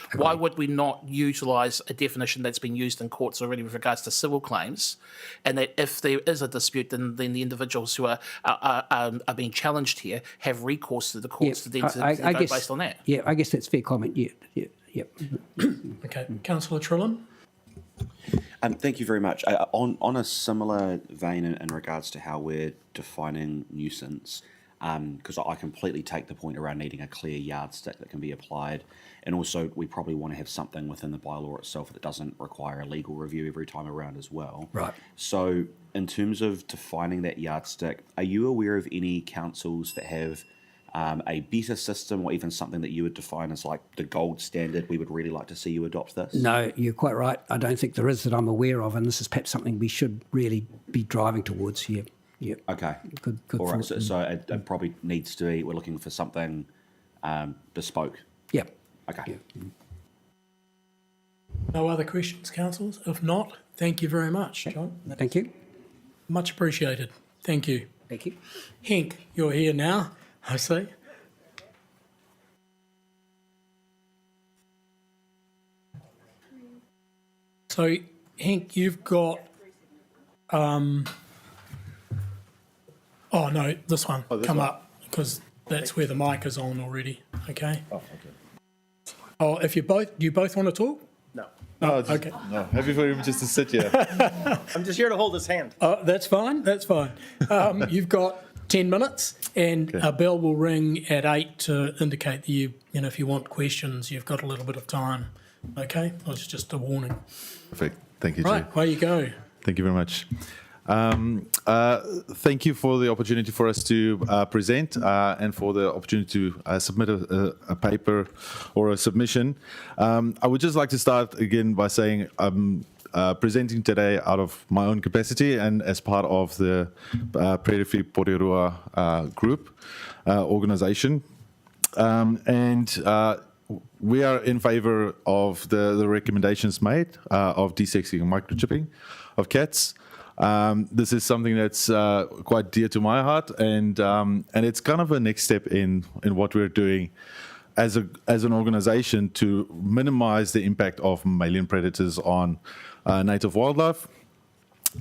Okay. Why would we not utilise a definition that's been used in courts already with regards to civil claims, and that if there is a dispute, then the individuals who are being challenged here have recourse to the courts to go based on that?
Yeah, I guess that's a fair comment. Yeah.
Okay, Councillor Trillam.
Thank you very much. On a similar vein in regards to how we're defining nuisance, because I completely take the point around needing a clear yardstick that can be applied, and also we probably want to have something within the bylaw itself that doesn't require a legal review every time around as well.
Right.
So in terms of defining that yardstick, are you aware of any councils that have a better system, or even something that you would define as like the gold standard? We would really like to see you adopt this.
No, you're quite right. I don't think there is that I'm aware of, and this is perhaps something we should really be driving towards here. Yeah.
Okay.
Good.
All right. So it probably needs to be. We're looking for something bespoke.
Yeah.
Okay.
Yeah.
No other questions, councillors? If not, thank you very much, John.
Thank you.
Much appreciated. Thank you.
Thank you.
Henk, you're here now, I see. So, Henk, you've got... oh, no, this one.
Oh, this
Come
one.
up, because that's where the mic is on already, okay?
Oh, okay.
Oh, if you both... Do you both want to talk?
No.
No,
just,
okay.
No, happy for him just to sit here.
I'm just here to hold his hand.
That's fine, that's fine. You've got 10 minutes, and a bell will ring at 8 to indicate that you know, if you want questions, you've got a little bit of time. Okay? That's just a warning.
Perfect. Thank you,
Right,
Chair.
away you go.
Thank you very much. Thank you for the opportunity for us to present and for the opportunity to submit a paper or a submission. I would just like to start again by saying I'm presenting today out of my own capacity and as part of the Prairie Porirua group organization. We are in favor of the recommendations made of desexing and microchipping of cats. This is something that's quite dear to my heart, and it's kind of a next step in what we're doing as an organization to minimize the impact of mammalian predators on native wildlife,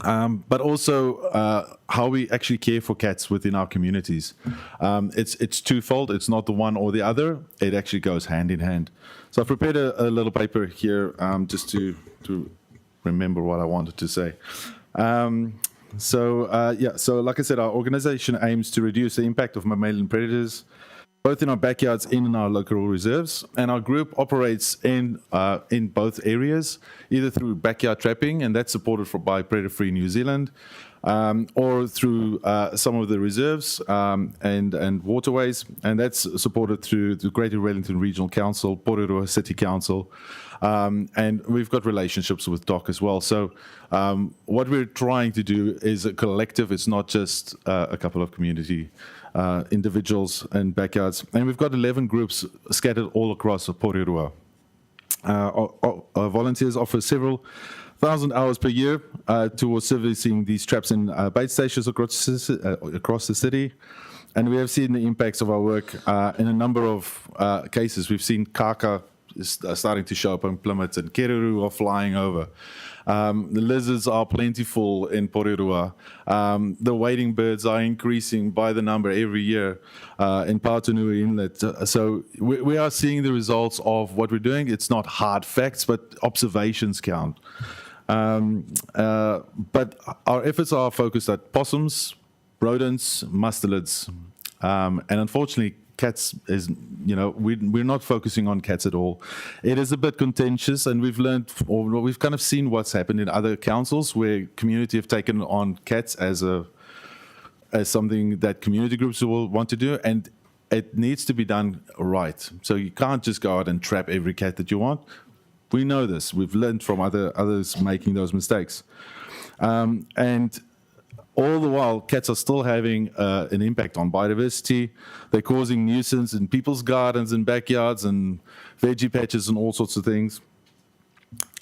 but also how we actually care for cats within our communities. It's twofold. It's not the one or the other. It actually goes hand in hand. So I've prepared a little paper here just to remember what I wanted to say. So like I said, our organization aims to reduce the impact of mammalian predators, both in our backyards and in our local reserves. And our group operates in both areas, either through backyard trapping, and that's supported by Predator Free New Zealand, or through some of the reserves and waterways, and that's supported through the Greater Wellington Regional Council, Porirua City Council, and we've got relationships with DOC as well. So what we're trying to do is a collective. It's not just a couple of community individuals and backyards. And we've got 11 groups scattered all across Porirua. Our volunteers offer several thousand hours per year towards servicing these traps in bait stations across the city. And we have seen the impacts of our work in a number of cases. We've seen kaka starting to show up on Plymouth, and Kōrero are flying over. The lizards are plentiful in Porirua. The wading birds are increasing by the number every year in Pātunui Inlet. So we are seeing the results of what we're doing. It's not hard facts, but observations count. But our efforts are focused at possums, rodents, mustelids, and unfortunately, cats is, we're not focusing on cats at all. It is a bit contentious, and we've learned, or we've kind of seen what's happened in other councils where community have taken on cats as something that community groups will want to do, and it needs to be done right. So you can't just go out and trap every cat that you want. We know this. We've learned from others making those mistakes. And all the while, cats are still having an impact on biodiversity. They're causing nuisance in people's gardens and backyards and veggie patches and all sorts of things.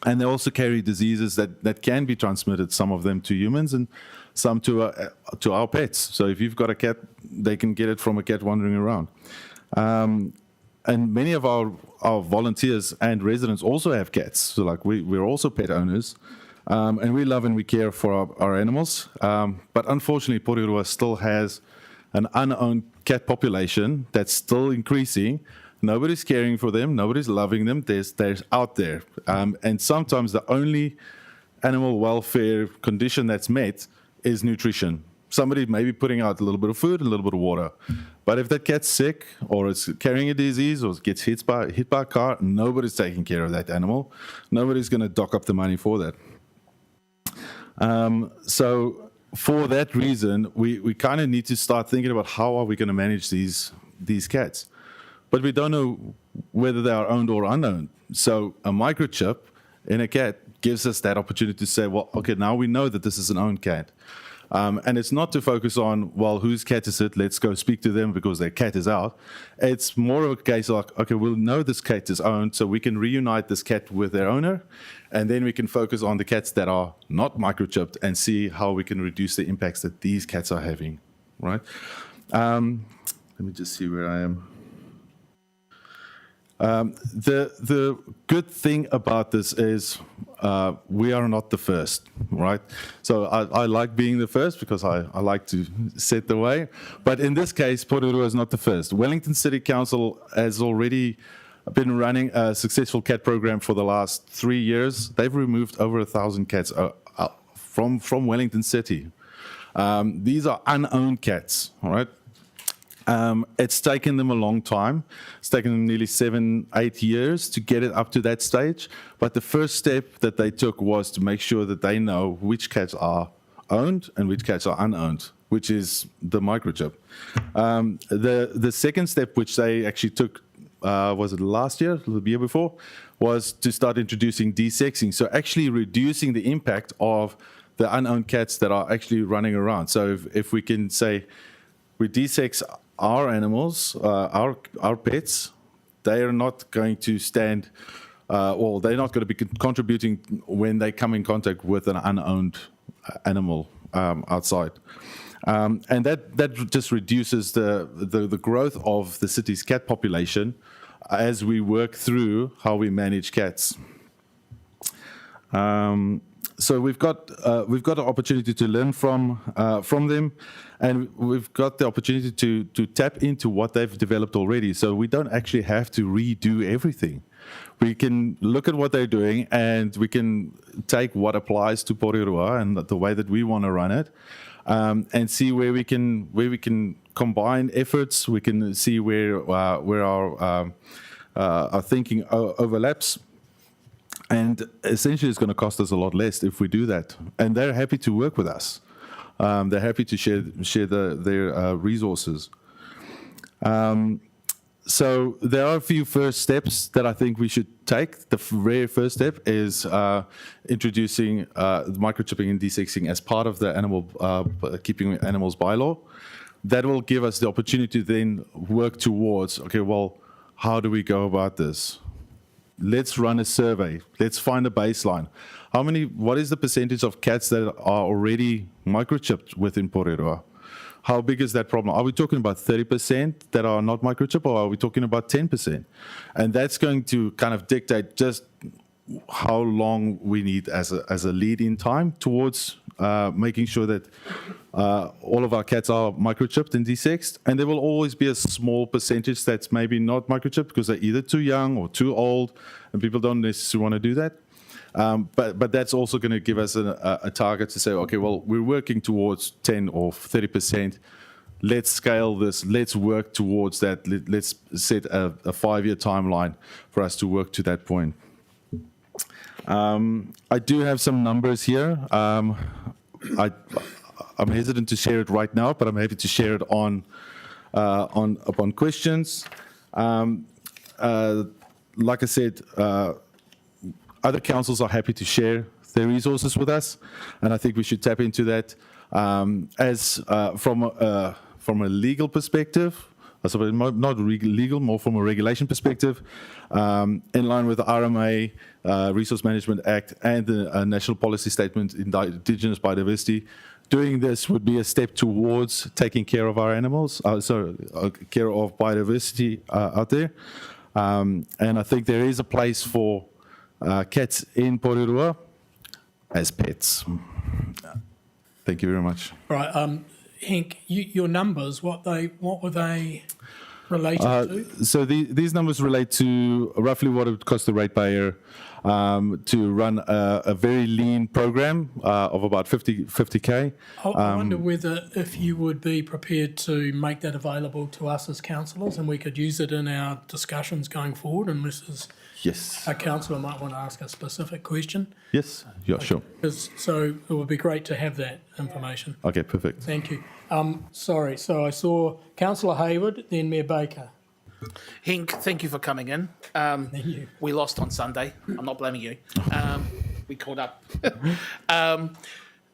And they also carry diseases that can be transmitted, some of them to humans and some to our pets. So if you've got a cat, they can get it from a cat wandering around. And many of our volunteers and residents also have cats. So like we're also pet owners. And we love and we care for our animals. But unfortunately, Porirua still has an unowned cat population that's still increasing. Nobody's caring for them. Nobody's loving them. They're out there. And sometimes the only animal welfare condition that's met is nutrition. Somebody may be putting out a little bit of food and a little bit of water. But if that cat's sick or it's carrying a disease or gets hit by a car, nobody's taking care of that animal. Nobody's going to dock up the money for that. So for that reason, we kind of need to start thinking about how are we going to manage these cats. But we don't know whether they are owned or unowned. So a microchip in a cat gives us that opportunity to say, well, okay, now we know that this is an owned cat. And it's not to focus on, well, whose cat is it? Let's go speak to them because their cat is out. It's more of a case of, like, okay, we'll know this cat is owned, so we can reunite this cat with their owner, and then we can focus on the cats that are not microchipped and see how we can reduce the impacts that these cats are having, right? Let me just see where I am. The good thing about this is we are not the first, right? So I like being the first because I like to set the way. But in this case, Porirua is not the first. Wellington City Council has already been running a successful cat program for the last 3 years. They've removed over 1,000 cats from Wellington City. These are unowned cats, all right? It's taken them a long time. It's taken them nearly 7-8 years to get it up to that stage. But the first step that they took was to make sure that they know which cats are owned and which cats are unowned, which is the microchip. The second step, which they actually took, was it last year, the year before, was to start introducing desexing. So actually reducing the impact of the unowned cats that are actually running around. So if we can say we desex our animals, our pets, they are not going to stand, or they're not going to be contributing when they come in contact with an unowned animal outside. And that just reduces the growth of the city's cat population as we work through how we manage cats. So we've got an opportunity to learn from them, and we've got the opportunity to tap into what they've developed already. So we don't actually have to redo everything. We can look at what they're doing, and we can take what applies to Porirua and the way that we want to run it, and see where we can combine efforts. We can see where our thinking overlaps. And essentially, it's going to cost us a lot less if we do that. And they're happy to work with us. They're happy to share their resources. So there are a few first steps that I think we should take. The very first step is introducing microchipping and desexing as part of the keeping animals bylaw. That will give us the opportunity to then work towards, okay, well, how do we go about this? Let's run a survey. Let's find a baseline. What is the percentage of cats that are already microchipped within Porirua? How big is that problem? Are we talking about 30% that are not microchipped, or are we talking about 10%? And that's going to kind of dictate just how long we need as a lead-in time towards making sure that all of our cats are microchipped and desexed. And there will always be a small percentage that's maybe not microchipped because they're either too young or too old, and people don't necessarily want to do that. But that's also going to give us a target to say, okay, well, we're working towards 10 or 30%. Let's scale this. Let's work towards that. Let's set a 5-year timeline for us to work to that point. I do have some numbers here. I'm hesitant to share it right now, but I'm happy to share it upon questions. Like I said, other councils are happy to share their resources with us, and I think we should tap into that. From a legal perspective, I suppose not legal, more from a regulation perspective, in line with the RMA, Resource Management Act, and the National Policy Statement in Indigenous Biodiversity. Doing this would be a step towards taking care of our animals, care of biodiversity out there. And I think there is a place for cats in Porirua as pets. Thank you very much.
Right, Henk, your numbers, what were they related to?
So these numbers relate to roughly what it would cost the ratepayer to run a very lean program of about 50K.
I wonder whether if you would be prepared to make that available to us as councillors and we could use it in our discussions going forward, unless
yes,
a councillor might want to ask a specific question.
Yes, yeah, sure.
So it would be great to have that information.
Okay, perfect.
Thank you. Sorry, so I saw Councillor Hayward, then Mayor Baker.
Henk, thank you for coming in.
Thank you.
We lost on Sunday. I'm not blaming you. We caught up.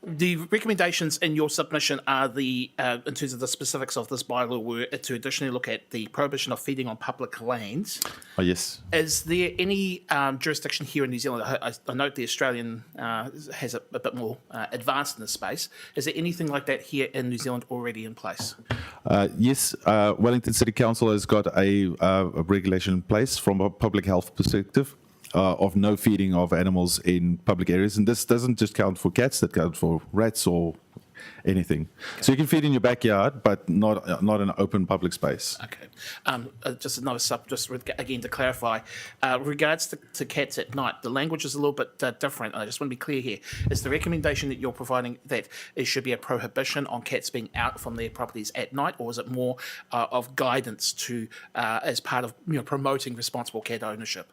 The recommendations in your submission are in terms of the specifics of this bylaw, were to additionally look at the prohibition of feeding on public lands.
Oh, yes.
Is there any jurisdiction here in New Zealand? I note the Australian has a bit more advanced in this space. Is there anything like that here in New Zealand already in place?
Yes, Wellington City Council has got a regulation in place from a public health perspective. Of no feeding of animals in public areas. And this doesn't just count for cats, that counts for rats or anything. So you can feed in your backyard, but not in an open public space.
Okay. Just another again to clarify, regards to cats at night, the language is a little bit different. I just want to be clear here. Is the recommendation that you're providing that it should be a prohibition on cats being out from their properties at night, or is it more of guidance to as part of promoting responsible cat ownership?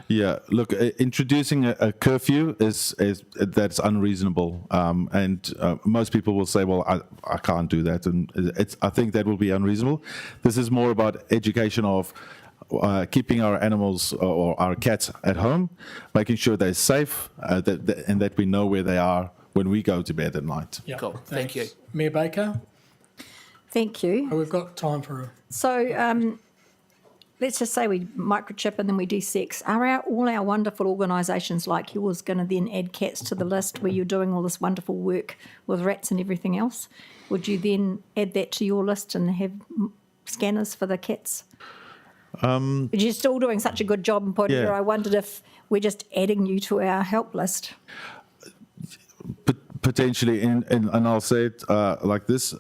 Yeah, look, introducing a curfew that's unreasonable, and most people will say, "Well, I can't do that," and I think that will be unreasonable. This is more about education of keeping our animals or our cats at home, making sure they're safe, and that we know where they are when we go to bed at night.
Yeah,
cool. Thank you,
Mayor Baker.
Thank you.
We've got time for
So. Let's just say we microchip and then we de-sex. Are all our wonderful organisations like yours going to then add cats to the list where you're doing all this wonderful work with rats and everything else? Would you then add that to your list and have scanners for the cats? But you're still doing such a good job in Porirua.
Yeah.
I wondered if we're just adding you to our help list.
Potentially, and I'll say it like this,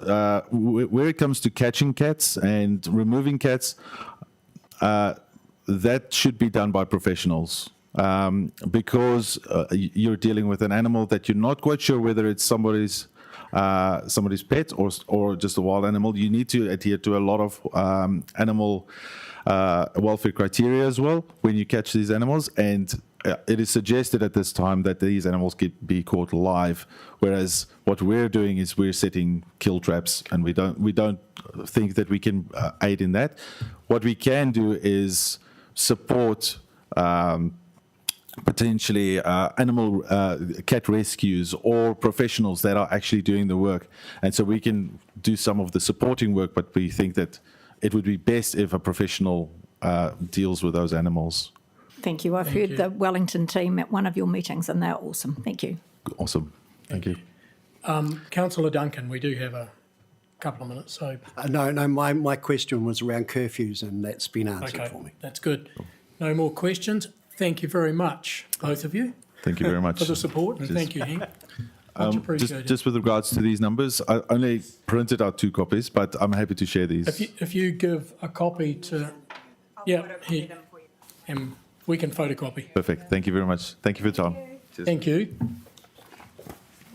where it comes to catching cats and removing cats, that should be done by professionals, because you're dealing with an animal that you're not quite sure whether it's somebody's pet or just a wild animal. You need to adhere to a lot of animal welfare criteria as well when you catch these animals, and it is suggested at this time that these animals could be caught live, whereas what we're doing is we're setting kill traps, and we don't think that we can aid in that. What we can do is support potentially animal cat rescues or professionals that are actually doing the work, and so we can do some of the supporting work, but we think that it would be best if a professional deals with those animals.
Thank you. I've heard the Wellington team at one of your meetings and they're awesome. Thank you.
Awesome. Thank you.
Councillor Duncan, we do have a couple of minutes. So
No, my question was around curfews, and that's been answered for me.
That's good. No more questions. Thank you very much, both of you.
Thank you very much.
For the support, and thank you, Henk. Much appreciated.
Just with regards to these numbers, I only printed out 2 copies, but I'm happy to share these.
If you give a copy to... and we can photocopy.
Perfect. Thank you very much. Thank you for your time. Cheers.
Thank you.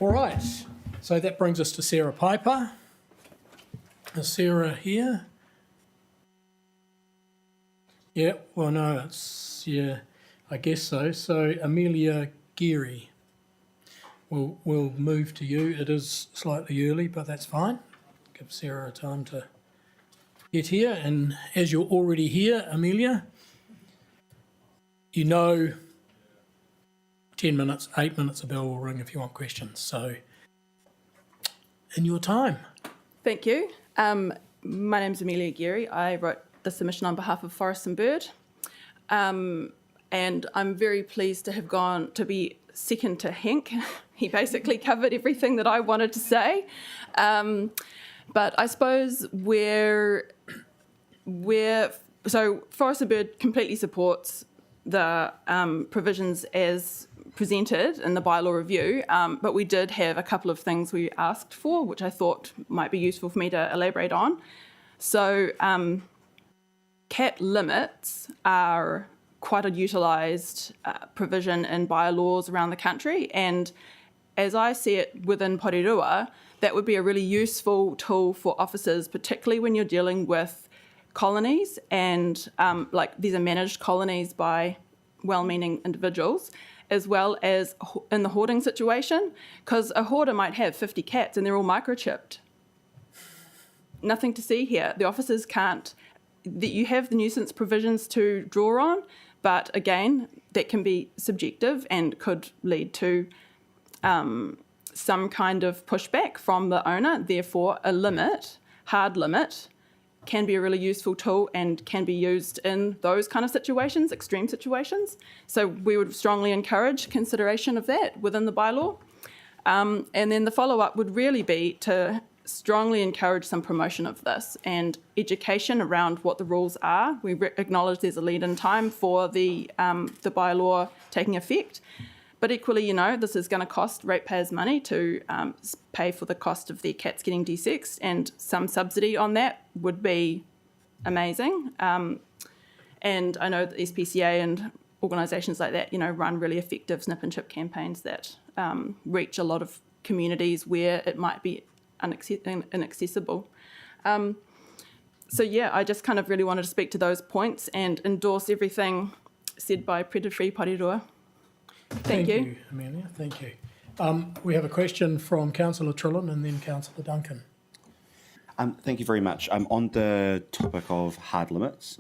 All right. So that brings us to Sarah Piper. Is Sarah here? Yeah, well, no, I guess so. So Amelia Geary, we'll move to you. It is slightly early, but that's fine. Give Sarah time to get here. And as you're already here, Amelia, you know 10 minutes, 8 minutes, a bell will ring if you want questions. So, in your time.
Thank you. My name's Amelia Geary. I wrote the submission on behalf of Forest and Bird. And I'm very pleased to have gone to be second to Henk. He basically covered everything that I wanted to say. But I suppose so Forest and Bird completely supports the provisions as presented in the bylaw review, but we did have a couple of things we asked for, which I thought might be useful for me to elaborate on. So cat limits are quite a utilised provision in bylaws around the country, and as I see it within Porirua, that would be a really useful tool for officers, particularly when you're dealing with colonies and like these are managed colonies by well-meaning individuals, as well as in the hoarding situation, because a hoarder might have 50 cats and they're all microchipped. Nothing to see here. The officers can't, you have the nuisance provisions to draw on, but again, that can be subjective and could lead to some kind of pushback from the owner. Therefore, a limit, hard limit, can be a really useful tool and can be used in those kind of situations, extreme situations. So we would strongly encourage consideration of that within the bylaw. And then the follow-up would really be to strongly encourage some promotion of this and education around what the rules are. We acknowledge there's a lead-in time for the bylaw taking effect. But equally, you know, this is going to cost ratepayers money to pay for the cost of their cats getting desexed, and some subsidy on that would be amazing. And I know that SPCA and organisations like that, you know, run really effective snip and chip campaigns that reach a lot of communities where it might be inaccessible. So yeah, I just kind of really wanted to speak to those points and endorse everything said by Predator-Free Porirua. Thank you,
Amelia. Thank you. We have a question from Councillor Trillin and then Councillor Duncan.
Thank you very much. On the topic of hard limits,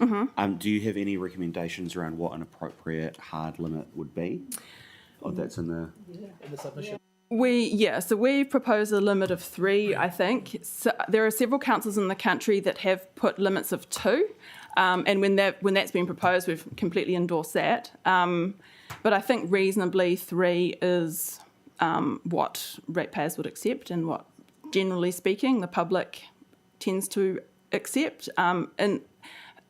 do you have any recommendations around what an appropriate hard limit would be? Oh, that's in the
submission.
So we propose a limit of 3, I think. So there are several councils in the country that have put limits of 2, and when that's been proposed, we've completely endorsed that. But I think reasonably 3 is what ratepayers would accept and what, generally speaking, the public tends to accept. In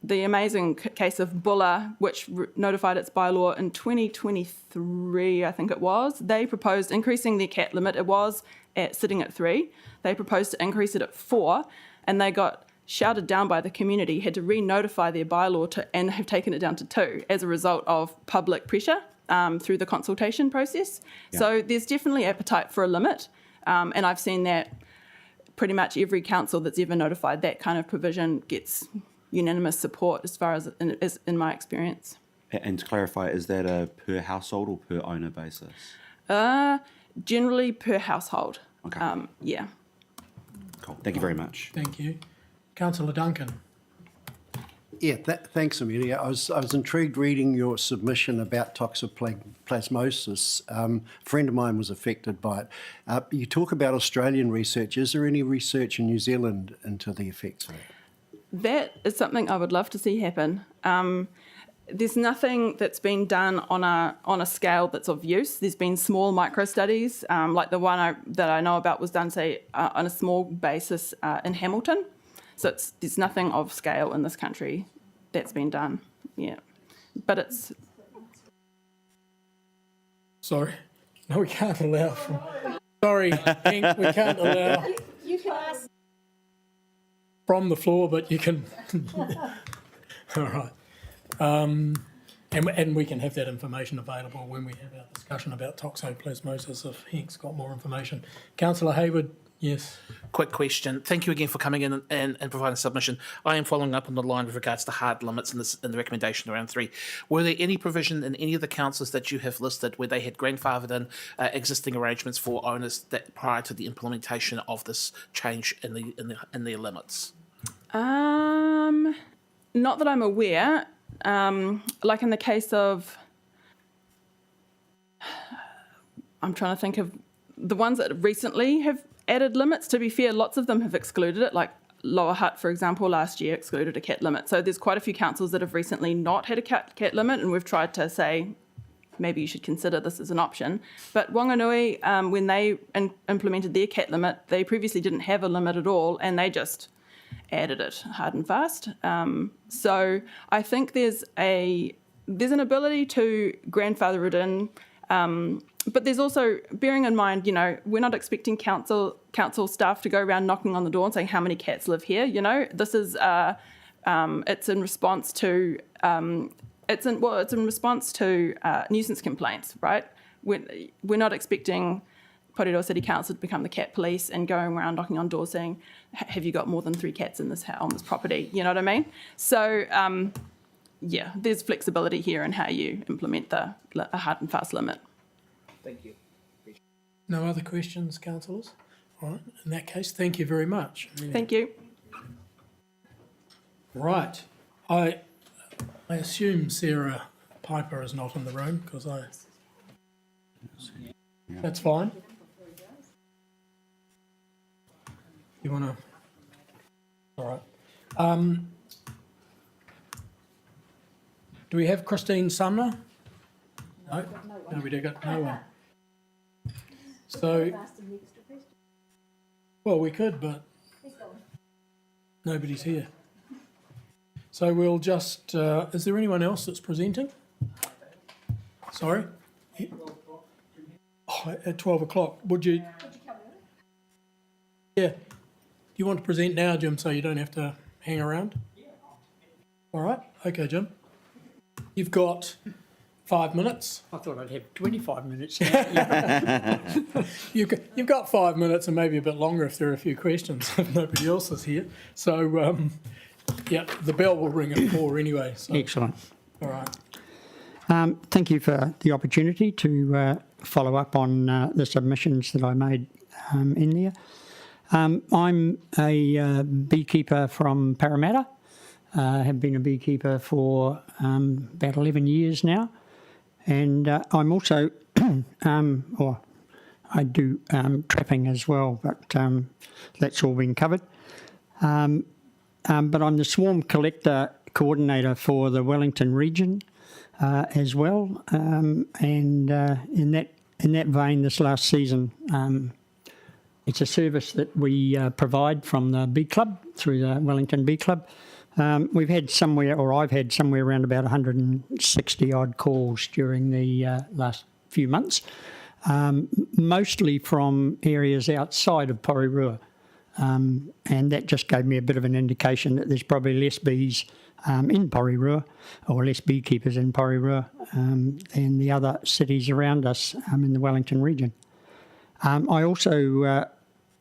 the amazing case of Bulla, which notified its bylaw in 2023, I think it was, they proposed increasing their cat limit. It was sitting at 3. They proposed to increase it at 4, and they got shouted down by the community, had to re-notify their bylaw and have taken it down to 2 as a result of public pressure through the consultation process. Yeah. So there's definitely appetite for a limit, and I've seen that pretty much every council that's ever notified that kind of provision gets unanimous support as far as in my experience.
And to clarify, is that a per household or per owner basis?
Generally per household.
Okay.
Yeah.
Cool. Thank you very much.
Thank you. Councillor Duncan.
Yeah, thanks, Amelia. I was intrigued reading your submission about toxoplasmosis. A friend of mine was affected by it. You talk about Australian research. Is there any research in New Zealand into the effects of that?
That is something I would love to see happen. There's nothing that's been done on a scale that's of use. There's been small micro studies, like the one that I know about was done, say, on a small basis in Hamilton. So there's nothing of scale in this country that's been done. Yeah, but it's.
Sorry, no, we can't allow. Sorry, Hank, we can't allow.
You can ask
from the floor, but you can. All right. And we can have that information available when we have our discussion about toxoplasmosis if Hank's got more information. Councillor Hayward, yes.
Quick question. Thank you again for coming in and providing a submission. I am following up on the line with regards to hard limits in the recommendation around 3. Were there any provision in any of the councils that you have listed where they had grandfathered in existing arrangements for owners that prior to the implementation of this change in their limits?
Not that I'm aware. Like in the case of I'm trying to think of the ones that recently have added limits. To be fair, lots of them have excluded it, like Lower Hutt, for example, last year excluded a cat limit. So there's quite a few councils that have recently not had a cat limit, and we've tried to say, maybe you should consider this as an option. But Wanganui, when they implemented their cat limit, they previously didn't have a limit at all, and they just added it hard and fast. So I think there's an ability to grandfather it in, but there's also, bearing in mind, we're not expecting council staff to go around knocking on the door and saying how many cats live here. This is it's in response to nuisance complaints, right? We're not expecting Porirua City Council to become the cat police and going around knocking on doors saying, have you got more than 3 cats in this house, on this property? You know what I mean? So, there's flexibility here in how you implement a hard and fast limit.
Thank you.
No other questions, councillors? All right, in that case, thank you very much.
Thank you.
Right. I assume Sarah Piper is not in the room because That's fine. You want to? All right. Do we have Christine Sumner? No, we do got no one. So, well, we could, but nobody's here. So we'll just, is there anyone else that's presenting? Sorry? Oh, at 12 o'clock. Would you? Yeah. Do you want to present now, Jim, so you don't have to hang around? All right. Okay, Jim. You've got 5 minutes.
I thought I'd have 25 minutes.
You've got 5 minutes and maybe a bit longer if there are a few questions, if nobody else is here. So, the bell will ring at 4 anyway. So.
Excellent.
All right.
Thank you for the opportunity to follow up on the submissions that I made in there. I'm a beekeeper from Parramatta. Have been a beekeeper for about 11 years now. And I'm also, I do trapping as well, but that's all been covered. But I'm the swarm collector coordinator for the Wellington region as well. And in that vein, this last season, it's a service that we provide from the Bee Club, through the Wellington Bee Club. I've had somewhere around about 160 odd calls during the last few months, mostly from areas outside of Porirua. And that just gave me a bit of an indication that there's probably less bees in Porirua, or less beekeepers in Porirua than the other cities around us in the Wellington region. I also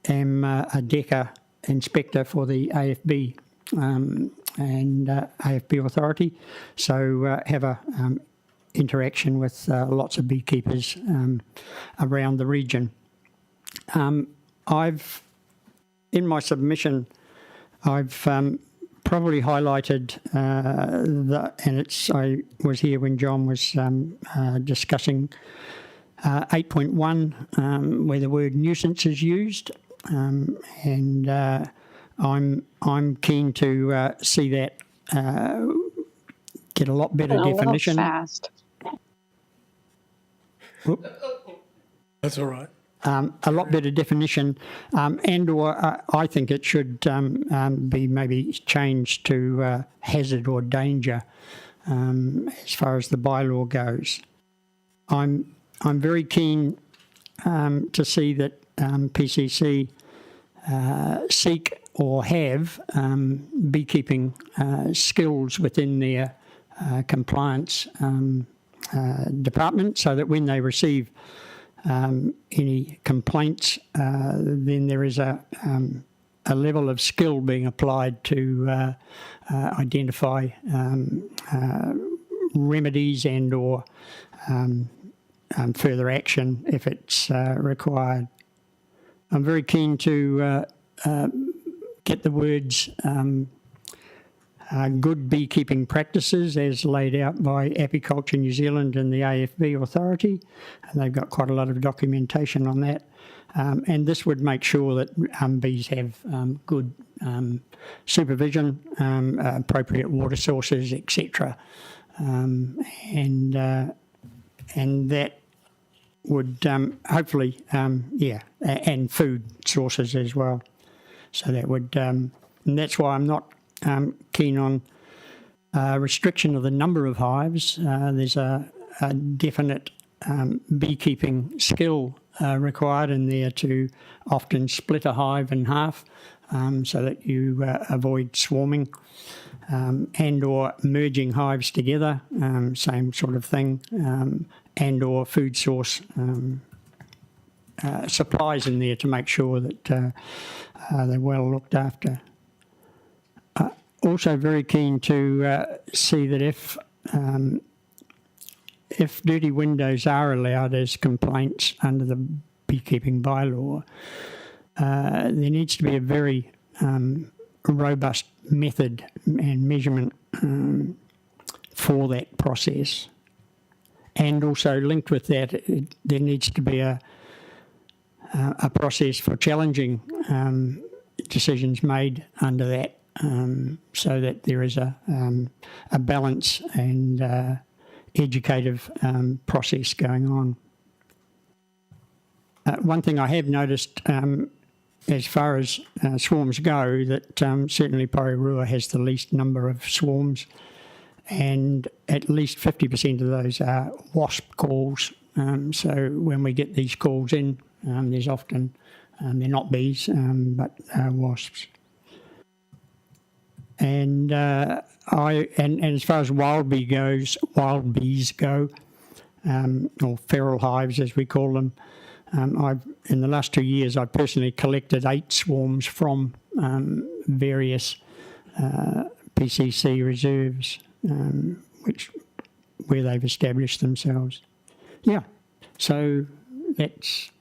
am a DECA inspector for the AFB and AFB Authority, so have a interaction with lots of beekeepers around the region. In my submission, I've probably highlighted I was here when John was discussing 8.1, where the word nuisance is used, and I'm keen to see that get a lot better definition.
Fast.
That's all right.
A lot better definition, and/or I think it should be maybe changed to hazard or danger as far as the bylaw goes. I'm very keen to see that PCC seek or have beekeeping skills within their compliance department, so that when they receive any complaints, then there is a level of skill being applied to identify remedies and or further action if it's required. I'm very keen to get the words good beekeeping practices as laid out by Apiculture New Zealand and the AFB Authority, and they've got quite a lot of documentation on that. And this would make sure that bees have good supervision, appropriate water sources, etc. And that would hopefully, and food sources as well. So that would, and that's why I'm not keen on restriction of the number of hives. There's a definite beekeeping skill required in there to often split a hive in half so that you avoid swarming and or merging hives together, same sort of thing, and or food source supplies in there to make sure that they're well looked after. Also very keen to see that if dirty windows are allowed as complaints under the beekeeping bylaw, there needs to be a very robust method and measurement for that process. And also linked with that, there needs to be a process for challenging decisions made under that, so that there is a balance and educative process going on. One thing I have noticed as far as swarms go, that certainly Porirua has the least number of swarms, and at least 50% of those are wasp calls. So when we get these calls in, there's often, they're not bees, but wasps. And as far as wild bees go, or feral hives as we call them, in the last 2 years I've personally collected 8 swarms from various PCC reserves, where they've established themselves. Yeah, so that's.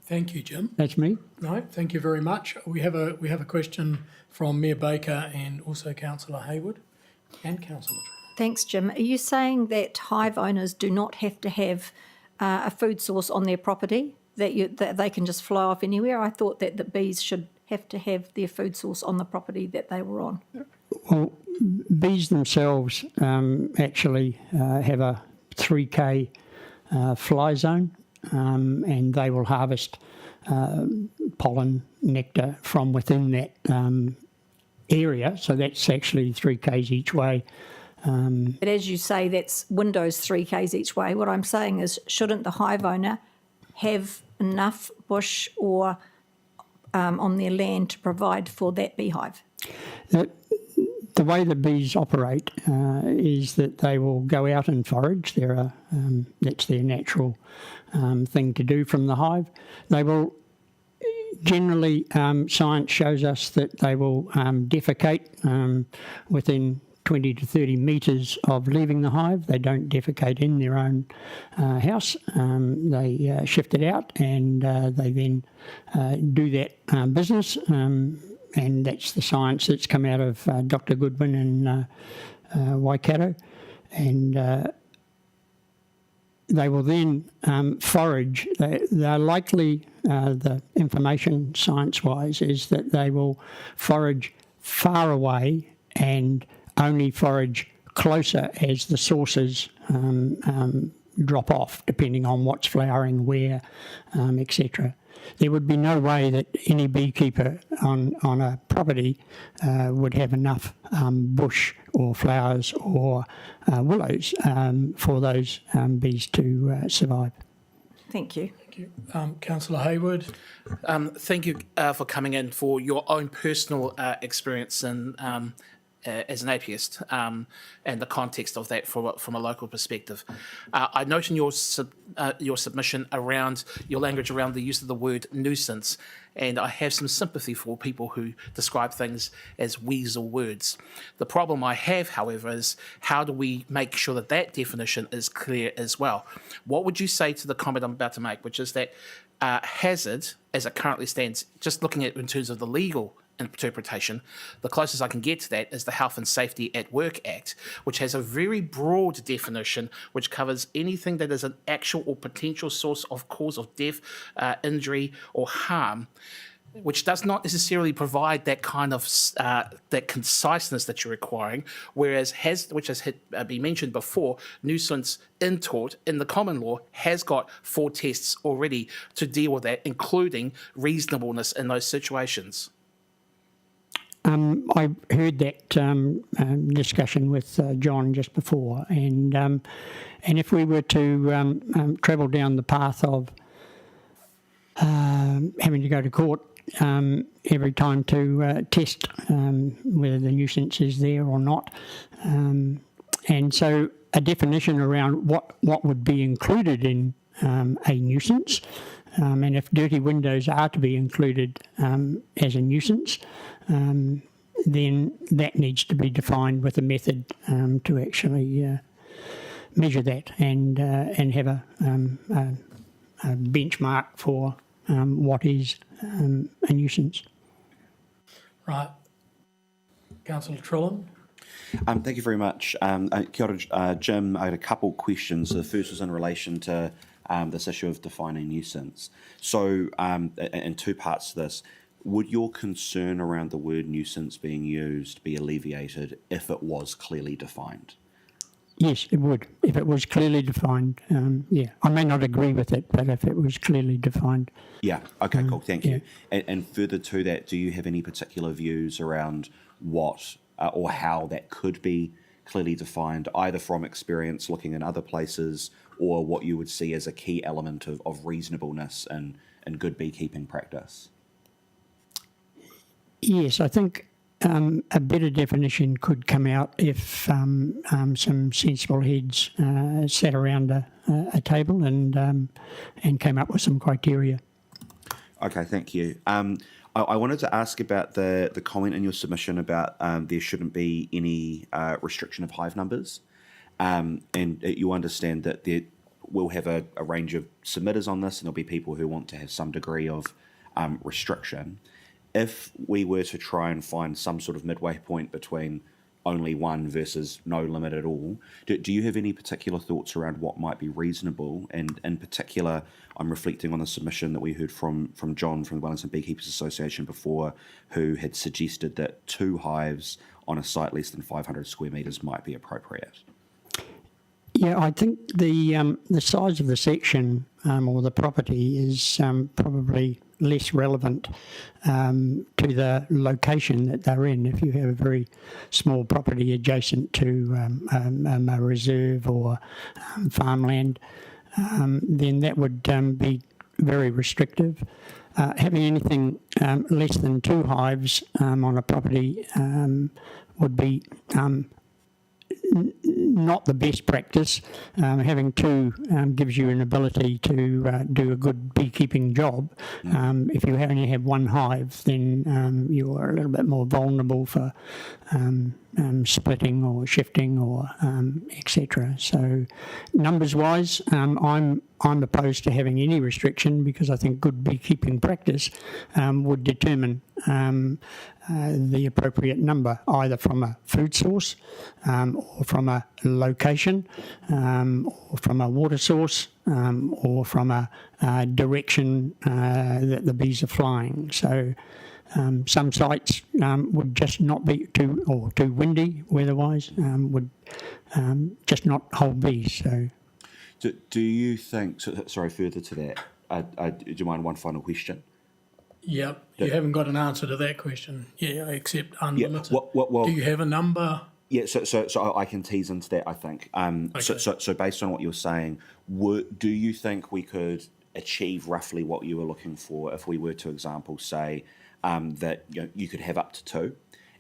Thank you, Jim.
That's me.
Right, thank you very much. We have a question from Mayor Baker and also Councillor Hayward and Councillor.
Thanks, Jim. Are you saying that hive owners do not have to have a food source on their property, that they can just fly off anywhere? I thought that the bees should have to have their food source on the property that they were on.
Well, bees themselves actually have a 3K fly zone, and they will harvest pollen, nectar from within that area. So that's actually 3 Ks each way.
But as you say, that's windows 3 Ks each way. What I'm saying is, shouldn't the hive owner have enough bush or on their land to provide for that beehive?
The way the bees operate is that they will go out and forage. That's their natural thing to do from the hive. They will generally, science shows us that they will defecate within 20 to 30 metres of leaving the hive. They don't defecate in their own house. They shift it out, and they then do that business. And that's the science that's come out of Dr. Goodwin and Waikato. And they will then forage. They're likely, the information science-wise is that they will forage far away and only forage closer as the sources drop off, depending on what's flowering where, etc. There would be no way that any beekeeper on a property would have enough bush or flowers or willows for those bees to survive.
Thank you.
Thank you. Councillor Hayward.
Thank you for coming in for your own personal experience and as an apiarist and the context of that from a local perspective. I note in your submission around your language around the use of the word nuisance, and I have some sympathy for people who describe things as weasel words. The problem I have, however, is how do we make sure that that definition is clear as well? What would you say to the comment I'm about to make, which is that hazard, as it currently stands, just looking at it in terms of the legal interpretation, the closest I can get to that is the Health and Safety at Work Act, which has a very broad definition which covers anything that is an actual or potential source of cause of death, injury, or harm, which does not necessarily provide that kind of that conciseness that you're requiring, whereas which has been mentioned before, nuisance in tort in the common law has got 4 tests already to deal with that, including reasonableness in those situations.
I heard that discussion with John just before, and if we were to travel down the path of having to go to court every time to test whether the nuisance is there or not, and so a definition around what would be included in a nuisance, and if dirty windows are to be included as a nuisance, then that needs to be defined with a method to actually measure that and have a benchmark for what is a nuisance.
Right. Councillor Trillin.
Thank you very much. Kia ora, Jim, I had a couple questions. The first was in relation to this issue of defining nuisance. So, in 2 parts to this, would your concern around the word nuisance being used be alleviated if it was clearly defined?
Yes, it would. If it was clearly defined, yeah. I may not agree with it, but if it was clearly defined.
Yeah, okay, cool, thank you. And further to that, do you have any particular views around what or how that could be clearly defined, either from experience looking in other places or what you would see as a key element of reasonableness and good beekeeping practice?
Yes, I think a better definition could come out if some sensible heads sat around a table and came up with some criteria.
Okay, thank you. I wanted to ask about the comment in your submission about there shouldn't be any restriction of hive numbers, and you understand that we'll have a range of submitters on this, and there'll be people who want to have some degree of restriction. If we were to try and find some sort of midway point between only one versus no limit at all, do you have any particular thoughts around what might be reasonable? And in particular, I'm reflecting on the submission that we heard from John from the Wellington Beekeepers Association before, who had suggested that 2 hives on a site less than 500 square metres might be appropriate.
Yeah, I think the size of the section or the property is probably less relevant to the location that they're in. If you have a very small property adjacent to a reserve or farmland, then that would be very restrictive. Having anything less than 2 hives on a property would be not the best practice. Having 2 gives you an ability to do a good beekeeping job. If you only have 1 hive, then you are a little bit more vulnerable for splitting or shifting or etc. So numbers-wise, I'm opposed to having any restriction because I think good beekeeping practice would determine the appropriate number, either from a food source or from a location or from a water source or from a direction that the bees are flying. So some sites would just not be too windy weather-wise, would just not hold bees. So,
do you think? Sorry, further to that, do you mind one final question?
Yep, you haven't got an answer to that question. Yeah, except unlimited.
Yeah, well,
do you have a number?
Yeah, so I can tease into that, I think.
Okay.
So based on what you're saying, do you think we could achieve roughly what you were looking for if we were to, example, say that you could have up to 2,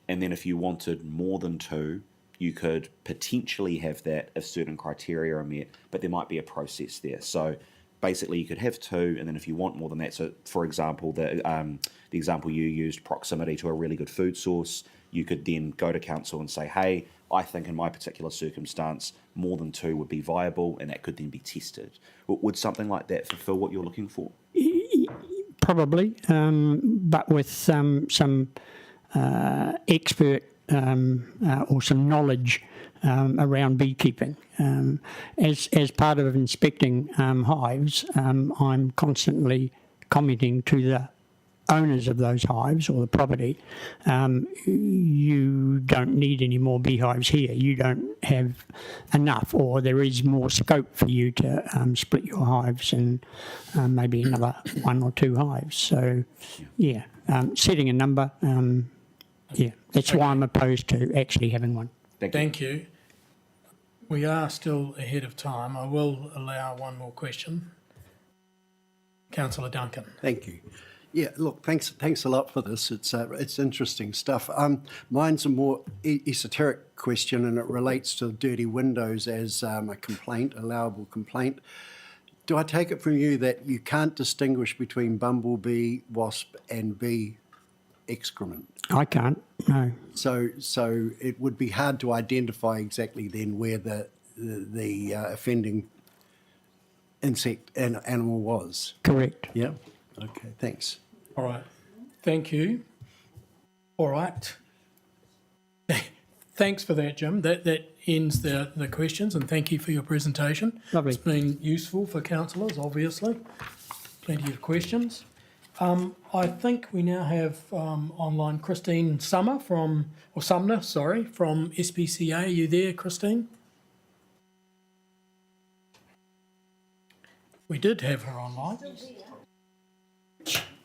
and then if you wanted more than 2, you could potentially have that if certain criteria are met, but there might be a process there. So basically you could have 2, and then if you want more than that, so for example, the example you used, proximity to a really good food source, you could then go to council and say, hey, I think in my particular circumstance, more than 2 would be viable, and that could then be tested. Would something like that fulfill what you're looking for?
Probably, but with some expert or some knowledge around beekeeping. As part of inspecting hives, I'm constantly commenting to the owners of those hives or the property, you don't need any more beehives here. You don't have enough, or there is more scope for you to split your hives and maybe another 1 or 2 hives. So, yeah, setting a number, yeah, that's why I'm opposed to actually having one.
Thank you. We are still ahead of time. I will allow one more question. Councillor Duncan.
Thank you. Yeah, look, thanks a lot for this. It's interesting stuff. Mine's a more esoteric question, and it relates to dirty windows as a complaint, allowable complaint. Do I take it from you that you can't distinguish between bumblebee, wasp, and bee excrement?
I can't, no.
So it would be hard to identify exactly then where the offending insect and animal was.
Correct.
Yeah. Okay, thanks.
All right. Thank you. All right. Thanks for that, Jim. That ends the questions, and thank you for your presentation.
Lovely.
It's been useful for councillors, obviously. Plenty of questions. I think we now have online Christine Sumner from SPCA. Are you there, Christine? We did have her online.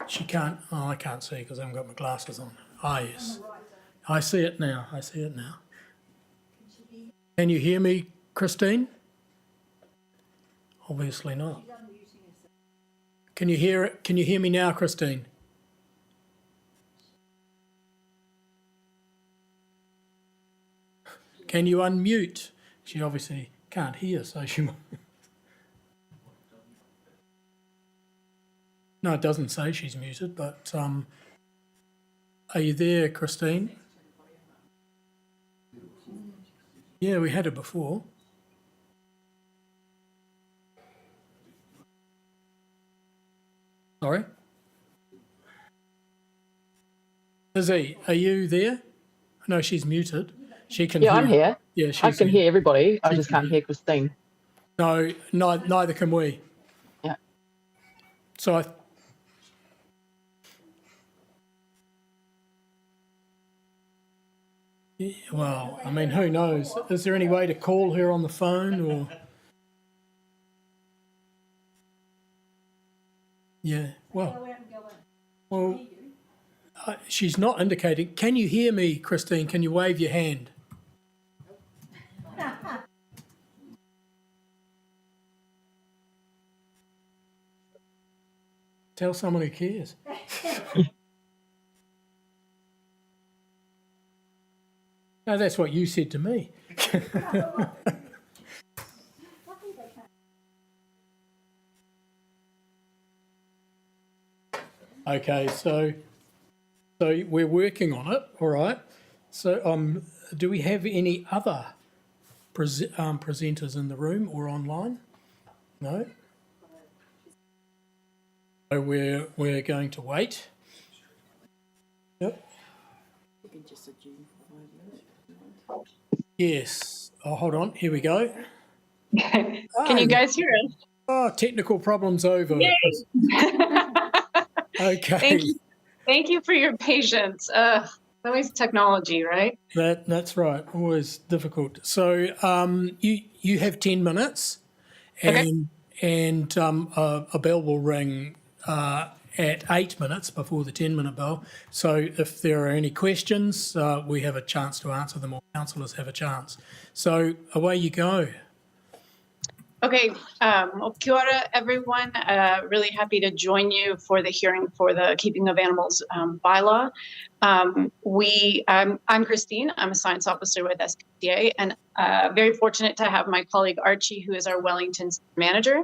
She can't, I can't see because I haven't got my glasses on. Ah, yes. I see it now. Can you hear me, Christine? Obviously not. Can you hear me now, Christine? Can you unmute? She obviously can't hear, so she might. No, it doesn't say she's muted, but are you there, Christine? Yeah, we had her before. Sorry? Izzy, are you there? No, she's muted. She can
Yeah,
hear.
I'm here.
Yeah,
I can hear everybody. I just can't hear Christine.
No, neither can we.
Yeah.
So yeah, well, I mean, who knows? Is there any way to call her on the phone or? Yeah, well, she's not indicating. Can you hear me, Christine? Can you wave your hand? Tell someone who cares. No, that's what you said to me. Okay, so we're working on it, all right. So do we have any other presenters in the room or online? No? So we're going to wait. Yep. Yes. Oh, hold on. Here we go.
Can you guys hear us?
Oh, technical problems over.
Yay!
Okay.
Thank you for your patience. Always technology, right?
That's right. Always difficult. So you have 10 minutes, and a bell will ring at 8 minutes before the 10-minute bell. So if there are any questions, we have a chance to answer them, or councillors have a chance. So away you go.
Okay, well, kia ora, everyone. Really happy to join you for the hearing for the Keeping of Animals bylaw. I'm Christine. I'm a science officer with SPCA, and very fortunate to have my colleague Archie, who is our Wellington manager,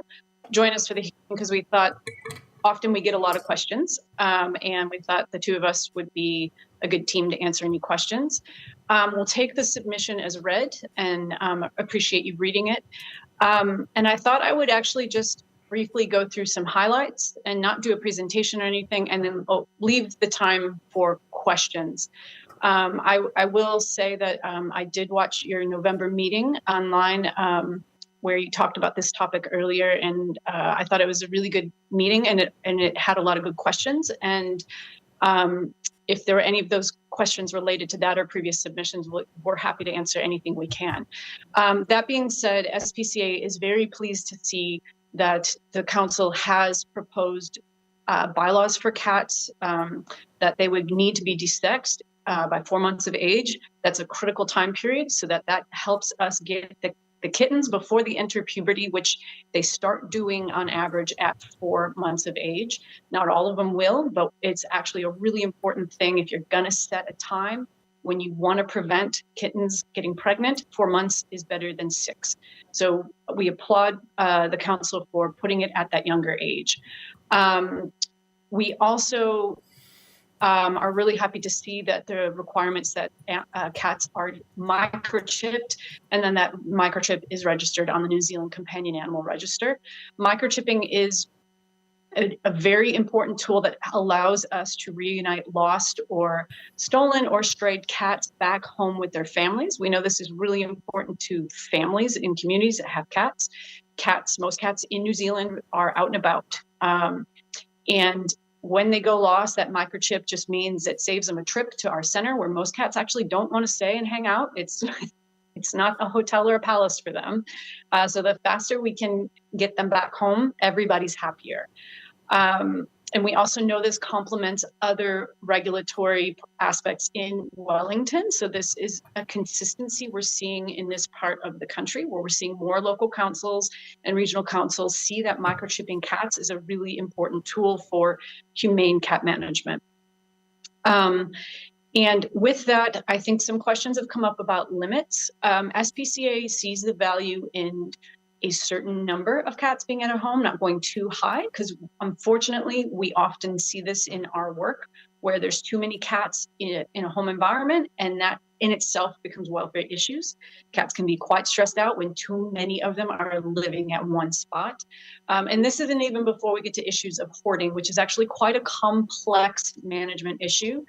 join us for the hearing because we thought often we get a lot of questions, and we thought the two of us would be a good team to answer any questions. We'll take the submission as read and appreciate you reading it. And I thought I would actually just briefly go through some highlights and not do a presentation or anything, and then leave the time for questions. I will say that I did watch your November meeting online where you talked about this topic earlier, and I thought it was a really good meeting, and it had a lot of good questions. And if there were any of those questions related to that or previous submissions, we're happy to answer anything we can. That being said, SPCA is very pleased to see that the council has proposed bylaws for cats, that they would need to be desexed by 4 months of age. That's a critical time period, so that helps us get the kittens before they enter puberty, which they start doing on average at 4 months of age. Not all of them will, but it's actually a really important thing. If you're going to set a time when you want to prevent kittens getting pregnant, 4 months is better than 6. So we applaud the council for putting it at that younger age. We also are really happy to see that the requirements that cats are microchipped, and then that microchip is registered on the New Zealand Companion Animal Register. Microchipping is a very important tool that allows us to reunite lost or stolen or strayed cats back home with their families. We know this is really important to families in communities that have cats. Most cats in New Zealand are out and about. And when they go lost, that microchip just means it saves them a trip to our center, where most cats actually don't want to stay and hang out. It's not a hotel or a palace for them. So the faster we can get them back home, everybody's happier. And we also know this complements other regulatory aspects in Wellington. So this is a consistency we're seeing in this part of the country, where we're seeing more local councils and regional councils see that microchipping cats is a really important tool for humane cat management. And with that, I think some questions have come up about limits. SPCA sees the value in a certain number of cats being at a home, not going too high, because unfortunately, we often see this in our work, where there's too many cats in a home environment, and that in itself becomes welfare issues. Cats can be quite stressed out when too many of them are living at one spot. And this isn't even before we get to issues of hoarding, which is actually quite a complex management issue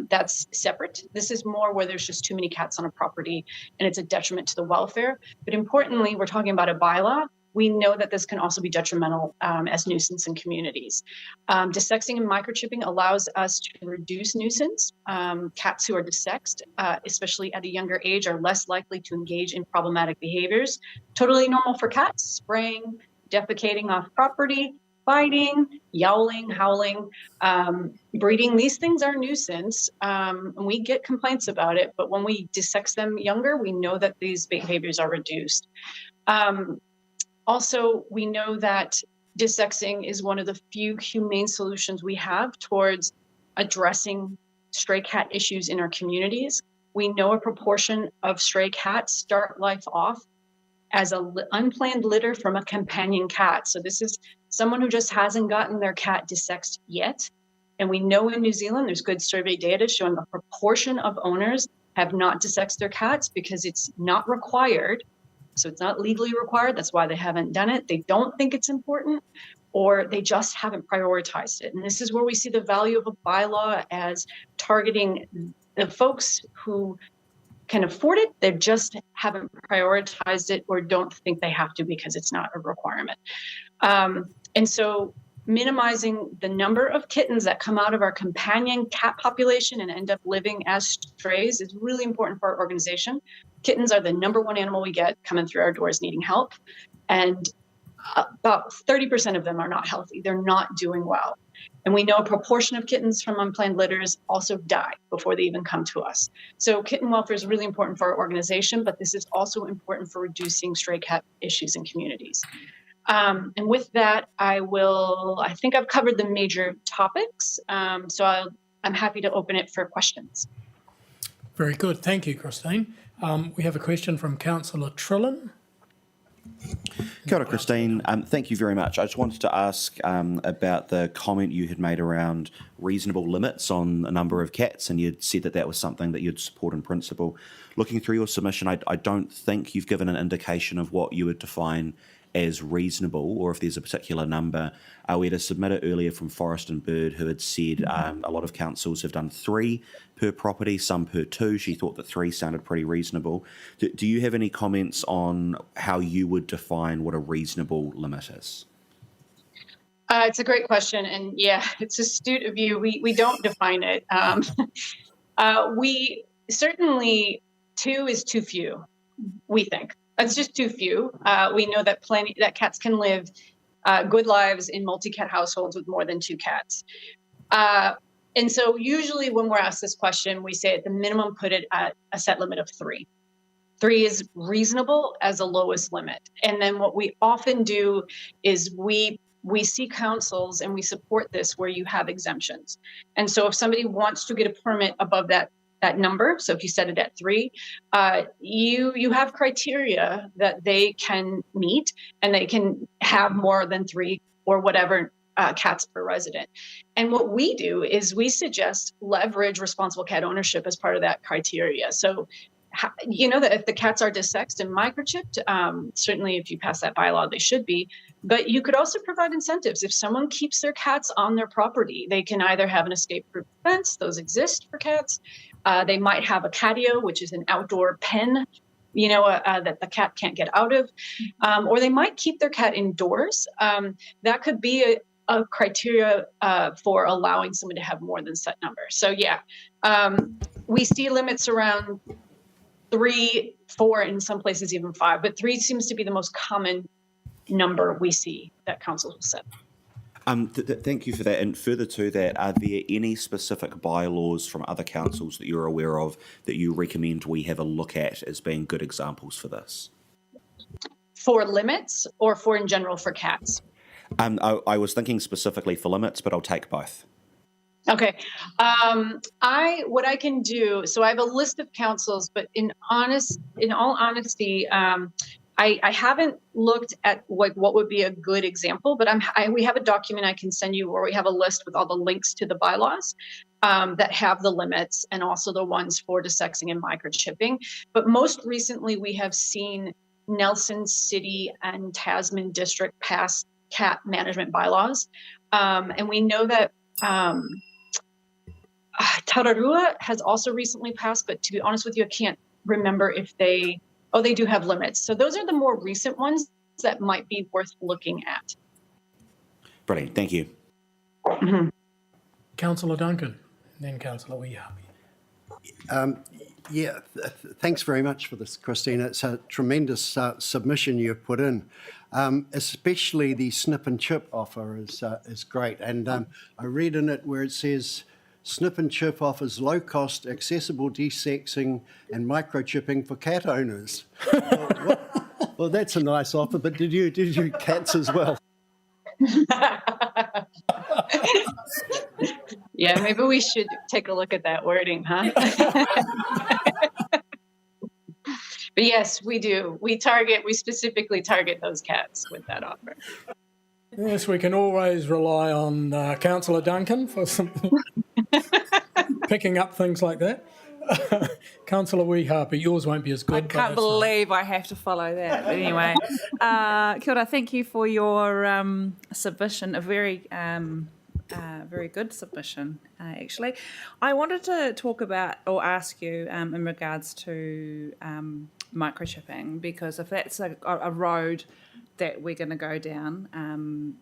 that's separate. This is more where there's just too many cats on a property and it's a detriment to the welfare. But importantly, we're talking about a bylaw. We know that this can also be detrimental as nuisance in communities. Desexing and microchipping allows us to reduce nuisance. Cats who are desexed, especially at a younger age, are less likely to engage in problematic behaviors. Totally normal for cats: spraying, defecating off property, biting, yowling, howling, breeding. These things are nuisance, and we get complaints about it. But when we desex them younger, we know that these behaviors are reduced. Also, we know that desexing is one of the few humane solutions we have towards addressing stray cat issues in our communities. We know a proportion of stray cats start life off as an unplanned litter from a companion cat. So this is someone who just hasn't gotten their cat desexed yet. And we know in New Zealand, there's good survey data showing a proportion of owners have not desexed their cats because it's not required. So it's not legally required. That's why they haven't done it. They don't think it's important, or they just haven't prioritized it. And this is where we see the value of a bylaw as targeting the folks who can afford it. They just haven't prioritized it or don't think they have to because it's not a requirement. And so minimizing the number of kittens that come out of our companion cat population and end up living as strays is really important for our organization. Kittens are the #1 animal we get coming through our doors needing help. And about 30% of them are not healthy. They're not doing well. And we know a proportion of kittens from unplanned litters also die before they even come to us. So kitten welfare is really important for our organization, but this is also important for reducing stray cat issues in communities. And with that, I think I've covered the major topics. So I'm happy to open it for questions.
Very good. Thank you, Christine. We have a question from Councillor Trillin.
Kia ora, Christine. Thank you very much. I just wanted to ask about the comment you had made around reasonable limits on a number of cats, and you'd said that that was something that you'd support in principle. Looking through your submission, I don't think you've given an indication of what you would define as reasonable, or if there's a particular number. We had a submitter earlier from Forest and Bird who had said a lot of councils have done 3 per property, some per 2. She thought that 3 sounded pretty reasonable. Do you have any comments on how you would define what a reasonable limit is?
It's a great question, and yeah, it's astute of you. We don't define it. We certainly 2 is too few. We think that's just too few. We know that that cats can live good lives in multi-cat households with more than 2 cats. And so usually when we're asked this question, we say at the minimum put it at a set limit of 3. 3 is reasonable as a lowest limit. And then what we often do is we see councils, and we support this, where you have exemptions. And so if somebody wants to get a permit above that number, so if you set it at 3, you have criteria that they can meet, and they can have more than 3 or whatever cats per resident. And what we do is we suggest leverage responsible cat ownership as part of that criteria. So you know that if the cats are dissexed and microchipped, certainly if you pass that bylaw, they should be. But you could also provide incentives. If someone keeps their cats on their property, they can either have an escape-proof fence, those exist for cats. They might have a catio, which is an outdoor pen, that the cat can't get out of. Or they might keep their cat indoors. That could be a criteria for allowing someone to have more than set number. So yeah, we see limits around 3, 4, in some places even 5, but 3 seems to be the most common number we see that councils will set.
Thank you for that. And further to that, are there any specific bylaws from other councils that you're aware of that you recommend we have a look at as being good examples for this?
For limits, or for in general for cats?
I was thinking specifically for limits, but I'll take both.
Okay. What I can do, so I have a list of councils, but in all honesty, I haven't looked at what would be a good example, but we have a document I can send you where we have a list with all the links to the bylaws that have the limits, and also the ones for dissexing and microchipping. But most recently, we have seen Nelson City and Tasman District pass cat management bylaws. And we know that Porirua has also recently passed, but to be honest with you, I can't remember if they do have limits. So those are the more recent ones that might be worth looking at.
Brilliant, thank you.
Mm-hmm.
Councillor Duncan, and then Councillor Weehapi.
Thanks very much for this, Christina. It's a tremendous submission you've put in. Especially the snip and chip offer is great. And I read in it where it says, Snip and Chip offers low-cost, accessible desexing and microchipping for cat owners. Well, that's a nice offer, but did you cats as well?
Yeah, maybe we should take a look at that wording, huh? But yes, we do. We specifically target those cats with that offer.
Yes, we can always rely on Councillor Duncan for some picking up things like that. Councillor Weehapi, yours won't be as good.
I can't believe I have to follow that. But anyway, kia ora, thank you for your submission, a very good submission, actually. I wanted to talk about or ask you in regards to microchipping, because if that's a road that we're going to go down,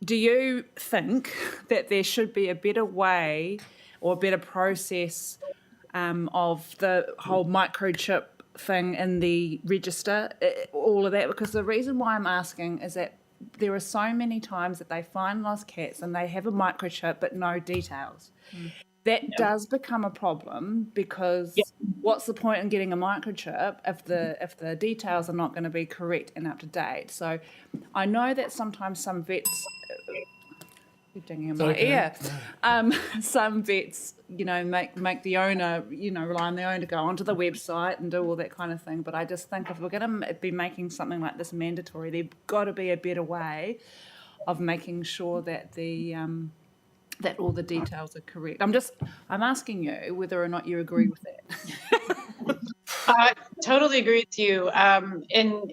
do you think that there should be a better way or a better process of the whole microchip thing in the register, all of that? Because the reason why I'm asking is that there are so many times that they find lost cats and they have a microchip but no details. That does become a problem, because what's the point in getting a microchip if the details are not going to be correct and up to date? So I know that sometimes some vets, dinging in my ear, some vets, make the owner, rely on the owner to go onto the website and do all that kind of thing. But I just think if we're going to be making something like this mandatory, there's got to be a better way of making sure that that all the details are correct. I'm asking you whether or not you agree with that.
Totally agree with you. And,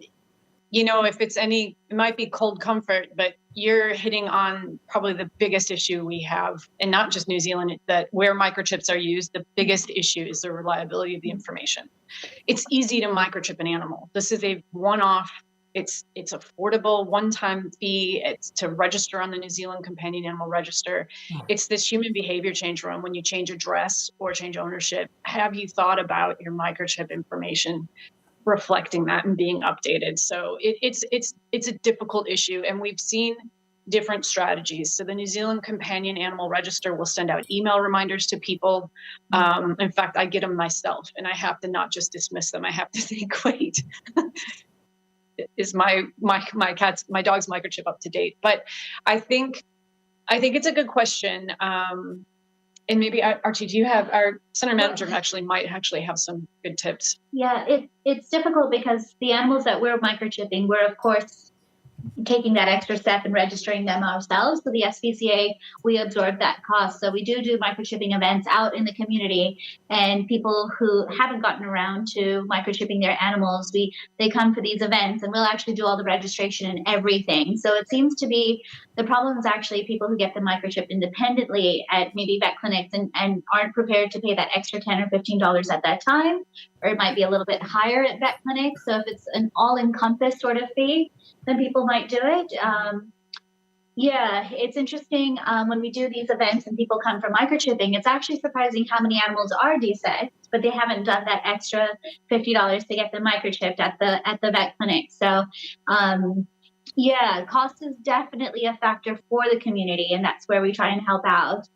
you know, if it's it might be cold comfort, but you're hitting on probably the biggest issue we have, and not just New Zealand, that where microchips are used, the biggest issue is the reliability of the information. It's easy to microchip an animal. This is a one-off. It's affordable, one-time fee. It's to register on the New Zealand Companion Animal Register. It's this human behavior change room when you change address or change ownership. Have you thought about your microchip information reflecting that and being updated? So it's a difficult issue, and we've seen different strategies. So the New Zealand Companion Animal Register will send out email reminders to people. In fact, I get them myself, and I have to not just dismiss them. I have to think, wait, is my dog's microchip up to date? But I think it's a good question. And maybe Archie, do you have our center manager might have some good tips?
Yeah, it's difficult because the animals that we're microchipping, we're of course taking that extra step and registering them ourselves. So the SPCA, we absorb that cost. So we do microchipping events out in the community, and people who haven't gotten around to microchipping their animals, they come for these events, and we'll actually do all the registration and everything. So it seems to be the problem is actually people who get the microchip independently at maybe vet clinics and aren't prepared to pay that extra $10 or $15 at that time, or it might be a little bit higher at vet clinics. So if it's an all-encompass sort of fee, then people might do it. Yeah, it's interesting when we do these events and people come for microchipping, it's actually surprising how many animals are desexed, but they haven't done that extra $50 to get them microchipped at the vet clinic. So yeah, cost is definitely a factor for the community, and that's where we try and help out.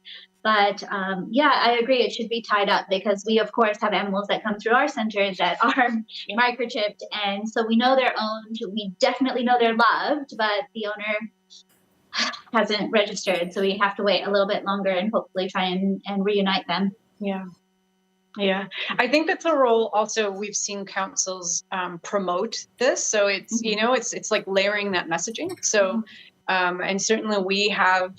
But yeah, I agree. It should be tied up because we, of course, have animals that come through our centers that are microchipped. And so we know they're owned. We definitely know they're loved, but the owner hasn't registered. So we have to wait a little bit longer and hopefully try and reunite them.
Yeah. Yeah, I think that's a role also we've seen councils promote this. So it's, you know, it's like layering that messaging. So, and certainly we have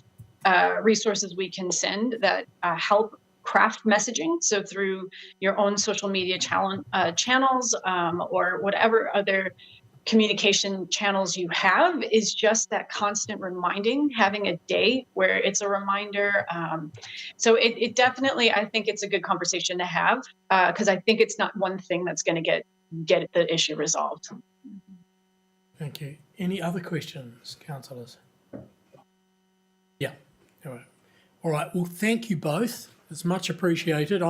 resources we can send that help craft messaging. So through your own social media channels or whatever other communication channels you have, is just that constant reminding, having a day where it's a reminder. So it definitely, I think it's a good conversation to have because I think it's not one thing that's going to get the issue resolved.
Thank you. Any other questions, councillors? Yeah. All right. Well, thank you both. It's much appreciated.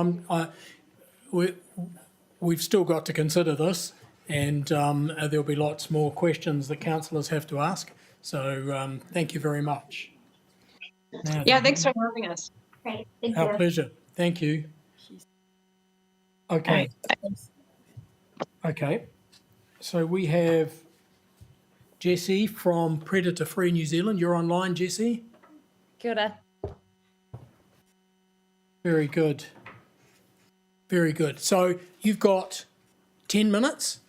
We've still got to consider this, and there'll be lots more questions that councillors have to ask. So thank you very much.
Yeah, thanks for having us.
Great. Thank
Our
you.
pleasure. Thank you. Okay. Okay. So we have Jessie from Predator Free New Zealand. You're online, Jessie?
Kia ora.
Very good. Very good. So you've got 10 minutes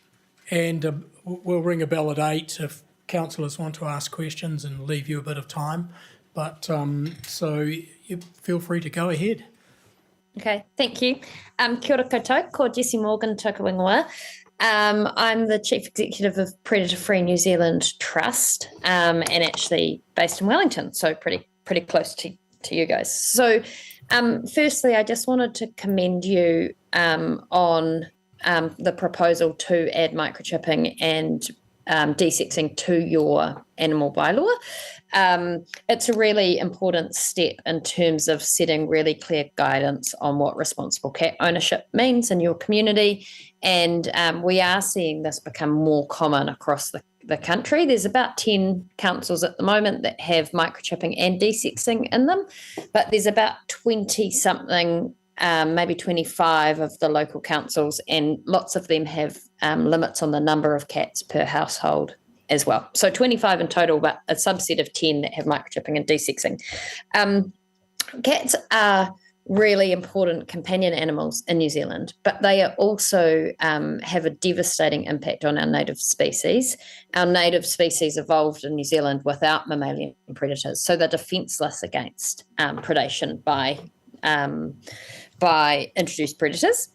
and we'll ring a bell at 8 if councillors want to ask questions and leave you a bit of time. But so you feel free to go ahead.
Okay, thank you. Kia ora koutou, ko Jessie Morgan toka wingua. I'm the Chief Executive of Predator Free New Zealand Trust and actually based in Wellington, so pretty close to you guys. So firstly, I just wanted to commend you on the proposal to add microchipping and desexing to your animal bylaw. It's a really important step in terms of setting really clear guidance on what responsible cat ownership means in your community. And we are seeing this become more common across the country. There's about 10 councils at the moment that have microchipping and desexing in them, but there's about 20-something, maybe 25 of the local councils, and lots of them have limits on the number of cats per household as well. So 25 in total, but a subset of 10 that have microchipping and desexing. Cats are really important companion animals in New Zealand, but they are also have a devastating impact on our native species. Our native species evolved in New Zealand without mammalian predators, so they're defenceless against predation by introduced predators.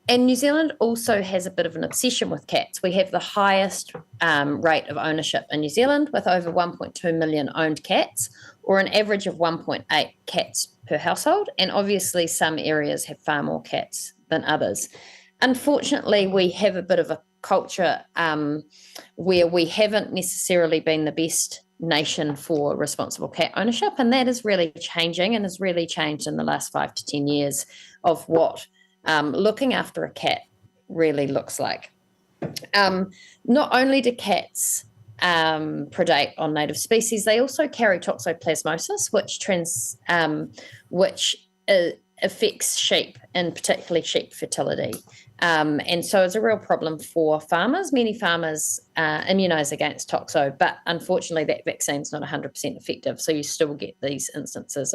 And New Zealand also has a bit of an obsession with cats. We have the highest rate of ownership in New Zealand, with over 1.2 million owned cats, or an average of 1.8 cats per household. And obviously some areas have far more cats than others. Unfortunately, we have a bit of a culture where we haven't necessarily been the best nation for responsible cat ownership, and that is really changing, and has really changed in the last 5 to 10 years of what looking after a cat really looks like. Not only do cats predate on native species, they also carry toxoplasmosis, which affects sheep, and particularly sheep fertility. And so it's a real problem for farmers. Many farmers immunise against toxo, but unfortunately that vaccine's not 100% effective. So you still get these instances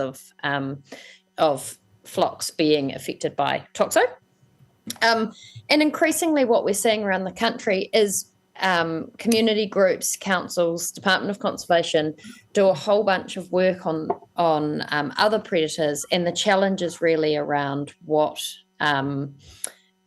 of flocks being affected by toxo. And increasingly what we're seeing around the country is community groups, councils, Department of Conservation do a whole bunch of work on other predators, and the challenge is really around what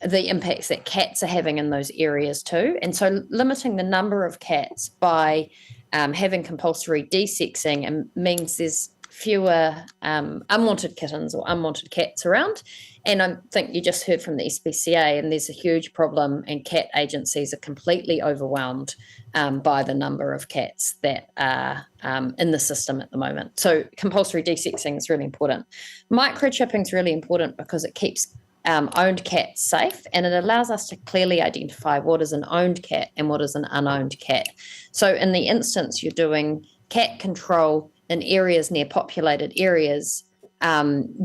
the impacts that cats are having in those areas too. And so limiting the number of cats by having compulsory desexing means there's fewer unwanted kittens or unwanted cats around. And I think you just heard from the SPCA, and there's a huge problem, and cat agencies are completely overwhelmed by the number of cats that are in the system at the moment. So compulsory desexing is really important. Microchipping is really important because it keeps owned cats safe, and it allows us to clearly identify what is an owned cat and what is an unowned cat. So in the instance you're doing cat control in areas near populated areas,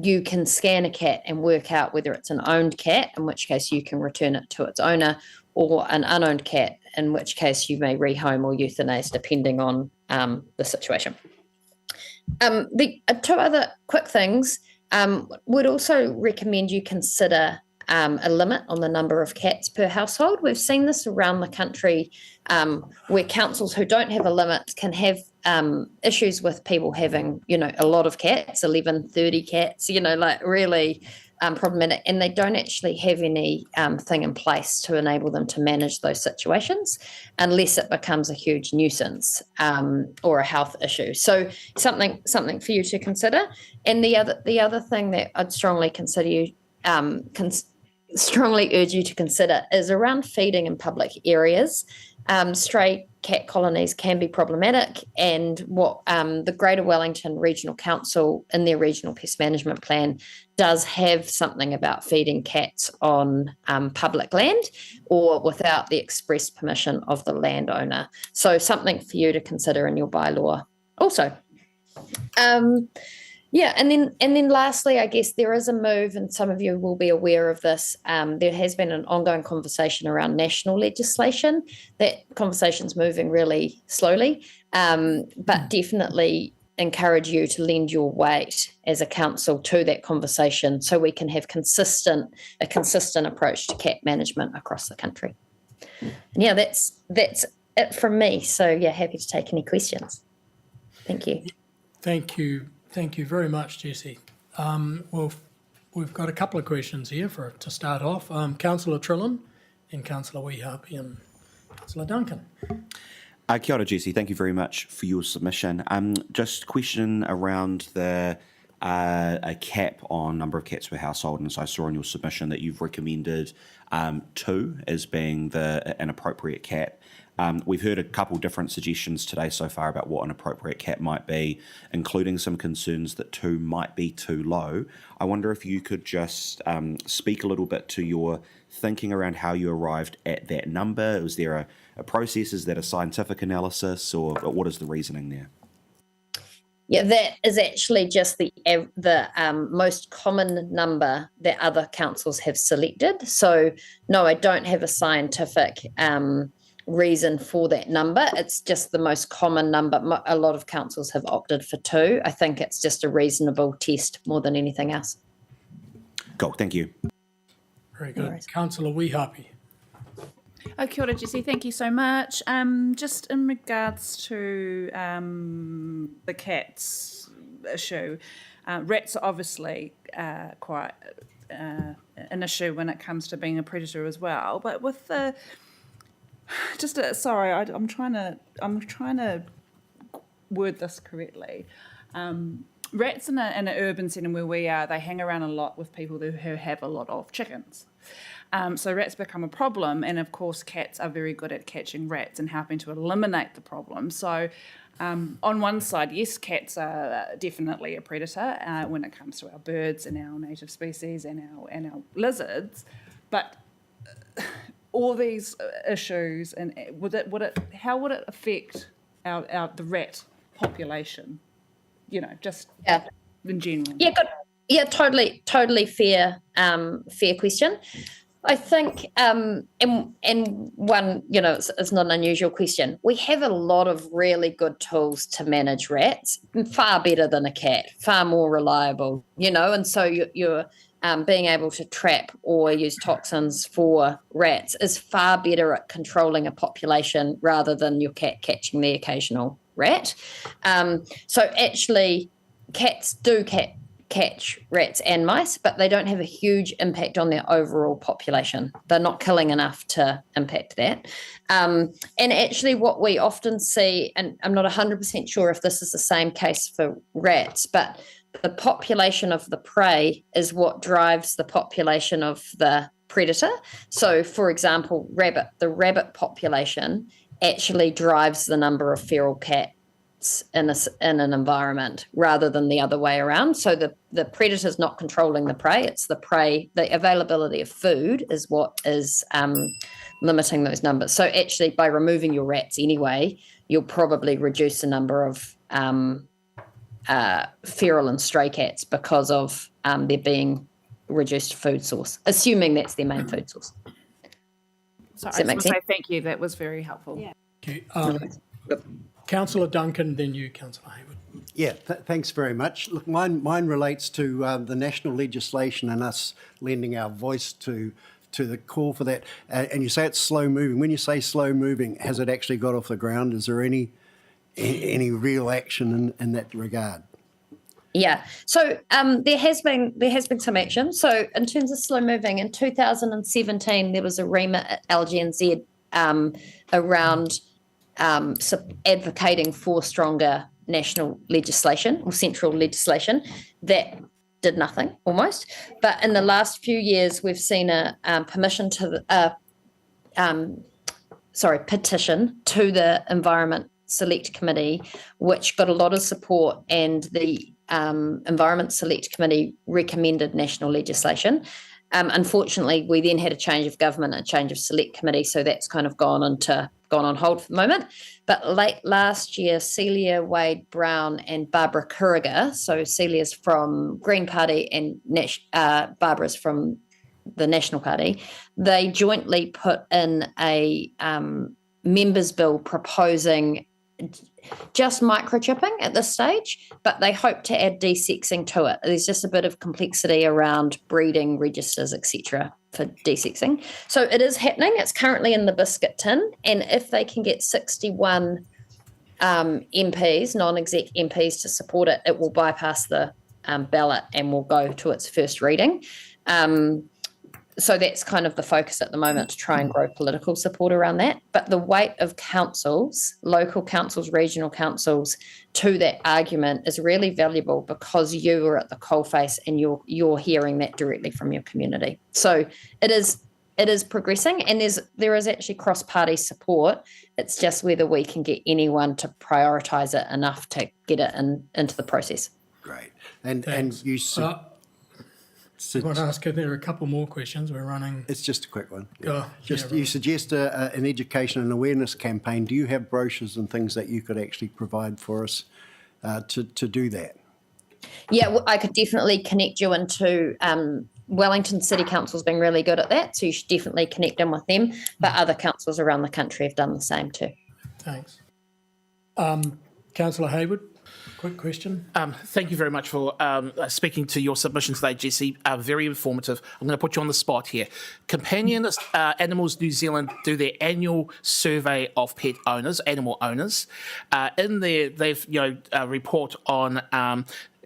you can scan a cat and work out whether it's an owned cat, in which case you can return it to its owner, or an unowned cat, in which case you may rehome or euthanize, depending on the situation. The two other quick things, would also recommend you consider a limit on the number of cats per household. We've seen this around the country where councils who don't have a limit can have issues with people having, a lot of cats, 11, 30 cats, like really problematic, and they don't actually have any thing in place to enable them to manage those situations unless it becomes a huge nuisance or a health issue. So something for you to consider. And the other thing that I'd strongly consider you strongly urge you to consider is around feeding in public areas. Stray cat colonies can be problematic, and what the Greater Wellington Regional Council in their regional pest management plan does have something about feeding cats on public land or without the express permission of the landowner. So something for you to consider in your bylaw also. Yeah, and then lastly, I guess there is a move, and some of you will be aware of this. There has been an ongoing conversation around national legislation. That conversation's moving really slowly, but definitely encourage you to lend your weight as a council to that conversation, so we can have a consistent approach to cat management across the country. And yeah, that's it from me. So yeah, happy to take any questions. Thank you.
Thank you. Thank you very much, Jessie. Well, we've got a couple of questions here to start off. Councillor Trillin and Councillor Weehapi and Councillor Duncan.
Kia ora, Jessie. Thank you very much for your submission. Just a question around a cap on number of cats per household. And so I saw in your submission that you've recommended 2 as being an appropriate cap. We've heard a couple different suggestions today so far about what an appropriate cap might be, including some concerns that 2 might be too low. I wonder if you could just speak a little bit to your thinking around how you arrived at that number. Was there a process? Is that a scientific analysis, or what is the reasoning there?
Yeah, that is actually just the most common number that other councils have selected. So no, I don't have a scientific reason for that number. It's just the most common number. A lot of councils have opted for 2. I think it's just a reasonable test more than anything else.
Cool, thank you.
Very good. Councillor Weehapi.
Kia ora, Jessie. Thank you so much. Just in regards to the cats issue, rats are obviously quite an issue when it comes to being a predator as well. But with the I'm trying to word this correctly. Rats in an urban setting where we are, they hang around a lot with people who have a lot of chickens. So rats become a problem, and of course cats are very good at catching rats and helping to eliminate the problem. So on one side, yes, cats are definitely a predator when it comes to our birds and our native species and our lizards, but all these issues, and how would it affect the rat population? Just in general.
Yeah, good. Yeah, totally fair question. I think, and one, it's not an unusual question. We have a lot of really good tools to manage rats, far better than a cat, far more reliable, and so you're being able to trap or use toxins for rats is far better at controlling a population rather than your cat catching the occasional rat. So actually, cats do catch rats and mice, but they don't have a huge impact on their overall population. They're not killing enough to impact that. And actually what we often see, and I'm not 100% sure if this is the same case for rats, but the population of the prey is what drives the population of the predator. So, for example, the rabbit population actually drives the number of feral cats in an environment rather than the other way around. So the predator's not controlling the prey, it's the prey, the availability of food is what is limiting those numbers. So actually by removing your rats anyway, you'll probably reduce the number of feral and stray cats because of there being reduced food source, assuming that's their main food source.
So I just want to say thank you. That was very helpful.
Yeah.
Okay. Councillor Duncan, then you, Councillor Hayward.
Yeah, thanks very much. Look, mine relates to the national legislation and us lending our voice to the call for that. And you say it's slow moving. When you say slow moving, has it actually got off the ground? Is there any real action in that regard?
Yeah, so there has been some action. So in terms of slow moving, in 2017 there was a remit at LGNZ around advocating for stronger national legislation or central legislation that did nothing almost. But in the last few years, we've seen a petition to the Environment Select Committee, which got a lot of support, and the Environment Select Committee recommended national legislation. Unfortunately, we then had a change of government, a change of select committee, so that's kind of gone on hold for the moment. But late last year, Celia Wade-Brown and Barbara Kuriger, so Celia's from Green Party and Barbara's from the National Party, they jointly put in a members' bill proposing just microchipping at this stage, but they hope to add desexing to it. There's just a bit of complexity around breeding registers, etc., for desexing. So it is happening. It's currently in the biscuit tin, and if they can get 61 MPs, non-exec MPs, to support it, it will bypass the ballot and will go to its first reading. So that's kind of the focus at the moment, to try and grow political support around that. But the weight of councils, local councils, regional councils, to that argument is really valuable because you are at the coalface and you're hearing that directly from your community. So it is progressing, and there is actually cross-party support. It's just whether we can get anyone to prioritise it enough to get it into the process.
Great. And you
I want to ask if there are a couple more questions. We're running.
It's just a quick one.
Right.
You suggest an education and awareness campaign. Do you have brochures and things that you could actually provide for us to do that?
Yeah, I could definitely connect you into Wellington City Council's been really good at that, so you should definitely connect in with them. But other councils around the country have done the same too.
Thanks. Councillor Hayward. Quick question.
Thank you very much for speaking to your submission today, Jesse. Very informative. I'm going to put you on the spot here. Companion Animals New Zealand do their annual survey of pet owners, animal owners. In there, they've report on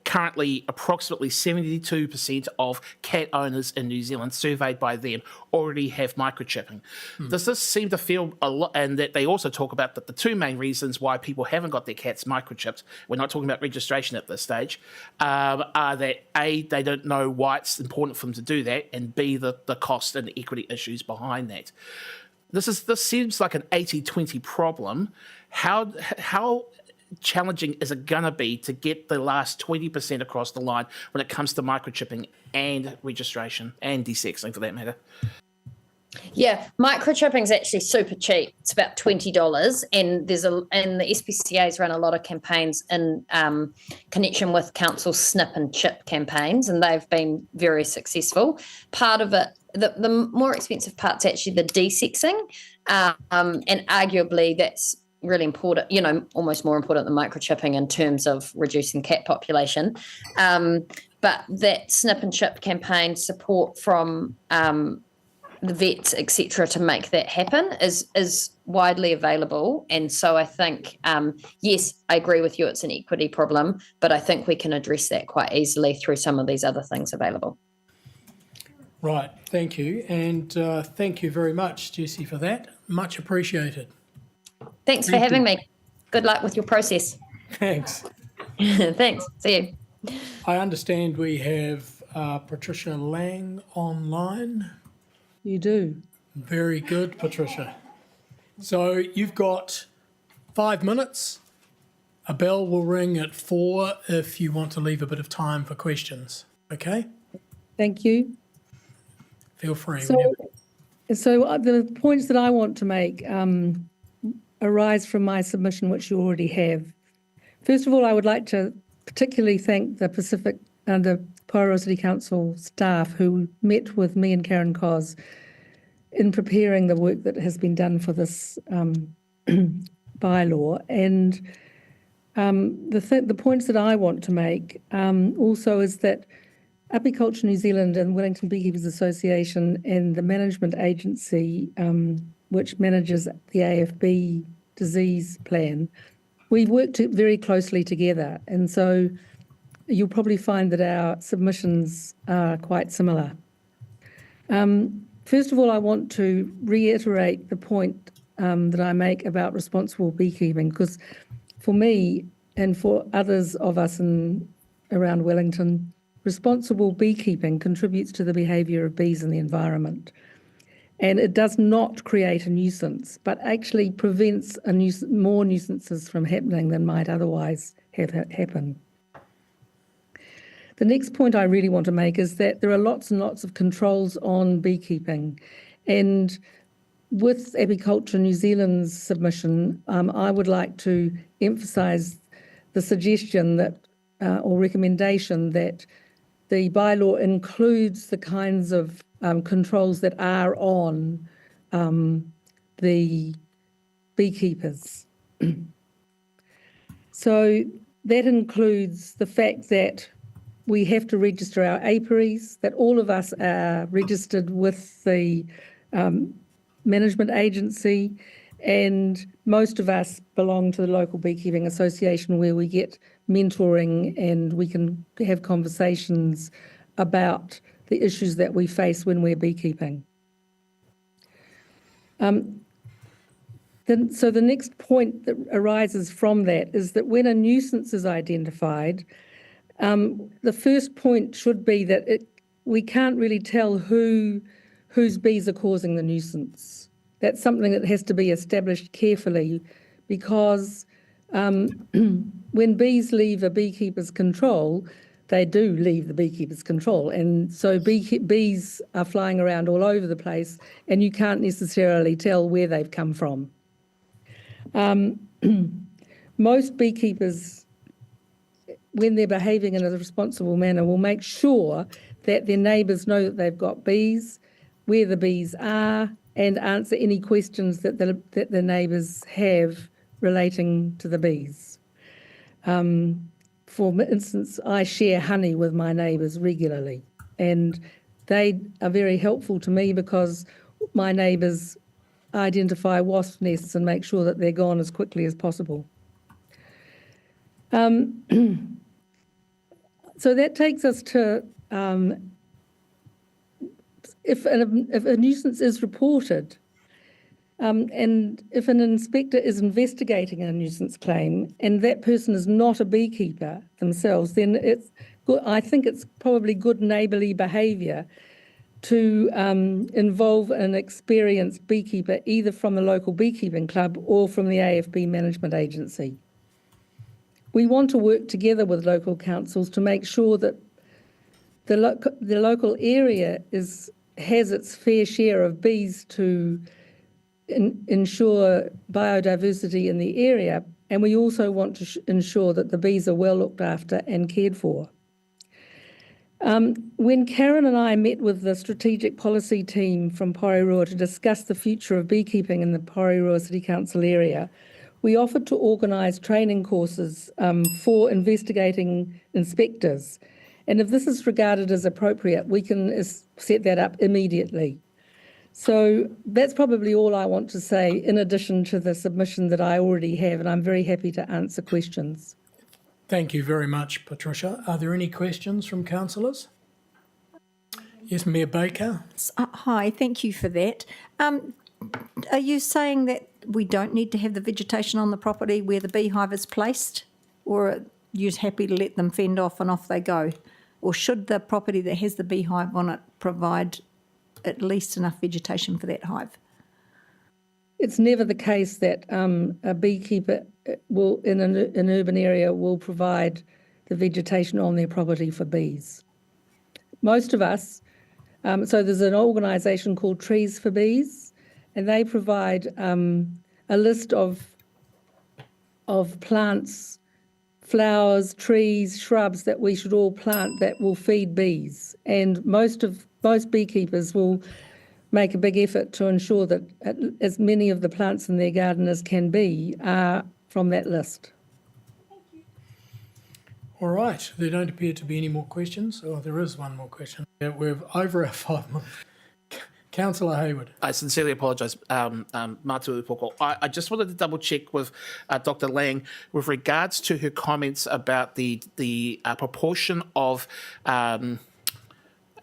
currently approximately 72% of cat owners in New Zealand surveyed by them already have microchipping. Does this seem to feel a lot, and that they also talk about that the two main reasons why people haven't got their cats microchipped, we're not talking about registration at this stage, are that A, they don't know why it's important for them to do that, and B, the cost and the equity issues behind that. This seems like an 80-20 problem. How challenging is it going to be to get the last 20% across the line when it comes to microchipping and registration and desexing for that matter?
Yeah, microchipping is actually super cheap. It's about $20, and the SPCA's run a lot of campaigns in connection with council snip and chip campaigns, and they've been very successful. Part of it, the more expensive part's actually the desexing, and arguably that's really important, almost more important than microchipping in terms of reducing cat population. But that snip and chip campaign support from the vets, etc., to make that happen is widely available. And so I think, yes, I agree with you, it's an equity problem, but I think we can address that quite easily through some of these other things available.
Right, thank you. And thank you very much, Jessie, for that. Much appreciated.
Thanks for having me. Good luck with your process.
Thanks.
Thanks. See you.
I understand we have Patricia Lang online.
You do.
Very good, Patricia. So you've got 5 minutes. A bell will ring at 4 if you want to leave a bit of time for questions. Okay?
Thank you.
Feel free.
So the points that I want to make arise from my submission, which you already have. First of all, I would like to particularly thank the Pacific and the Porirua City Council staff who met with me and Karen Cos in preparing the work that has been done for this bylaw. And the points that I want to make also is that Apiculture New Zealand and Wellington Beekeepers Association and the management agency, which manages the AFB disease plan, we've worked very closely together. And so you'll probably find that our submissions are quite similar. First of all, I want to reiterate the point that I make about responsible beekeeping, because for me and for others of us around Wellington, responsible beekeeping contributes to the behaviour of bees in the environment. And it does not create a nuisance, but actually prevents more nuisances from happening than might otherwise have happened. The next point I really want to make is that there are lots and lots of controls on beekeeping. And with Apiculture New Zealand's submission, I would like to emphasise the suggestion that, or recommendation that the bylaw includes the kinds of controls that are on the beekeepers. So that includes the fact that we have to register our apiaries, that all of us are registered with the management agency, and most of us belong to the local beekeeping association where we get mentoring and we can have conversations about the issues that we face when we're beekeeping. So the next point that arises from that is that when a nuisance is identified, the first point should be that we can't really tell whose bees are causing the nuisance. That's something that has to be established carefully, because when bees leave a beekeeper's control, they do leave the beekeeper's control. And so bees are flying around all over the place, and you can't necessarily tell where they've come from. Most beekeepers, when they're behaving in a responsible manner, will make sure that their neighbours know that they've got bees, where the bees are, and answer any questions that the neighbours have relating to the bees. For instance, I share honey with my neighbours regularly, and they are very helpful to me because my neighbours identify wasp nests and make sure that they're gone as quickly as possible. So that takes us to if a nuisance is reported, and if an inspector is investigating a nuisance claim and that person is not a beekeeper themselves, then it's good, I think it's probably good neighbourly behaviour to involve an experienced beekeeper, either from the local beekeeping club or from the AFB management agency. We want to work together with local councils to make sure that the local area has its fair share of bees to ensure biodiversity in the area, and we also want to ensure that the bees are well looked after and cared for. When Karen and I met with the strategic policy team from Porirua to discuss the future of beekeeping in the Porirua City Council area, we offered to organise training courses for investigating inspectors. And if this is regarded as appropriate, we can set that up immediately. So that's probably all I want to say in addition to the submission that I already have, and I'm very happy to answer questions.
Thank you very much, Patricia. Are there any questions from councillors? Yes, Mayor Baker.
Hi, thank you for that. Are you saying that we don't need to have the vegetation on the property where the beehive is placed, or are you happy to let them fend off and off they go? Or should the property that has the beehive on it provide at least enough vegetation for that hive?
It's never the case that a beekeeper will, in an urban area, will provide the vegetation on their property for bees. Most of us, so there's an organisation called Trees for Bees, and they provide a list of plants, flowers, trees, shrubs that we should all plant that will feed bees. And most beekeepers will make a big effort to ensure that as many of the plants in their garden as can be are from that list.
All right, there don't appear to be any more questions. Oh, there is one more question. We're over our 5 minutes. Councillor Hayward.
I sincerely apologise, Mātua Poko. I just wanted to double check with Dr. Lang with regards to her comments about the proportion of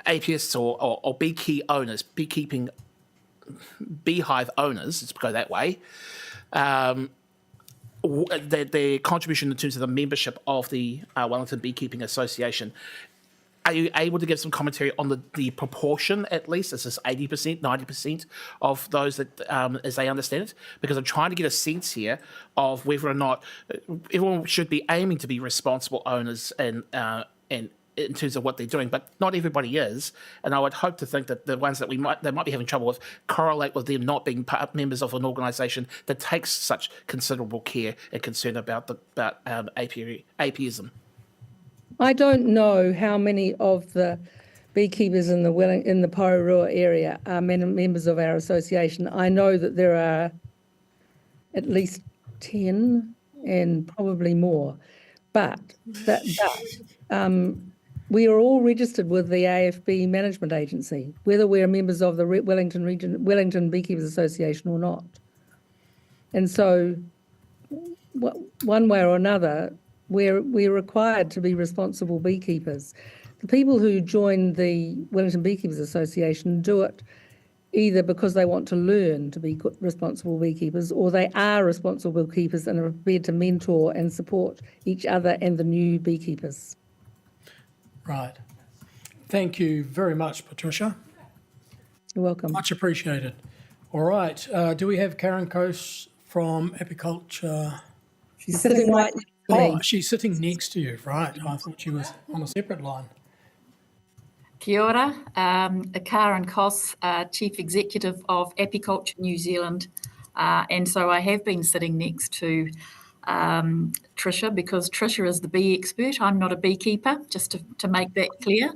APS or beekeeping beehive owners, let's go that way, their contribution in terms of the membership of the Wellington Beekeeping Association. Are you able to give some commentary on the proportion, at least? Is this 80%, 90% of those that, as they understand it? Because I'm trying to get a sense here of whether or not everyone should be aiming to be responsible owners and in terms of what they're doing, but not everybody is. And I would hope to think that the ones that they might be having trouble with correlate with them not being members of an organisation that takes such considerable care and concern about apiism.
I don't know how many of the beekeepers in the Porirua area are members of our association. I know that there are at least 10 and probably more, but we are all registered with the AFB management agency, whether we're members of the Wellington Beekeepers Association or not. And so, one way or another, we're required to be responsible beekeepers. The people who join the Wellington Beekeepers Association do it either because they want to learn to be good, responsible beekeepers, or they are responsible beekeepers and are prepared to mentor and support each other and the new beekeepers.
Right. Thank you very much, Patricia.
You're welcome.
Much appreciated. All right. Do we have Karen Coase from Apiculture?
She's sitting right next to me.
Oh, she's sitting next to you. Right. I thought she was on a separate line.
Kia ora. Karen Coase, Chief Executive of Apiculture New Zealand. And so I have been sitting next to Tricia, because Tricia is the bee expert. I'm not a beekeeper, just to make that clear.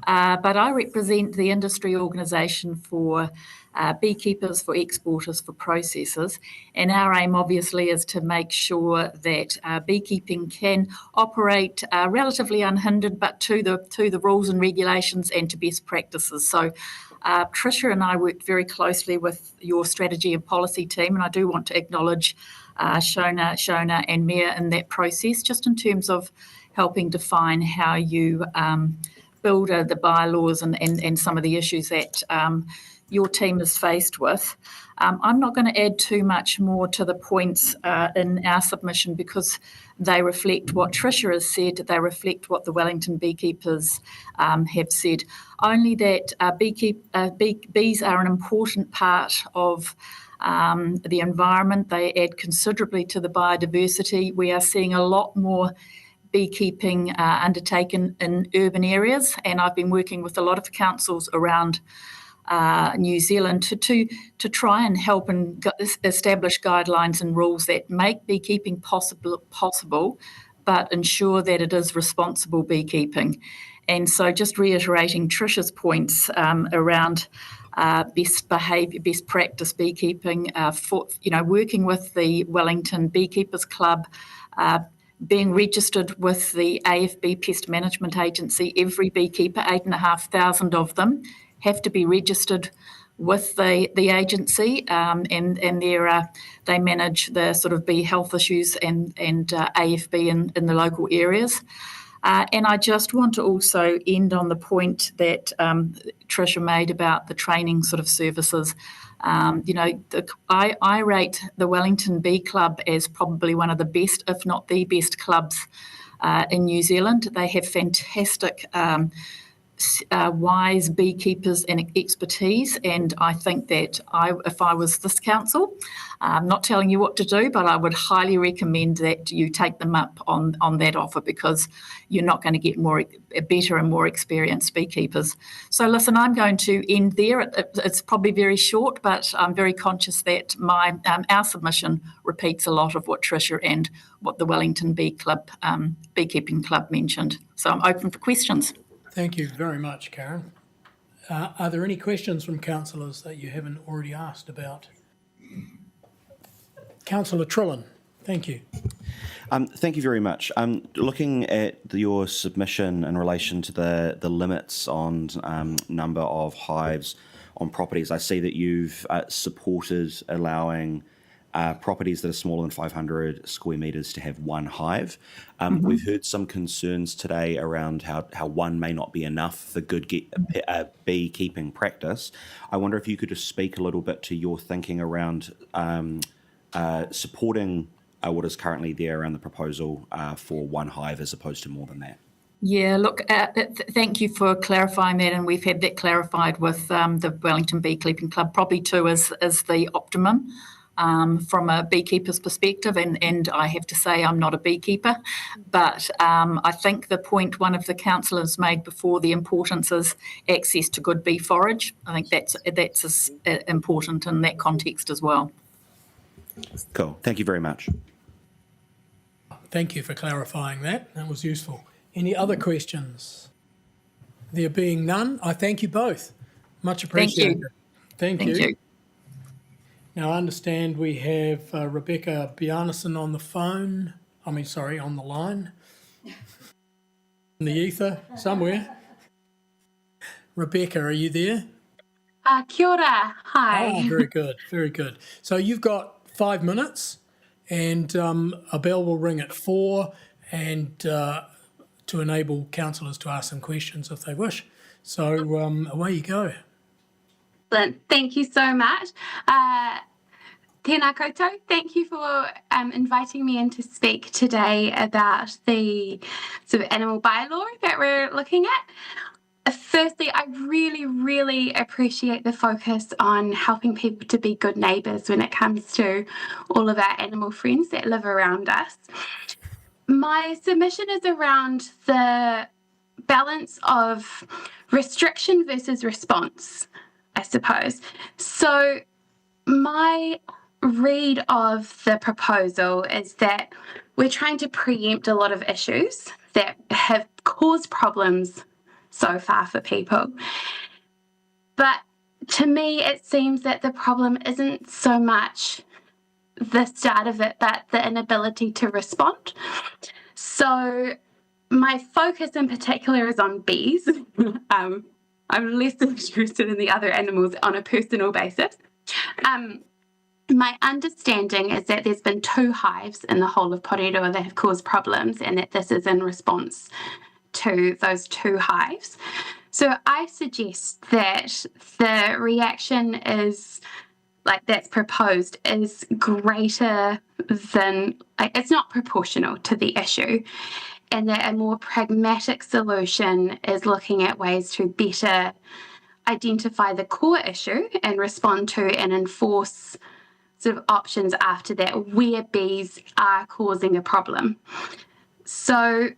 But I represent the industry organisation for beekeepers, for exporters, for processors. And our aim obviously is to make sure that beekeeping can operate relatively unhindered, but to the rules and regulations and to best practices. So Tricia and I worked very closely with your strategy and policy team, and I do want to acknowledge Shona and Mia in that process, just in terms of helping define how you build the bylaws and some of the issues that your team is faced with. I'm not going to add too much more to the points in our submission because they reflect what Tricia has said, they reflect what the Wellington beekeepers have said. Only that bees are an important part of the environment. They add considerably to the biodiversity. We are seeing a lot more beekeeping undertaken in urban areas, and I've been working with a lot of councils around New Zealand to try and help and establish guidelines and rules that make beekeeping possible, but ensure that it is responsible beekeeping. And so, just reiterating Tricia's points around best behaviour, best practice beekeeping, working with the Wellington Beekeepers Club. Being registered with the AFB Pest Management Agency, every beekeeper, 8,500 of them, have to be registered with the agency, and they manage the sort of bee health issues and AFB in the local areas. And I just want to also end on the point that Tricia made about the training sort of services. I rate the Wellington Bee Club as probably one of the best, if not the best clubs in New Zealand. They have fantastic wise beekeepers and expertise, and I think that if I was this council, I'm not telling you what to do, but I would highly recommend that you take them up on that offer, because you're not going to get better and more experienced beekeepers. So listen, I'm going to end there. It's probably very short, but I'm very conscious that our submission repeats a lot of what Tricia and what the Wellington Beekeeping Club mentioned. So I'm open for questions.
Thank you very much, Karen. Are there any questions from councillors that you haven't already asked about? Councillor Trillin, thank you.
Thank you very much. Looking at your submission in relation to the limits on number of hives on properties, I see that you've supported allowing properties that are smaller than 500 square metres to have one hive. We've heard some concerns today around how one may not be enough for good beekeeping practice. I wonder if you could just speak a little bit to your thinking around supporting what is currently there around the proposal for one hive as opposed to more than that.
Yeah, look, thank you for clarifying that, and we've had that clarified with the Wellington Beekeeping Club. Probably two is the optimum. From a beekeeper's perspective, and I have to say I'm not a beekeeper, but I think the point one of the councillors made before, the importance is access to good bee forage. I think that's important in that context as well.
Cool. Thank you very much.
Thank you for clarifying that. That was useful. Any other questions? There being none, I thank you both. Much appreciated. Thank you. Now, I understand we have Rebecca Bjarnason on the line. In the ether, somewhere. Rebecca, are you there?
Kia ora. Hi.
Oh, very good, very good. So you've got 5 minutes, and a bell will ring at 4, and to enable councillors to ask some questions if they wish. So away you go.
Thank you so much. Tēnā koutou. Thank you for inviting me in to speak today about the sort of animal bylaw that we're looking at. Firstly, I really, really appreciate the focus on helping people to be good neighbours when it comes to all of our animal friends that live around us. My submission is around the balance of restriction versus response, I suppose. So my read of the proposal is that we're trying to preempt a lot of issues that have caused problems so far for people. But to me, it seems that the problem isn't so much the start of it, but the inability to respond. So my focus in particular is on bees. I'm less interested in the other animals on a personal basis. My understanding is that there's been 2 hives in the whole of Porirua that have caused problems, and that this is in response to those 2 hives. So I suggest that the reaction is, like, that's proposed is greater than, like, it's not proportional to the issue, and that a more pragmatic solution is looking at ways to better identify the core issue and respond to and enforce sort of options after that where bees are causing a problem. So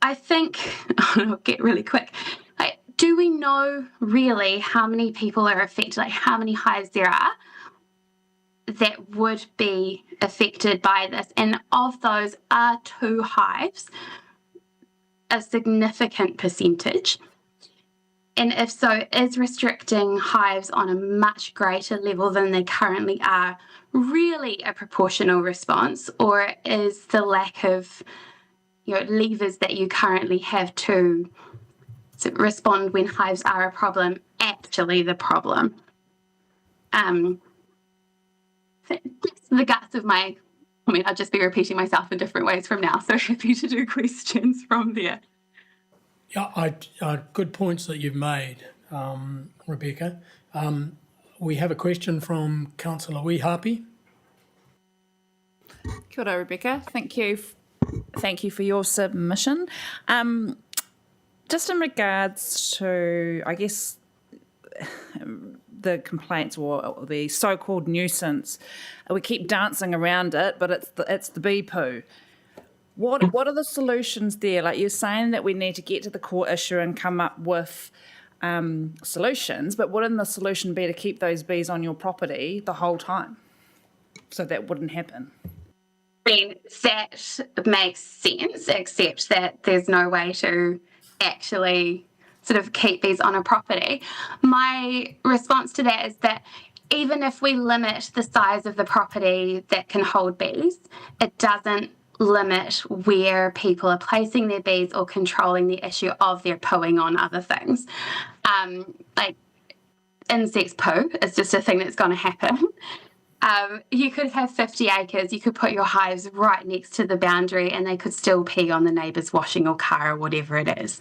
I think, I'll get really quick, like, do we know really how many people are affected, like how many hives there are that would be affected by this? And of those, are 2 hives a significant percentage? And if so, is restricting hives on a much greater level than they currently are really a proportional response, or is the lack of levers that you currently have to respond when hives are a problem actually the problem? That's the guts of my, I'll just be repeating myself in different ways from now, so happy to do questions from there.
Yeah, good points that you've made, Rebecca. We have a question from Councillor Weehapi.
Kia ora, Rebecca. Thank you for your submission. Just in regards to, I guess, the complaints or the so-called nuisance, we keep dancing around it, but it's the bee poo. What are the solutions there? Like, you're saying that we need to get to the core issue and come up with solutions, but wouldn't the solution be to keep those bees on your property the whole time so that wouldn't happen?
I mean, that makes sense, except that there's no way to actually sort of keep bees on a property. My response to that is that even if we limit the size of the property that can hold bees, it doesn't limit where people are placing their bees or controlling the issue of their pooing on other things. Like, insects poo is just a thing that's going to happen. You could have 50 acres, you could put your hives right next to the boundary and they could still pee on the neighbour's washing or car or whatever it is.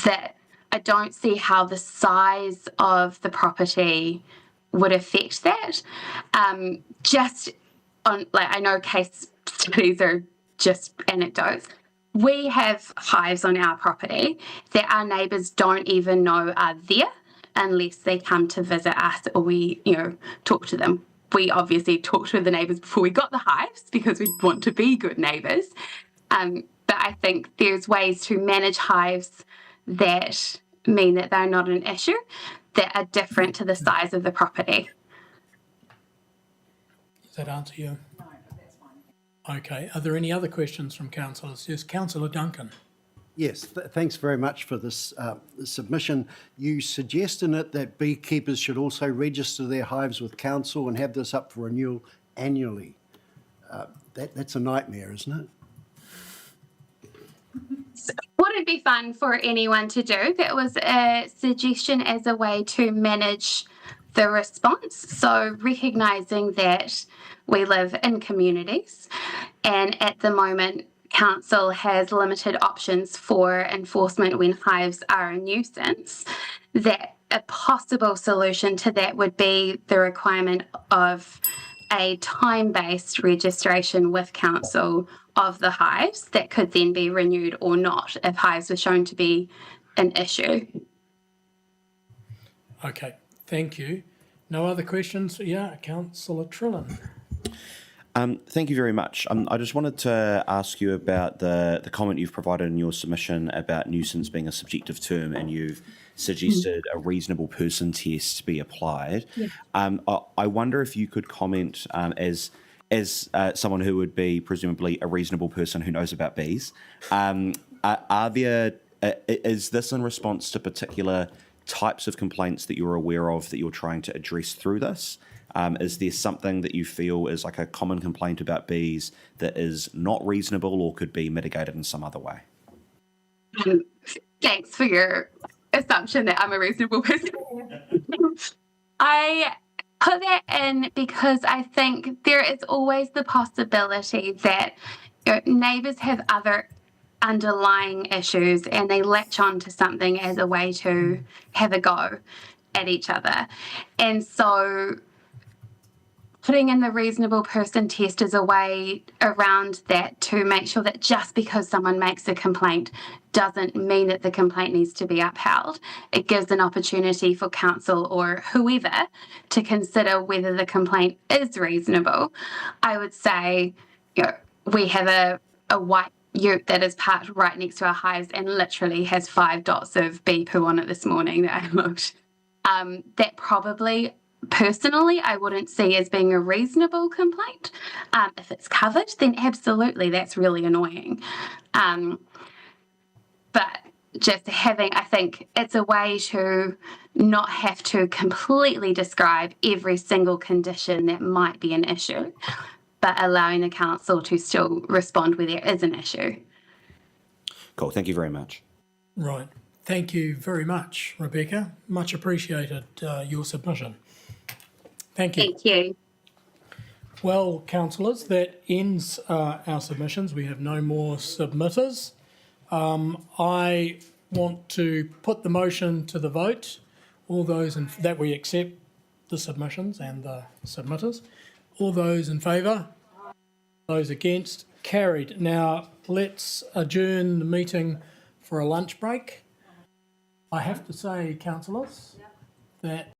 That I don't see how the size of the property would affect that. Just on, like, I know case studies are just anecdotes. We have hives on our property that our neighbours don't even know are there unless they come to visit us or we, talk to them. We obviously talked to the neighbours before we got the hives because we want to be good neighbours. But I think there's ways to manage hives that mean that they're not an issue, that are different to the size of the property.
Does that answer you? No, that's fine. Okay. Are there any other questions from councillors? Yes, Councillor Duncan.
Yes, thanks very much for this submission. You suggest in it that beekeepers should also register their hives with council and have this up for renewal annually. That's a nightmare, isn't it?
Would it be fun for anyone to do? That was a suggestion as a way to manage the response. So recognising that we live in communities and at the moment council has limited options for enforcement when hives are a nuisance, that a possible solution to that would be the requirement of a time-based registration with council of the hives that could then be renewed or not if hives were shown to be an issue.
Okay, thank you. No other questions? Yeah, Councillor Trillin.
Thank you very much. I just wanted to ask you about the comment you've provided in your submission about nuisance being a subjective term, and you've suggested a reasonable person test be applied.
Yeah.
I wonder if you could comment as someone who would be presumably a reasonable person who knows about bees. Is this in response to particular types of complaints that you're aware of that you're trying to address through this? Is there something that you feel is like a common complaint about bees that is not reasonable or could be mitigated in some other way?
Thanks for your assumption that I'm a reasonable person. I put that in because I think there is always the possibility that neighbours have other underlying issues and they latch on to something as a way to have a go at each other. And so putting in the reasonable person test is a way around that to make sure that just because someone makes a complaint doesn't mean that the complaint needs to be upheld. It gives an opportunity for council or whoever to consider whether the complaint is reasonable. I would say, we have a white ute that is parked right next to our hives and literally has 5 dots of bee poo on it this morning that I looked. That probably, personally, I wouldn't see as being a reasonable complaint. If it's covered, then absolutely, that's really annoying. But just having, I think it's a way to not have to completely describe every single condition that might be an issue, but allowing the council to still respond where there is an issue.
Cool. Thank you very much.
Right. Thank you very much, Rebecca. Much appreciated your submission. Thank you.
Thank you.
Well, councillors, that ends our submissions. We have no more submitters. I want to put the motion to the vote. All those that we accept the submissions and the submitters. All those in favour? Those against? Carried. Now, let's adjourn the meeting for a lunch break. I have to say, councillors, that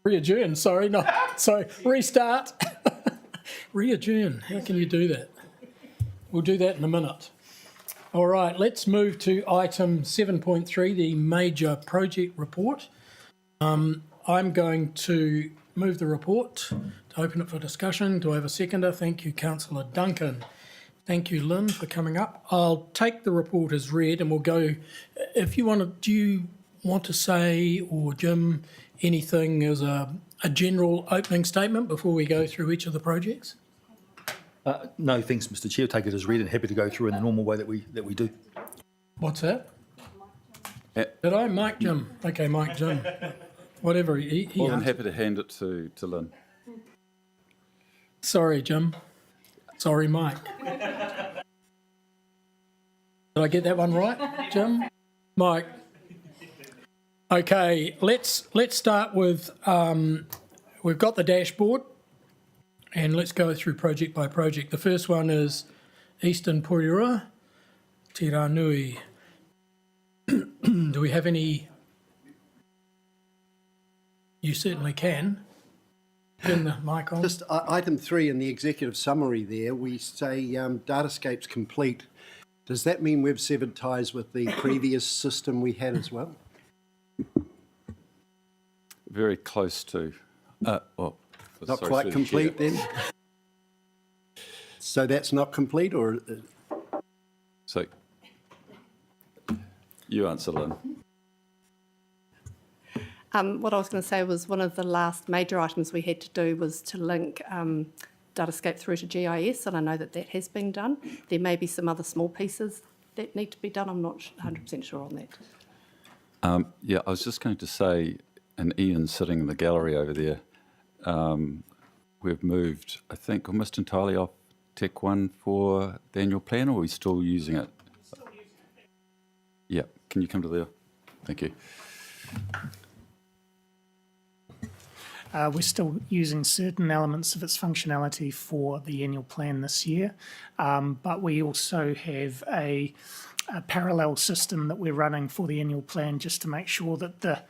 Re-adjourn, sorry, no, sorry, restart. Re-adjourn, how can you do that? We'll do that in a minute. All right, let's move to item 7.3, the major project report. I'm going to move the report to open it for discussion. Do I have a seconder? Thank you, Councillor Duncan. Thank you, Lynn, for coming up. I'll take the report as read and we'll go, if you want to, do you want to say, or Jim, anything as a general opening statement before we go through each of the projects?
No, thanks, Mr. Chair. Take it as read and happy to go through in the normal way that we do.
What's that? Did I? Mike, Jim. Okay, Mike, Jim. Whatever. He
More than
answered.
happy to hand it to Lynn.
Sorry, Jim. Sorry, Mike. Did I get that one right, Jim? Mike. Okay, let's start with, we've got the dashboard, and let's go through project by project. The first one is Eastern Porirua, Te Ranui. Do we have any? You certainly can. Turn the mic on.
Just item 3 in the executive summary there, we say datascape's complete. Does that mean we've severed ties with the previous system we had as well?
Very close to.
Not quite complete then? So that's not complete, or?
So, you answer, Lynn.
What I was going to say was one of the last major items we had to do was to link Datascape through to GIS, and I know that that has been done. There may be some other small pieces that need to be done. I'm not 100% sure on that.
Yeah, I was just going to say, and Ian's sitting in the gallery over there, we've moved, I think, almost entirely off Tech 1 for the annual plan, or are we still using it? Yeah, can you come to there? Thank you.
We're still using certain elements of its functionality for the annual plan this year, but we also have a parallel system that we're running for the annual plan just to make sure that the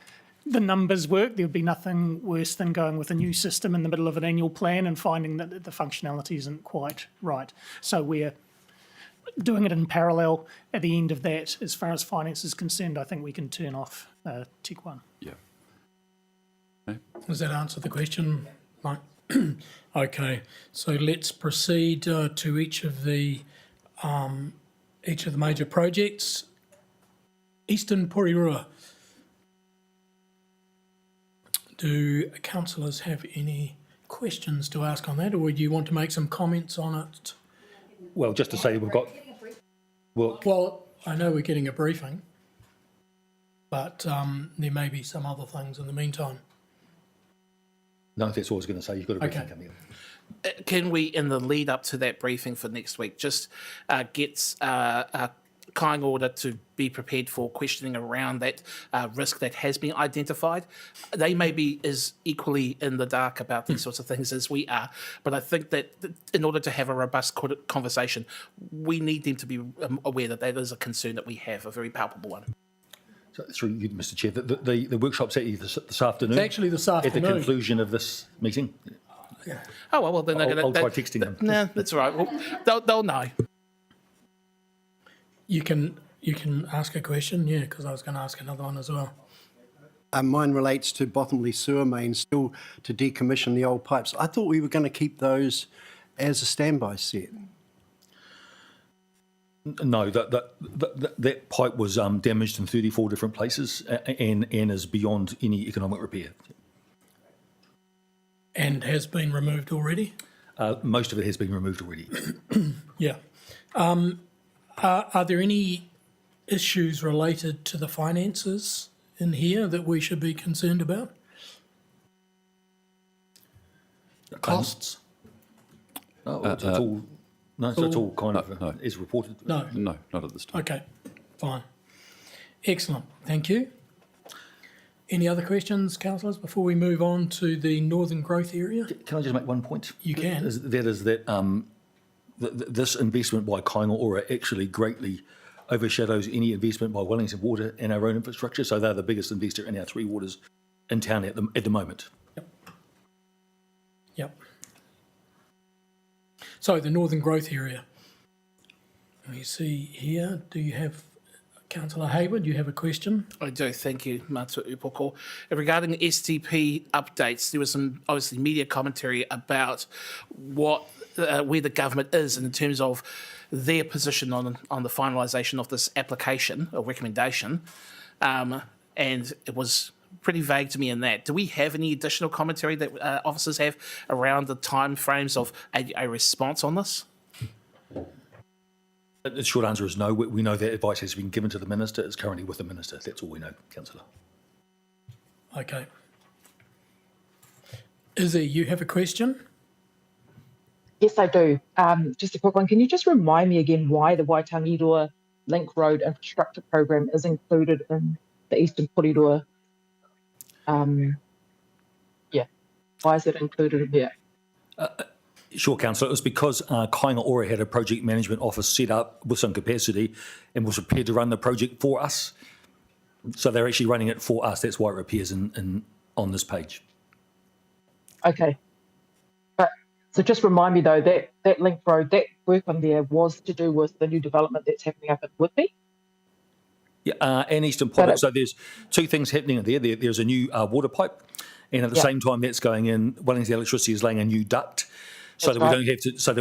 numbers work. There would be nothing worse than going with a new system in the middle of an annual plan and finding that the functionality isn't quite right. So we're doing it in parallel. At the end of that, as far as finance is concerned, I think we can turn off Tech 1.
Yeah.
Does that answer the question, Mike? Okay, so let's proceed to each of the major projects. Eastern Porirua. Do councillors have any questions to ask on that, or do you want to make some comments on it?
Well, just to say we've got...
Well, I know we're getting a briefing, but there may be some other things in the meantime.
No, that's all I was going to say. You've got a briefing coming up.
Can we, in the lead up to that briefing for next week, just get a kind order to be prepared for questioning around that risk that has been identified? They may be as equally in the dark about these sorts of things as we are, but I think that in order to have a robust conversation, we need them to be aware that that is a concern that we have, a very palpable one.
So, through you, Mr. Chair, the workshop's actually this afternoon.
It's actually this afternoon.
At the conclusion of this meeting.
Yeah.
Oh, well, then they're going to...
I'll try texting them.
No, that's all right. Well, they'll know.
You can ask a question, yeah, because I was going to ask another one as well.
Mine relates to bottomley sewer mains, still to decommission the old pipes. I thought we were going to keep those as a standby set.
No, that pipe was damaged in 34 different places and is beyond any economic repair.
And has been removed already?
Most of it has been removed already.
Yeah. Are there any issues related to the finances in here that we should be concerned about? Costs?
It's all... No, so it's all kind of is reported.
No,
not at this time.
Okay, fine, excellent. Thank you. Any other questions, councillors, before we move on to the Northern Growth Area?
Can I just make one point?
You can.
This investment by Kōrero actually greatly overshadows any investment by Wellington Water and our own infrastructure. So they're the biggest investor in our 3 waters in town at the moment.
Yep. Yep. So the northern growth area. You see here, do you have, Councillor Hayward, do you have a question?
I do, thank you, Matu Upoko. Regarding the STP updates, there was some obviously media commentary about what where the government is in terms of their position on the finalisation of this application or recommendation, and it was pretty vague to me in that. Do we have any additional commentary that officers have around the time frames of a response on this?
The short answer is no. We know that advice has been given to the Minister. It's currently with the Minister. That's all we know, Councillor.
Okay. Izzy, you have a question?
Yes, I do. Just a quick one. Can you just remind me again why the Waitangiroa Link Road Infrastructure Program is included in the Eastern Porirua? Why is it included in there?
Sure, Councillor. It was because Kāinga Ora had a project management office set up with some capacity and was prepared to run the project for us. So they're actually running it for us. That's why it appears on this page.
Okay. So just remind me though, that link road, that work on there was to do with the new development that's happening up at Whitby?
Yeah, and Eastern Porirua. So there's two things happening there. There's a new water pipe, and at the same time that's going in, Wellington Electricity is laying a new duct, so that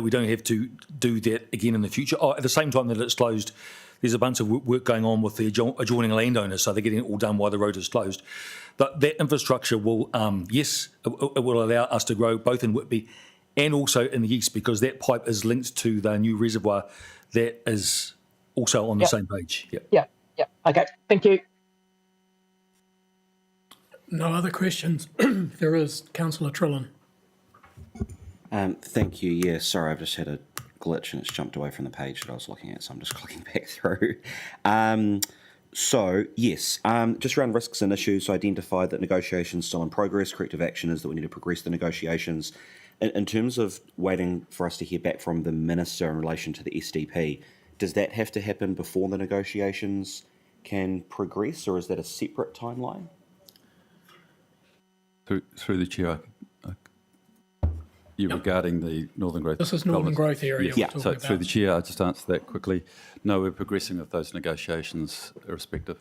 we don't have to do that again in the future. At the same time that it's closed, there's a bunch of work going on with the adjoining landowners, so they're getting it all done while the road is closed. But that infrastructure will, it will allow us to grow both in Whitby and also in the east, because that pipe is linked to the new reservoir that is also on the same page.
Yeah. Okay, thank you.
No other questions? There is. Councillor Trillin.
Thank you. Yeah, sorry, I've just had a glitch and it's jumped away from the page that I was looking at, so I'm just clicking back through. Just around risks and issues, identified that negotiations still in progress. Corrective action is that we need to progress the negotiations. In terms of waiting for us to hear back from the Minister in relation to the SDP, does that have to happen before the negotiations can progress, or is that a separate timeline?
Through the chair, regarding the Northern Growth.
This is Northern Growth area.
Yeah. So through the chair, I'll just answer that quickly. No, we're progressing with those negotiations irrespective,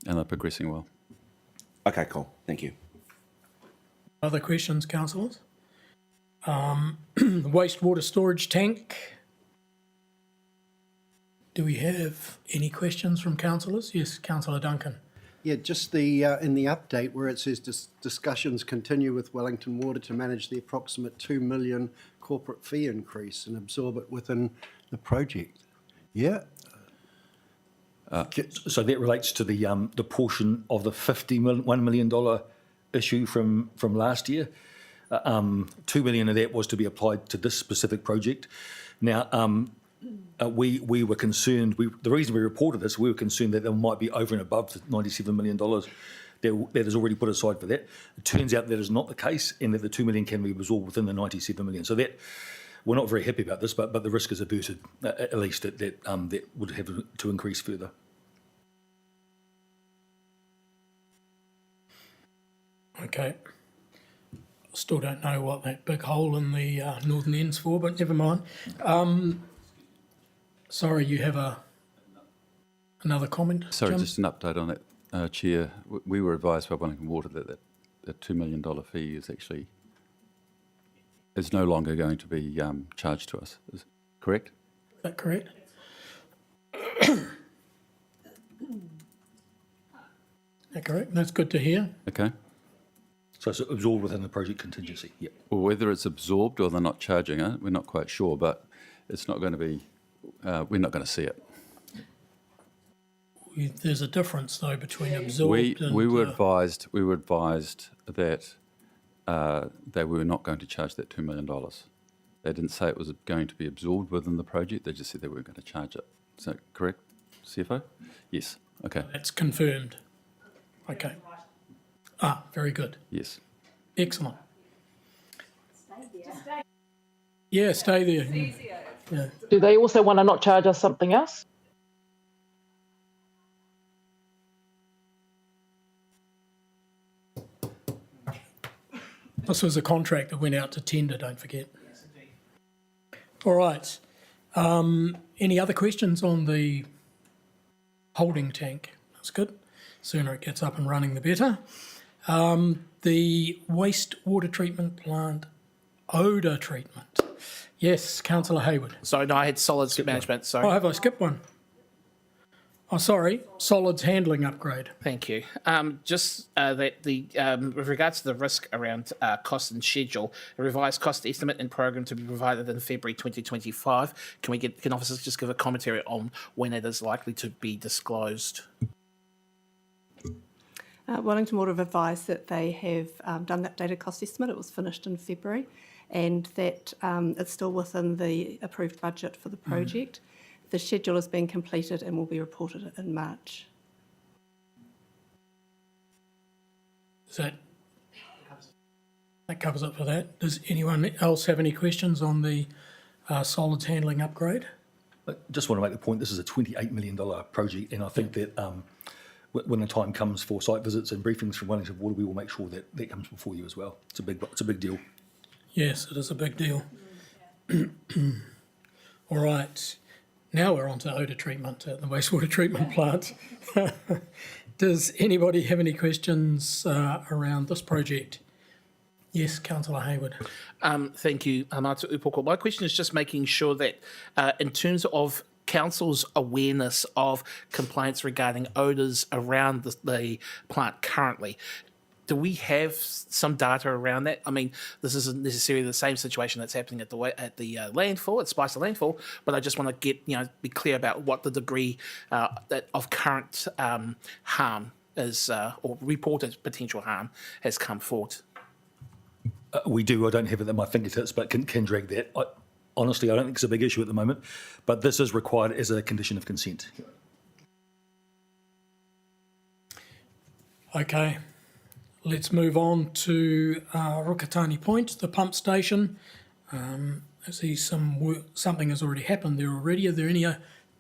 and they're progressing well.
Okay, cool. Thank you.
Other questions, councillors? The wastewater storage tank. Do we have any questions from councillors? Yes, Councillor Duncan.
Yeah, just the in the update where it says discussions continue with Wellington Water to manage the approximate $2 million corporate fee increase and absorb it within the project. Yeah.
So that relates to the portion of the $1 million issue from last year. $2 million of that was to be applied to this specific project. Now, we were concerned, the reason we reported this, we were concerned that there might be over and above the $97 million that is already put aside for that. It turns out that is not the case, and that the $2 million can be absorbed within the $97 million. So that, we're not very happy about this, but the risk is averted, at least that would have to increase further.
Okay. Still don't know what that big hole in the northern end's for, but never mind. Sorry, you have another comment?
Sorry,
Jim?
just an update on that, Chair. We were advised by Wellington Water that $2 million fee is no longer going to be charged to us. Is correct?
Is that correct? Is that correct? That's good to hear.
Okay.
So it's absorbed within the project contingency. Yeah.
Well, whether it's absorbed or they're not charging it, we're not quite sure, but it's not going to be, we're not going to see it.
There's a difference, though, between absorbed and...
We were advised that they were not going to charge that $2 million. They didn't say it was going to be absorbed within the project, they just said they weren't going to charge it. Is that correct, CFO? Yes. Okay.
That's confirmed. Okay. Very good.
Yes.
Excellent. Yeah, stay there. Yeah.
Do they also want to not charge us something else?
This was a contract that went out to tender, don't forget. All right. Any other questions on the holding tank? That's good. Sooner it gets up and running, the better. The wastewater treatment plant odour treatment. Yes, Councillor Hayward.
Sorry, no, I had solids management. Sorry.
Oh, have I skipped one? Oh, sorry, solids handling upgrade.
Thank you. Just that the with regards to the risk around cost and schedule, a revised cost estimate and program to be provided in February 2025. Can officers just give a commentary on when it is likely to be disclosed?
Wellington Water have advised that they have done that updated cost estimate. It was finished in February, and that it's still within the approved budget for the project. The schedule has been completed and will be reported in March.
That covers it for that. Does anyone else have any questions on the solids handling upgrade?
I just want to make the point, this is a $28 million project, and I think that when the time comes for site visits and briefings from Wellington Water, we will make sure that that comes before you as well. It's a big deal.
Yes, it is a big deal. All right. Now we're on to odour treatment at the wastewater treatment plant. Does anybody have any questions around this project? Yes, Councillor Hayward.
Thank you, Amatu Upoko. My question is just making sure that in terms of Council's awareness of complaints regarding odours around the plant currently, do we have some data around that? I mean, this isn't necessarily the same situation that's happening at the landfill, at Spicer landfill, but I just want to be clear about what the degree of current harm is, or reported potential harm has come forward.
We do. I don't have it at my fingertips, but can drag that. Honestly, I don't think it's a big issue at the moment, but this is required as a condition of consent.
Okay. Let's move on to Rukatani Point, the pump station. I see something has already happened there already. Are there any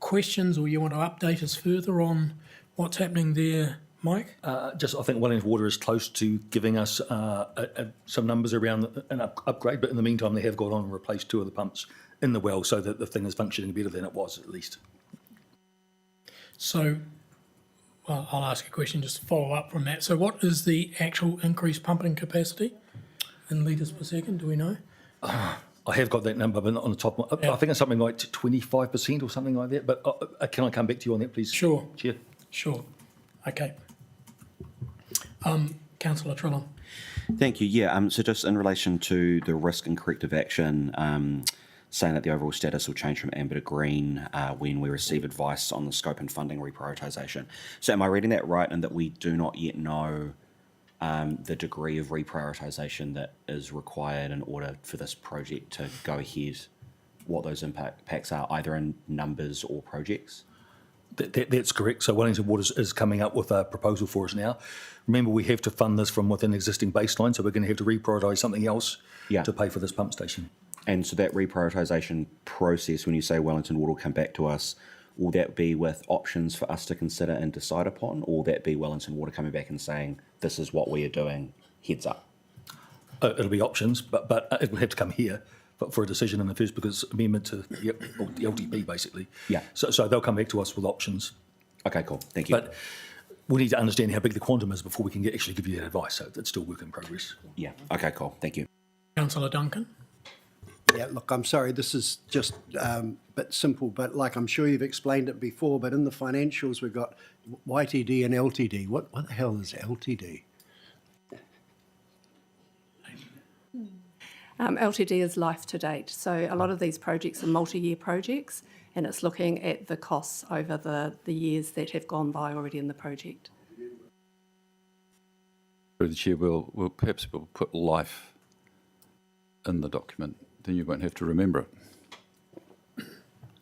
questions, or you want to update us further on what's happening there, Mike?
I think Wellington Water is close to giving us some numbers around an upgrade, but in the meantime, they have gone on and replaced 2 of the pumps in the well so that the thing is functioning better than it was, at least.
So, well, I'll ask a question just to follow up from that. So what is the actual increased pumping capacity in litres per second? Do we know?
I have got that number, but not on the top. I think it's something like 25% or something like that, but can I come back to you on that, please?
Sure.
Chair.
Sure. Okay. Councillor Trillon.
Thank you. Yeah, so just in relation to the risk and corrective action, saying that the overall status will change from amber to green when we receive advice on the scope and funding reprioritisation. So am I reading that right, in that we do not yet know the degree of reprioritisation that is required in order for this project to go ahead, what those impacts are, either in numbers or projects?
That's correct. So Wellington Water is coming up with a proposal for us now. Remember, we have to fund this from within existing baseline, so we're going to have to reprioritise something else to pay for this pump station.
And so that reprioritisation process, when you say Wellington Water will come back to us, will that be with options for us to consider and decide upon, or will that be Wellington Water coming back and saying, this is what we are doing, heads up?
It'll be options, but it will have to come here for a decision in the first, because amendment to the LTP, basically.
Yeah.
So they'll come back to us with options.
Okay, cool. Thank you.
But we need to understand how big the quantum is before we can actually give you that advice, so it's still work in progress.
Yeah. Okay, cool. Thank you.
Councillor Duncan.
Yeah, look, I'm sorry, this is just a bit simple, but like I'm sure you've explained it before, but in the financials we've got YTD and LTD. What the hell is LTD?
LTD is life to date. So a lot of these projects are multi-year projects, and it's looking at the costs over the years that have gone by already in the project.
Through the Chair, we'll perhaps put life in the document, then you won't have to remember it.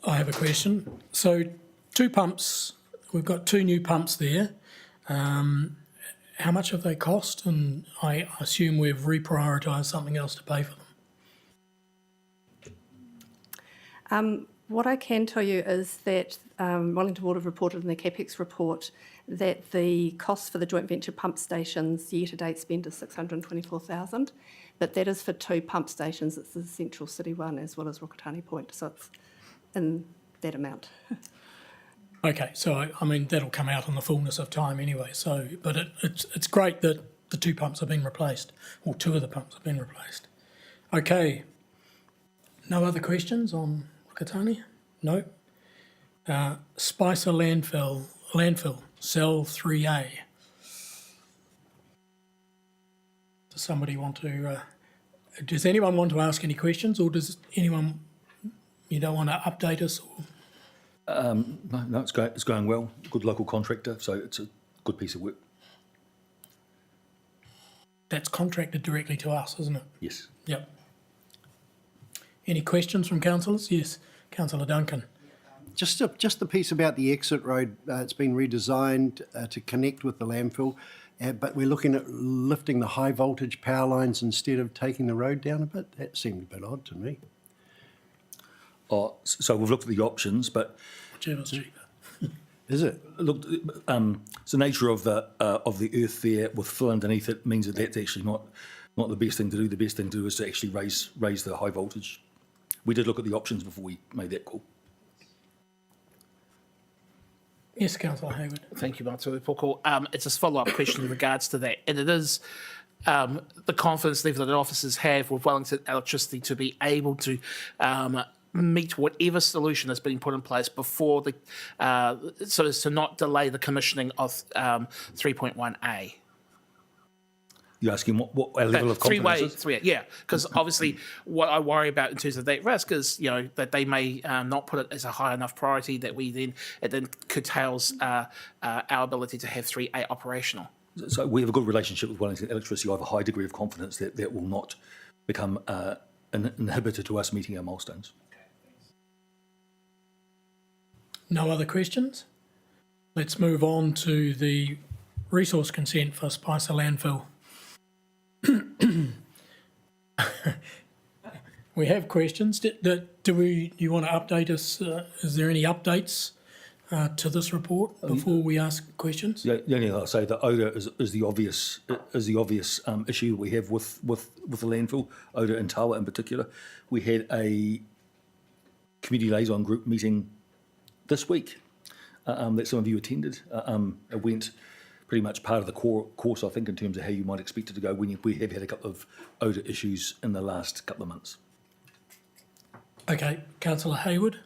I have a question. So 2 pumps, we've got 2 new pumps there. How much have they cost? And I assume we've reprioritised something else to pay for them.
What I can tell you is that Wellington Water have reported in their CapEx report that the cost for the joint venture pump stations year-to-date spend is 624,000, but that is for 2 pump stations. It's the Central City one as well as Rokotani Point, so it's in that amount.
Okay, so I mean that'll come out in the fullness of time anyway. So, but it's great that the 2 pumps have been replaced, or 2 of the pumps have been replaced. Okay. No other questions on Rokotani? No. Spicer landfill, cell 3A. Does somebody want to? Does anyone want to ask any questions, or does anyone? You don't want to update us? Or?
No, it's going well. Good local contractor, so it's a good piece of work.
That's contracted directly to us, isn't it?
Yes.
Yep. Any questions from councillors? Yes, Councillor Duncan.
Just the piece about the exit road. It's been redesigned to connect with the landfill, but we're looking at lifting the high voltage power lines instead of taking the road down a bit. That seemed a bit odd to me.
Oh, so we've looked at the options, but
whichever's cheaper.
Is it?
Look, it's the nature of the earth there with fill underneath it means that that's actually not the best thing to do. The best thing to do is to actually raise the high voltage. We did look at the options before we made that call.
Yes, Councillor Hayward.
Thank you, Mark, for the report call. It's a follow-up question in regards to that, and it is the confidence level that officers have with Wellington Electricity to be able to meet whatever solution has been put in place before the, so as to not delay the commissioning of 3.1A.
You're asking what our level of confidence is?
Yeah, because obviously what I worry about in terms of that risk is, that they may not put it as a high enough priority that it then curtails our ability to have 3A operational.
So we have a good relationship with Wellington Electricity. I have a high degree of confidence that that will not become an inhibitor to us meeting our milestones.
No other questions? Let's move on to the resource consent for Spicer landfill. We have questions. Do you want to update us? Is there any updates to this report before we ask questions?
The only thing I'll say that odour is the obvious issue we have with the landfill, odour and Tawa in particular. We had a community liaison group meeting this week that some of you attended. It went pretty much part of the course, I think, in terms of how you might expect it to go when we have had a couple of odour issues in the last couple of months.
Okay, Councillor Hayward.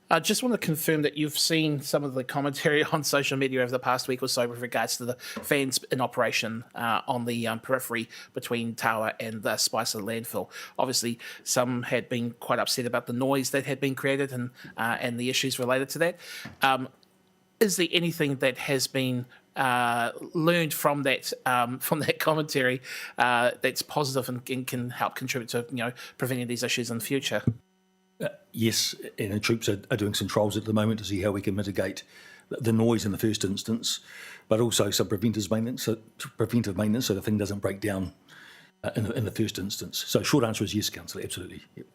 I just want to confirm that you've seen some of the commentary on social media over the past week or so with regards to the fans in operation on the periphery between Tawa and the Spicer landfill. Obviously, some had been quite upset about the noise that had been created and the issues related to that. Is there anything that has been learned from that commentary that's positive and can help contribute to preventing these issues in the future?
Yes, and the troops are doing some trials at the moment to see how we can mitigate the noise in the first instance, but also some preventive maintenance so the thing doesn't break down in the first instance. So short answer is yes, Councillor, absolutely. Yep.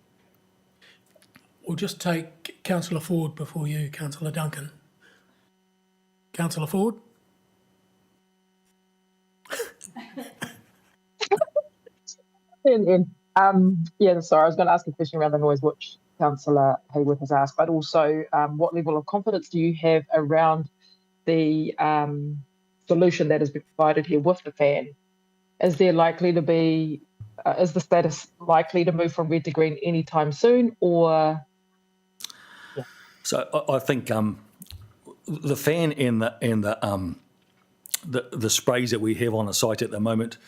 We'll just take Councillor Ford before you, Councillor Duncan. Councillor Ford?
Sorry, I was going to ask a question around the noise, which Councillor Hayward has asked, but also what level of confidence do you have around the solution that has been provided here with the fan? Is there likely to be, is the status likely to move from red to green anytime soon, or? Yeah.
So I think the fan and the sprays that we have on the site at the moment,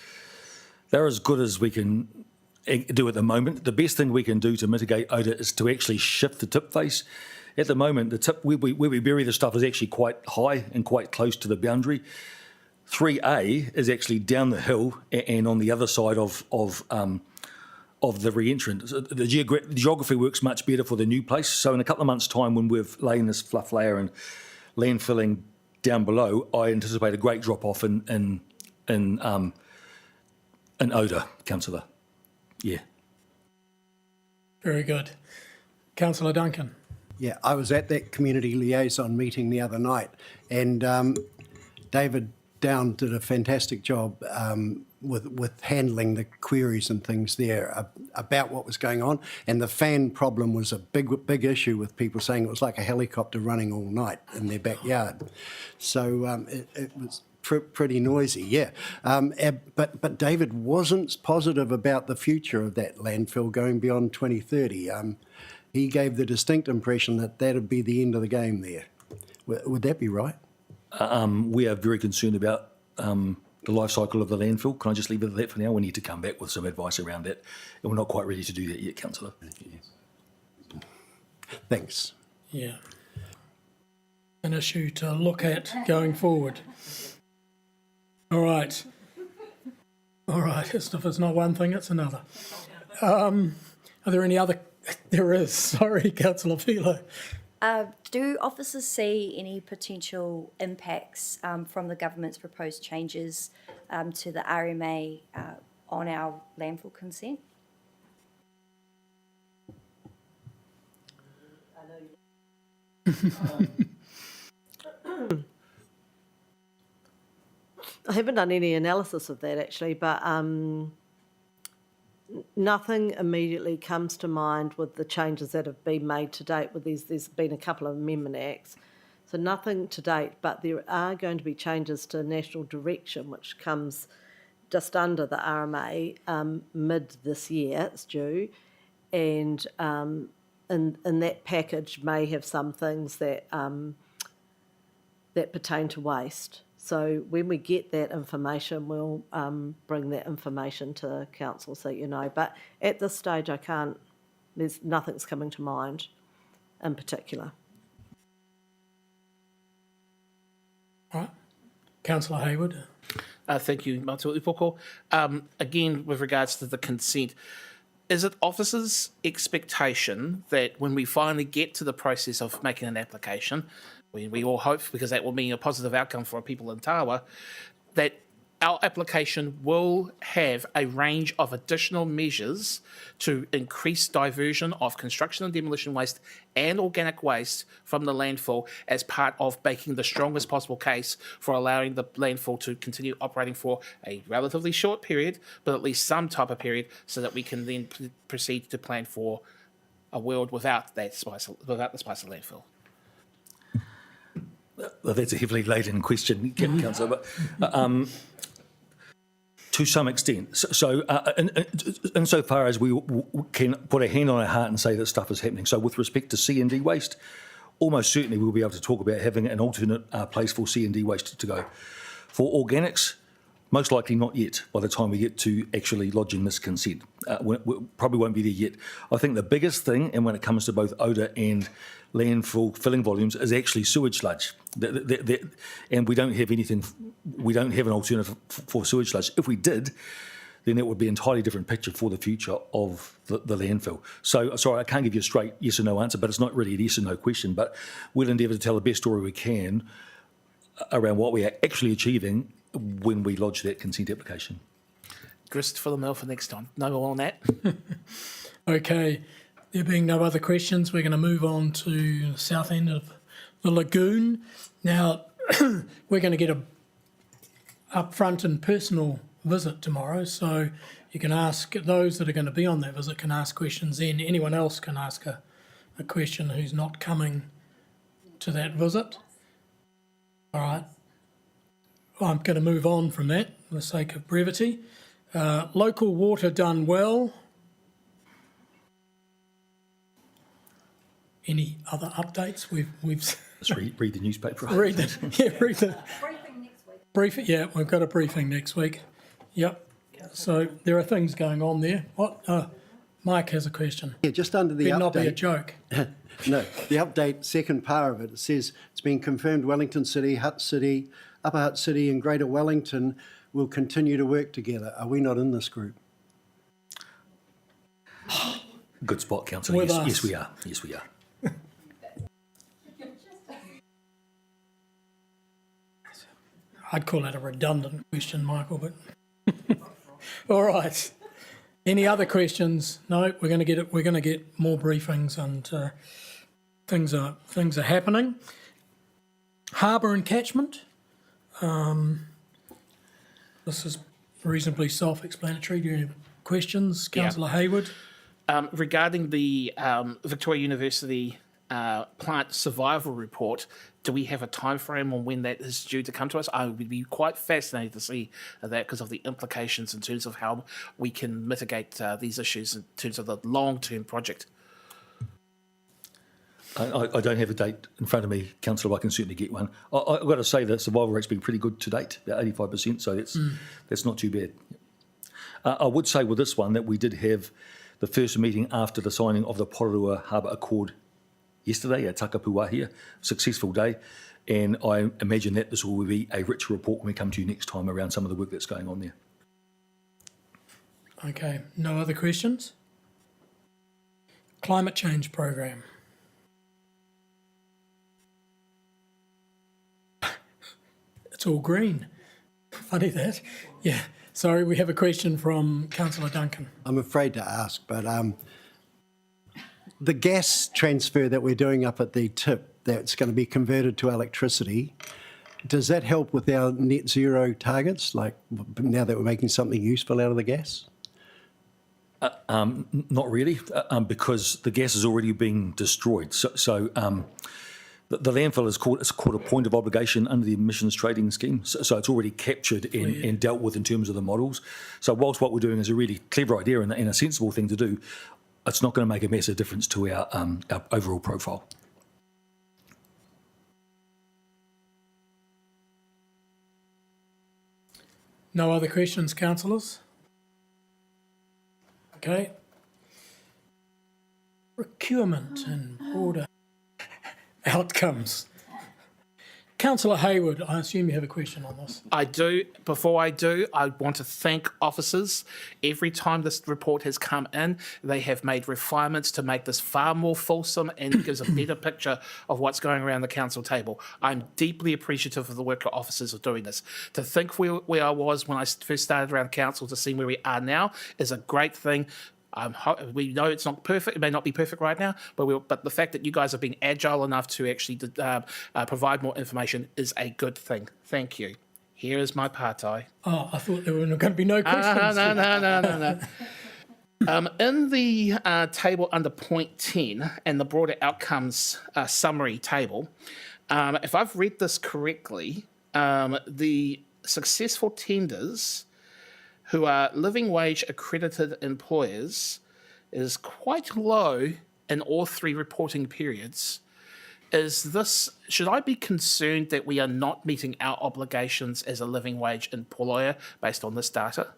they're as good as we can do at the moment. The best thing we can do to mitigate odour is to actually shift the tip face. At the moment, the tip where we bury the stuff is actually quite high and quite close to the boundary. 3A is actually down the hill and on the other side of the re-entrant. The geography works much better for the new place. So in a couple of months' time, when we've laid this fluff layer and landfilling down below, I anticipate a great drop-off in odour, Councillor. Yeah.
Very good. Councillor Duncan.
Yeah, I was at that community liaison meeting the other night, and David Down did a fantastic job with handling the queries and things there about what was going on. And the fan problem was a big issue, with people saying it was like a helicopter running all night in their backyard. So it was pretty noisy, yeah. But David wasn't positive about the future of that landfill going beyond 2030. He gave the distinct impression that that'd be the end of the game there. Would that be right?
We are very concerned about the life cycle of the landfill. Can I just leave it at that for now? We need to come back with some advice around that, and we're not quite ready to do that yet, Councillor.
Thanks.
Yeah. An issue to look at going forward. All right. All right. If it's not one thing, it's another. Are there any other? There is. Sorry, Councillor Philo.
Do officers see any potential impacts from the government's proposed changes to the RMA on our landfill consent?
I haven't done any analysis of that actually, but nothing immediately comes to mind with the changes that have been made to date. With there's been a couple of amendment acts, so nothing to date. But there are going to be changes to national direction, which comes just under the RMA mid this year. It's due, and in that package may have some things that that pertain to waste. So when we get that information, we'll bring that information to council so you know. But at this stage, I can't. There's nothing's coming to mind, in particular.
All right, Councillor Hayward.
Thank you, Mātua Upoko. Again, with regards to the consent, is it officers' expectation that when we finally get to the process of making an application, we all hope, because that will mean a positive outcome for people in Tawa, that our application will have a range of additional measures to increase diversion of construction and demolition waste and organic waste from the landfill as part of making the strongest possible case for allowing the landfill to continue operating for a relatively short period, but at least some type of period, so that we can then proceed to plan for a world without the spice of landfill.
Well, that's a heavily laden question, Councillor, but to some extent. So insofar as we can put a hand on our heart and say that stuff is happening. So with respect to C&D waste, almost certainly we'll be able to talk about having an alternate place for C&D waste to go. For organics, most likely not yet by the time we get to actually lodging this consent. We probably won't be there yet. I think the biggest thing, and when it comes to both odour and landfill filling volumes, is actually sewage sludge. And we don't have anything, we don't have an alternative for sewage sludge. If we did, then it would be an entirely different picture for the future of the landfill. So, sorry, I can't give you a straight yes or no answer, but it's not really a yes or no question, but we'll endeavour to tell the best story we can around what we are actually achieving when we lodge that consent application.
Grist for the mill for next time. No more on that.
Okay, there being no other questions, we're going to move on to the south end of the lagoon. Now, we're going to get a upfront and personal visit tomorrow, so you can ask, those that are going to be on that visit can ask questions then. Anyone else can ask a question who's not coming to that visit. All right. I'm going to move on from that for the sake of brevity. Local water done well. Any other updates? We've
Let's read the newspaper.
Read it. Yeah, read the briefing next week. Briefing. Yeah, we've got a briefing next week. Yep. So there are things going on there. What? Mike has a question.
Yeah, just under the
Better
update.
not be a joke.
No, the update, second part of it, it says it's been confirmed Wellington City, Hutt City, Upper Hutt City and Greater Wellington will continue to work together. Are we not in this group?
Good spot, Councillor. Yes, we are. Yes, we are.
I'd call that a redundant question, Michael, but all right. Any other questions? No, we're going to get it. We're going to get more briefings, and things are happening. Harbour and catchment. This is reasonably self-explanatory. Do you have any questions, Councillor Hayward?
Regarding the Victoria University plant survival report, do we have a time frame on when that is due to come to us? I would be quite fascinated to see that because of the implications in terms of how we can mitigate these issues in terms of the long-term project.
I don't have a date in front of me, Councillor, but I can certainly get one. I've got to say that survival rate's been pretty good to date, about 85%, so that's not too bad. I would say with this one that we did have the first meeting after the signing of the Porirua Harbour Accord yesterday at Takapuahia, successful day, and I imagine that this will be a richer report when we come to you next time around some of the work that's going on there.
Okay, no other questions? Climate change program. It's all green. Funny that. Yeah. Sorry, we have a question from Councillor Duncan.
I'm afraid to ask, but the gas transfer that we're doing up at the tip that's going to be converted to electricity, does that help with our net zero targets, like now that we're making something useful out of the gas?
Not really, because the gas is already being destroyed. So the landfill is called a point of obligation under the emissions trading scheme. So it's already captured and dealt with in terms of the models. So whilst what we're doing is a really clever idea and a sensible thing to do, it's not going to make a massive difference to our overall profile.
No other questions, councillors? Okay. Procurement and broader outcomes. Councillor Hayward, I assume you have a question on this.
I do. Before I do, I want to thank officers. Every time this report has come in, they have made refinements to make this far more fulsome and gives a better picture of what's going around the council table. I'm deeply appreciative of the work that officers are doing this. To think where I was when I first started around council to see where we are now is a great thing. We know it's not perfect. It may not be perfect right now, but the fact that you guys have been agile enough to actually provide more information is a good thing. Thank you. Here is my partai.
Oh, I thought there were going to be no questions.
No. In the table under point 10 and the broader outcomes summary table, if I've read this correctly, the successful tenders who are living wage accredited employers is quite low in all three reporting periods. Should I be concerned that we are not meeting our obligations as a living wage employer based on this data?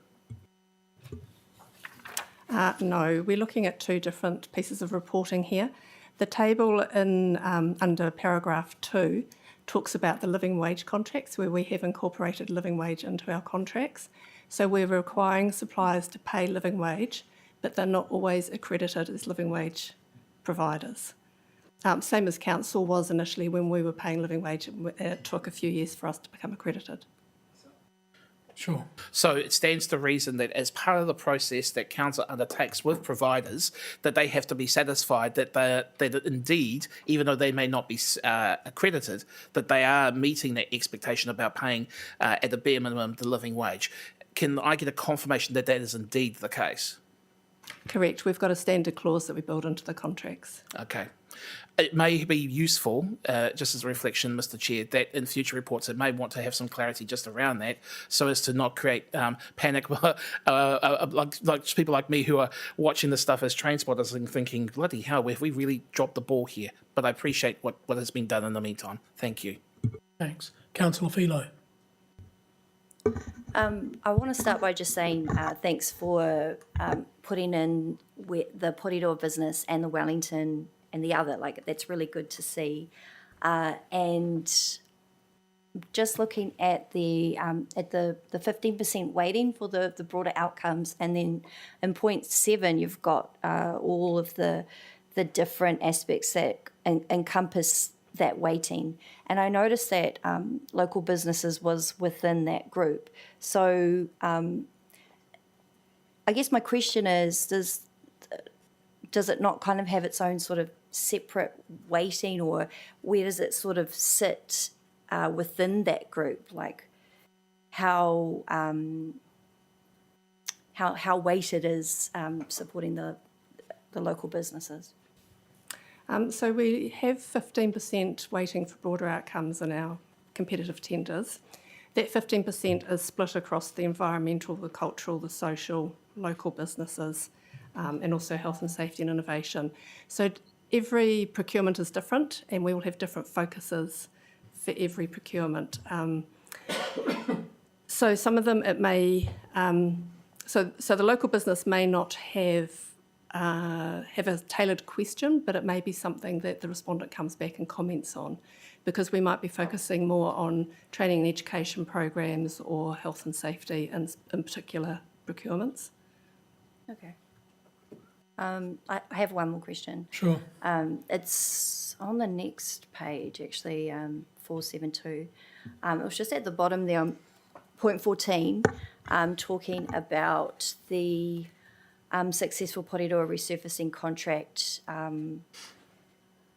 No, we're looking at two different pieces of reporting here. The table in under paragraph 2 talks about the living wage contracts where we have incorporated living wage into our contracts. So we're requiring suppliers to pay living wage, but they're not always accredited as living wage providers. Same as council was initially when we were paying living wage. It took a few years for us to become accredited.
Sure.
So it stands to reason that as part of the process that council undertakes with providers, that they have to be satisfied that indeed, even though they may not be accredited, that they are meeting that expectation about paying at the bare minimum the living wage. Can I get a confirmation that that is indeed the case?
Correct. We've got a standard clause that we build into the contracts.
Okay. It may be useful, just as a reflection, Mr. Chair, that in future reports it may want to have some clarity just around that so as to not create panic like people like me who are watching this stuff as train spotters and thinking, bloody hell, have we really dropped the ball here? But I appreciate what has been done in the meantime. Thank you.
Thanks. Councillor Philo.
I want to start by just saying thanks for putting in the Porirua business and the Wellington and the other. Like, that's really good to see. And just looking at the 15% weighting for the broader outcomes, and then in point 7 you've got all of the different aspects that encompass that weighting. And I noticed that local businesses was within that group. So I guess my question is, does it not kind of have its own sort of separate weighting, or where does it sort of sit within that group? Like how weighted is supporting the local businesses?
So we have 15% weighting for broader outcomes in our competitive tenders. That 15% is split across the environmental, the cultural, the social, local businesses, and also health and safety and innovation. So every procurement is different, and we will have different focuses for every procurement. So some of them it may, so the local business may not have a tailored question, but it may be something that the respondent comes back and comments on, because we might be focusing more on training and education programs or health and safety in particular procurements.
Okay. I have one more question.
Sure.
It's on the next page, actually, 472. It was just at the bottom there on point 14, talking about the successful Porirua resurfacing contract.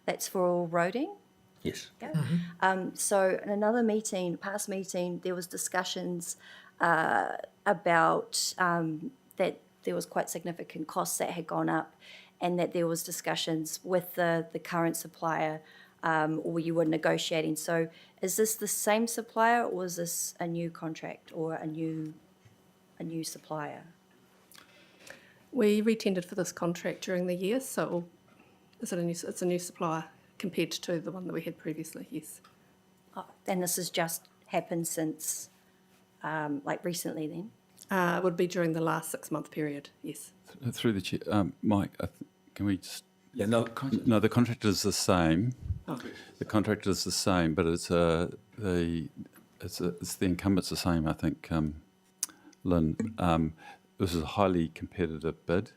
That's for all roading?
Yes.
Yeah. So in another meeting, past meeting, there was discussions about that there was quite significant costs that had gone up, and that there was discussions with the current supplier, or you were negotiating. So is this the same supplier, or is this a new contract or a new supplier?
We re-tendered for this contract during the year, so it's a new supplier compared to the one that we had previously, yes.
Oh, and this has just happened since, like recently then?
It would be during the last 6-month period, yes.
Through the chair, Mike, can we just...
Yeah, no.
No, the contract is the same.
Oh.
The contract is the same, but it's the incumbent's the same, I think, Lynn. This is a highly competitive bid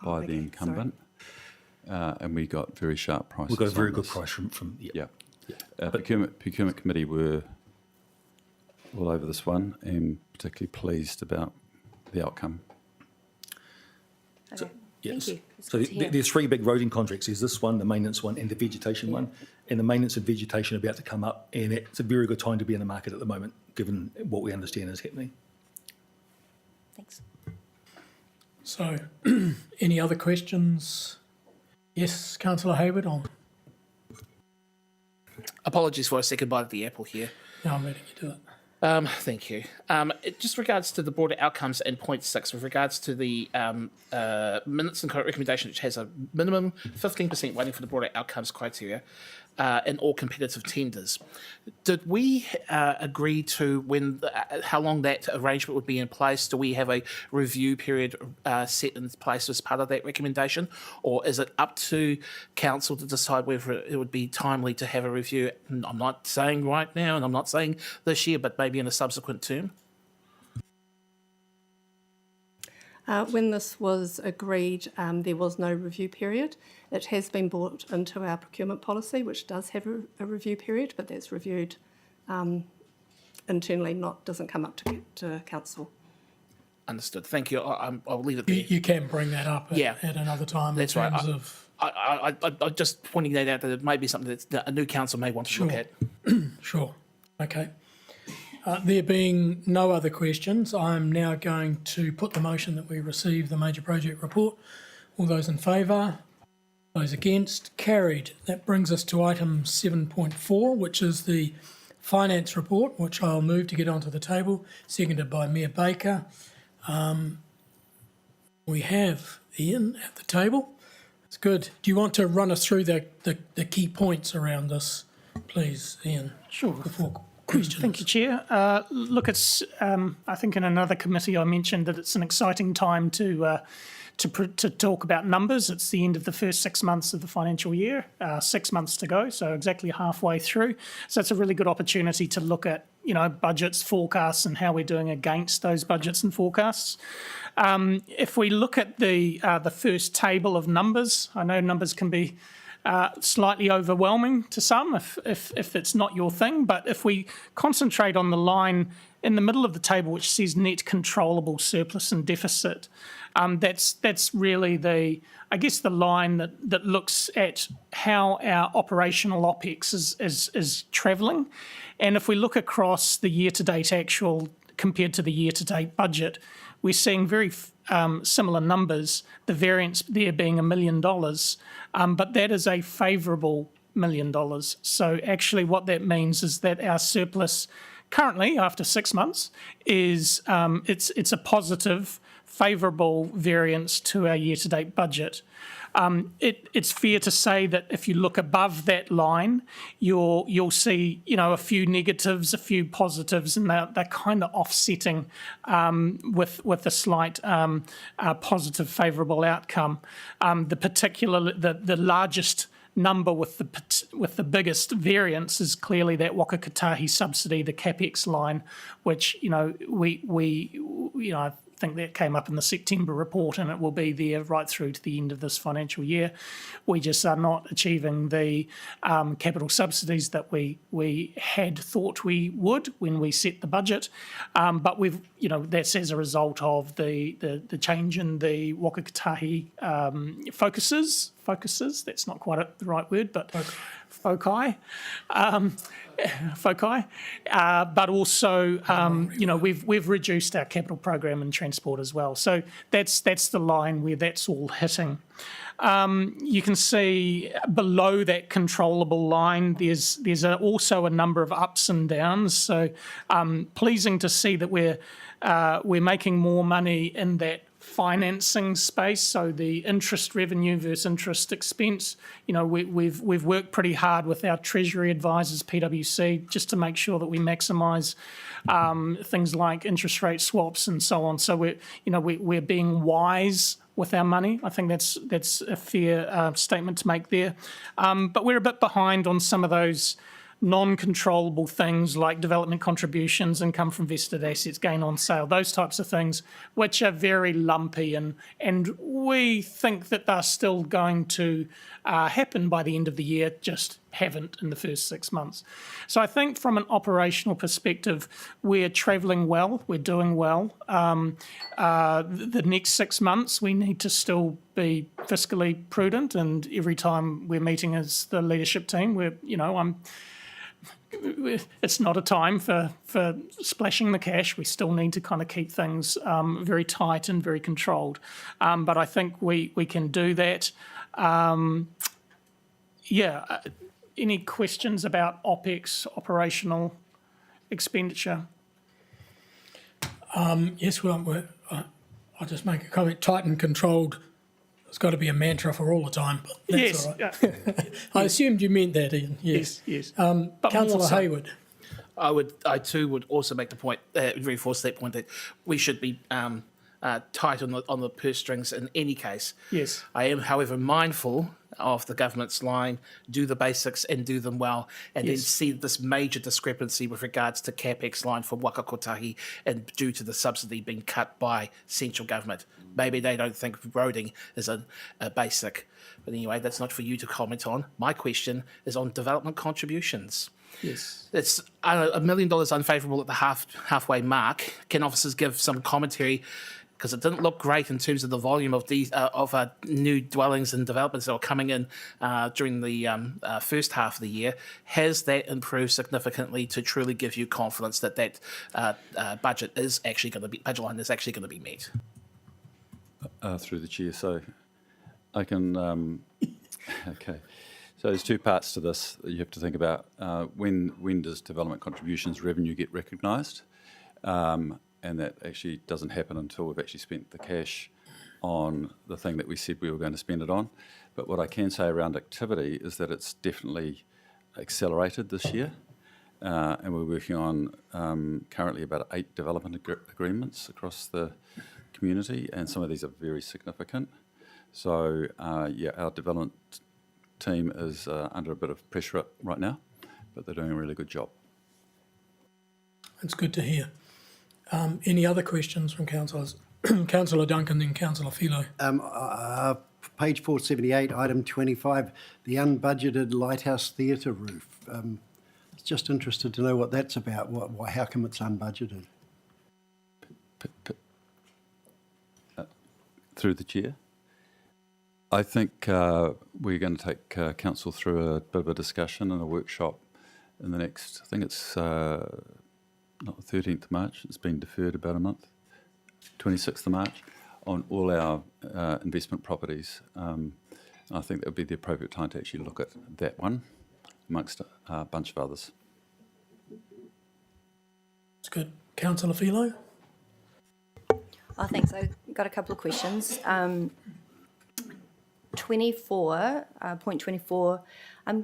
by the incumbent, and we got very sharp prices.
We got a very good price from
yeah. Procurement committee were all over this one, and particularly pleased about the outcome.
Okay.
Yes.
Thank you.
So there's 3 big roading contracts. There's this one, the maintenance one, and the vegetation one. And the maintenance and vegetation are about to come up, and it's a very good time to be in the market at the moment, given what we understand is happening.
Thanks.
So, any other questions? Yes, Councillor Hayward on.
Apologies for a second bite at the apple here.
No, I'm letting you do it.
Thank you. Just regards to the broader outcomes in point 6, with regards to the minutes and recommendation, which has a minimum 15% weighting for the broader outcomes criteria in all competitive tenders. Did we agree to how long that arrangement would be in place? Do we have a review period set in place as part of that recommendation? Or is it up to council to decide whether it would be timely to have a review? I'm not saying right now, and I'm not saying this year, but maybe in a subsequent term?
When this was agreed, there was no review period. It has been brought into our procurement policy, which does have a review period, but that's reviewed internally, doesn't come up to council.
Understood. Thank you. I'll leave it there.
You can bring that up at another time.
That's
in
right.
terms of...
I'm just pointing that out, that it may be something that a new council may want to look at.
Sure. Okay. There being no other questions, I'm now going to put the motion that we receive the major project report. All those in favour? Those against? Carried. That brings us to item 7.4, which is the finance report, which I'll move to get onto the table, seconded by Mayor Baker. We have Ian at the table. It's good. Do you want to run us through the key points around this, please, Ian?
Sure.
Before questions.
Thank you, Chair. Look, it's I think in another committee I mentioned that it's an exciting time to talk about numbers. It's the end of the first 6 months of the financial year, 6 months to go, so exactly halfway through. So it's a really good opportunity to look at, budgets, forecasts, and how we're doing against those budgets and forecasts. If we look at the first table of numbers, I know numbers can be slightly overwhelming to some if it's not your thing, but if we concentrate on the line in the middle of the table, which says net controllable surplus and deficit, that's really the line that looks at how our operational OPEX is travelling. And if we look across the year-to-date actual compared to the year-to-date budget, we're seeing very similar numbers, the variance there being $1 million, but that is a favourable $1 million. So actually what that means is that our surplus currently, after 6 months, is it's a positive, favourable variance to our year-to-date budget. It's fair to say that if you look above that line, you'll see a few negatives, a few positives, and they're kind of offsetting with a slight positive, favourable outcome. The largest number with the biggest variance is clearly that Waka Kotahi subsidy, the CapEx line, which I think that came up in the September report, and it will be there right through to the end of this financial year. We just are not achieving the capital subsidies that we had thought we would when we set the budget, but that's as a result of the change in the Waka Kotahi focuses. That's not quite the right word, but foci. But also, we've reduced our capital program in transport as well. So that's the line where that's all hitting. You can see below that controllable line, there's also a number of ups and downs. So pleasing to see that we're making more money in that financing space, so the interest revenue versus interest expense. We've worked pretty hard with our Treasury advisors, PwC, just to make sure that we maximise things like interest rate swaps and so on. So we're being wise with our money. I think that's a fair statement to make there. But we're a bit behind on some of those non-controllable things like development contributions, income from vested assets, gain on sale, those types of things, which are very lumpy, and we think that they're still going to happen by the end of the year, just haven't in the first 6 months. So I think from an operational perspective, we're travelling well, we're doing well. The next 6 months, we need to still be fiscally prudent, and every time we're meeting as the leadership team, it's not a time for splashing the cash. We still need to kind of keep things very tight and very controlled. But I think we can do that. Any questions about OPEX, operational expenditure?
Yes, well, I'll just make a comment. Tight and controlled. It's got to be a mantra for all the time. But that's all right. Yeah. I assumed you meant that, Ian. Yes.
But
Councillor Hayward.
I too would also make the point, reinforce that point, that we should be tight on the purse strings in any case.
Yes.
I am, however, mindful of the government's line, do the basics and do them well, and then see this major discrepancy with regards to CapEx line for Waka Kotahi and due to the subsidy being cut by central government. Maybe they don't think roading is a basic. But anyway, that's not for you to comment on. My question is on development contributions.
Yes.
It's $1 million unfavourable at the halfway mark. Can officers give some commentary? Because it didn't look great in terms of the volume of these new dwellings and developments that were coming in during the first half of the year. Has that improved significantly to truly give you confidence that budget line is actually going to be met?
Through the chair, so I can. Okay, so there's two parts to this that you have to think about. When does development contributions revenue get recognised? And that actually doesn't happen until we've actually spent the cash on the thing that we said we were going to spend it on. But what I can say around activity is that it's definitely accelerated this year. And we're working on currently about 8 development agreements across the community, and some of these are very significant. So, our development team is under a bit of pressure right now, but they're doing a really good job.
That's good to hear. Any other questions from councillors? Councillor Duncan, then Councillor Philo.
Page 478, item 25, the unbudgeted Lighthouse Theatre roof. Just interested to know what that's about. How come it's unbudgeted?
Through the chair. I think we're going to take council through a bit of a discussion and a workshop in the next, I think it's not the 13th of March, it's been deferred about a month, 26th of March, on all our investment properties. I think that would be the appropriate time to actually look at that one amongst a bunch of others.
It's good. Councillor Philo?
I think so. Got a couple of questions. 24,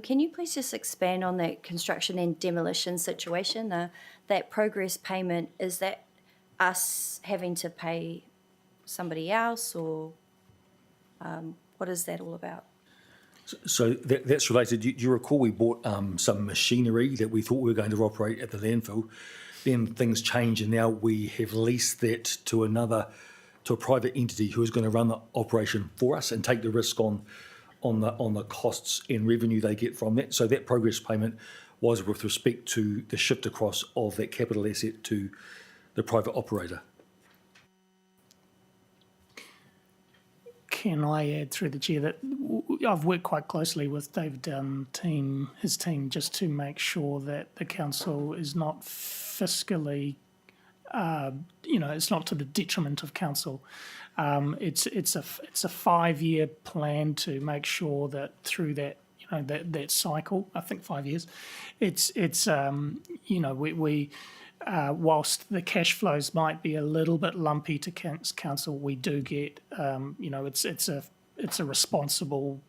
can you please just expand on that construction and demolition situation? That progress payment, is that us having to pay somebody else, or what is that all about?
So that's related. You recall we bought some machinery that we thought we were going to operate at the landfill. Then things change, and now we have leased that to a private entity who is going to run the operation for us and take the risk on the costs and revenue they get from that. So that progress payment was with respect to the shift across of that capital asset to the private operator.
Can I add through the chair that I've worked quite closely with David his team, just to make sure that the council is not fiscally, it's not to the detriment of council. It's a 5-year plan to make sure that through that that cycle, I think 5 years, whilst the cash flows might be a little bit lumpy to council, we do get, it's a responsible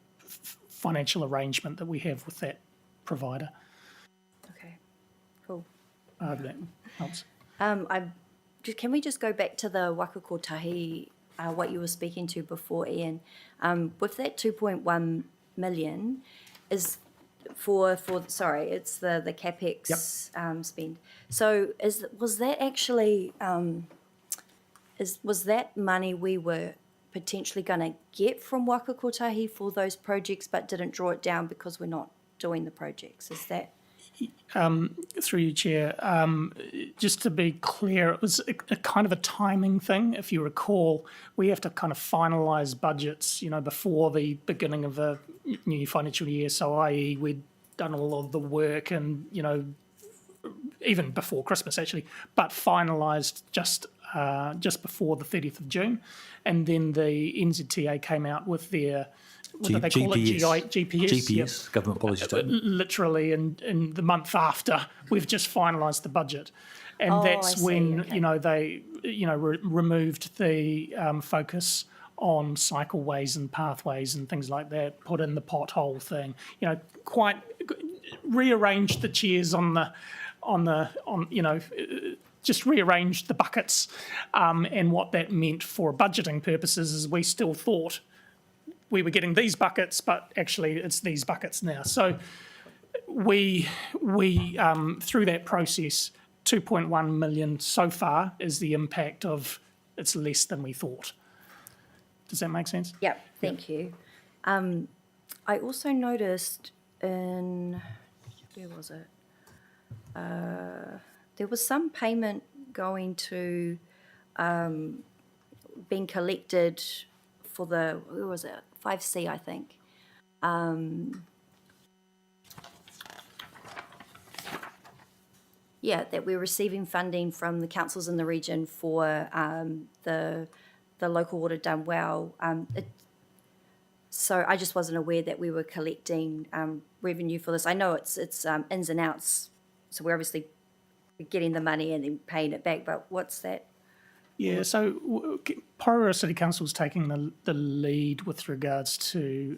financial arrangement that we have with that provider.
Okay, cool.
I hope that helps.
Can we just go back to the waka kotahi, what you were speaking to before, Ian? With that 2.1 million is it's the capex spend. So was that actually was that money we were potentially going to get from waka kotahi for those projects, but didn't draw it down because we're not doing the projects? Is that?
Through you, Chair, just to be clear, it was a kind of a timing thing. If you recall, we have to kind of finalise budgets, before the beginning of the new financial year. So, i.e., we'd done all of the work and, even before Christmas actually, but finalised just before the 30th of June. And then the NZTA came out with their what do they call it? GPS,
government policy statement.
Literally, in the month after, we've just finalised the budget, and that's when they removed the focus on cycleways and pathways and things like that. Put in the pothole thing. Quite rearranged the chairs just rearranged the buckets, and what that meant for budgeting purposes is we still thought we were getting these buckets, but actually it's these buckets now. So we through that process, 2.1 million so far is the impact of it's less than we thought. Does that make sense?
Yep, thank you. I also noticed where was it? There was some payment going to being collected for the, where was it? 5C, I think. That we're receiving funding from the councils in the region for the local water done well. So I just wasn't aware that we were collecting revenue for this. I know it's ins and outs, so we're obviously getting the money and then paying it back, but what's that?
Yeah, so Porirua City Council is taking the lead with regards to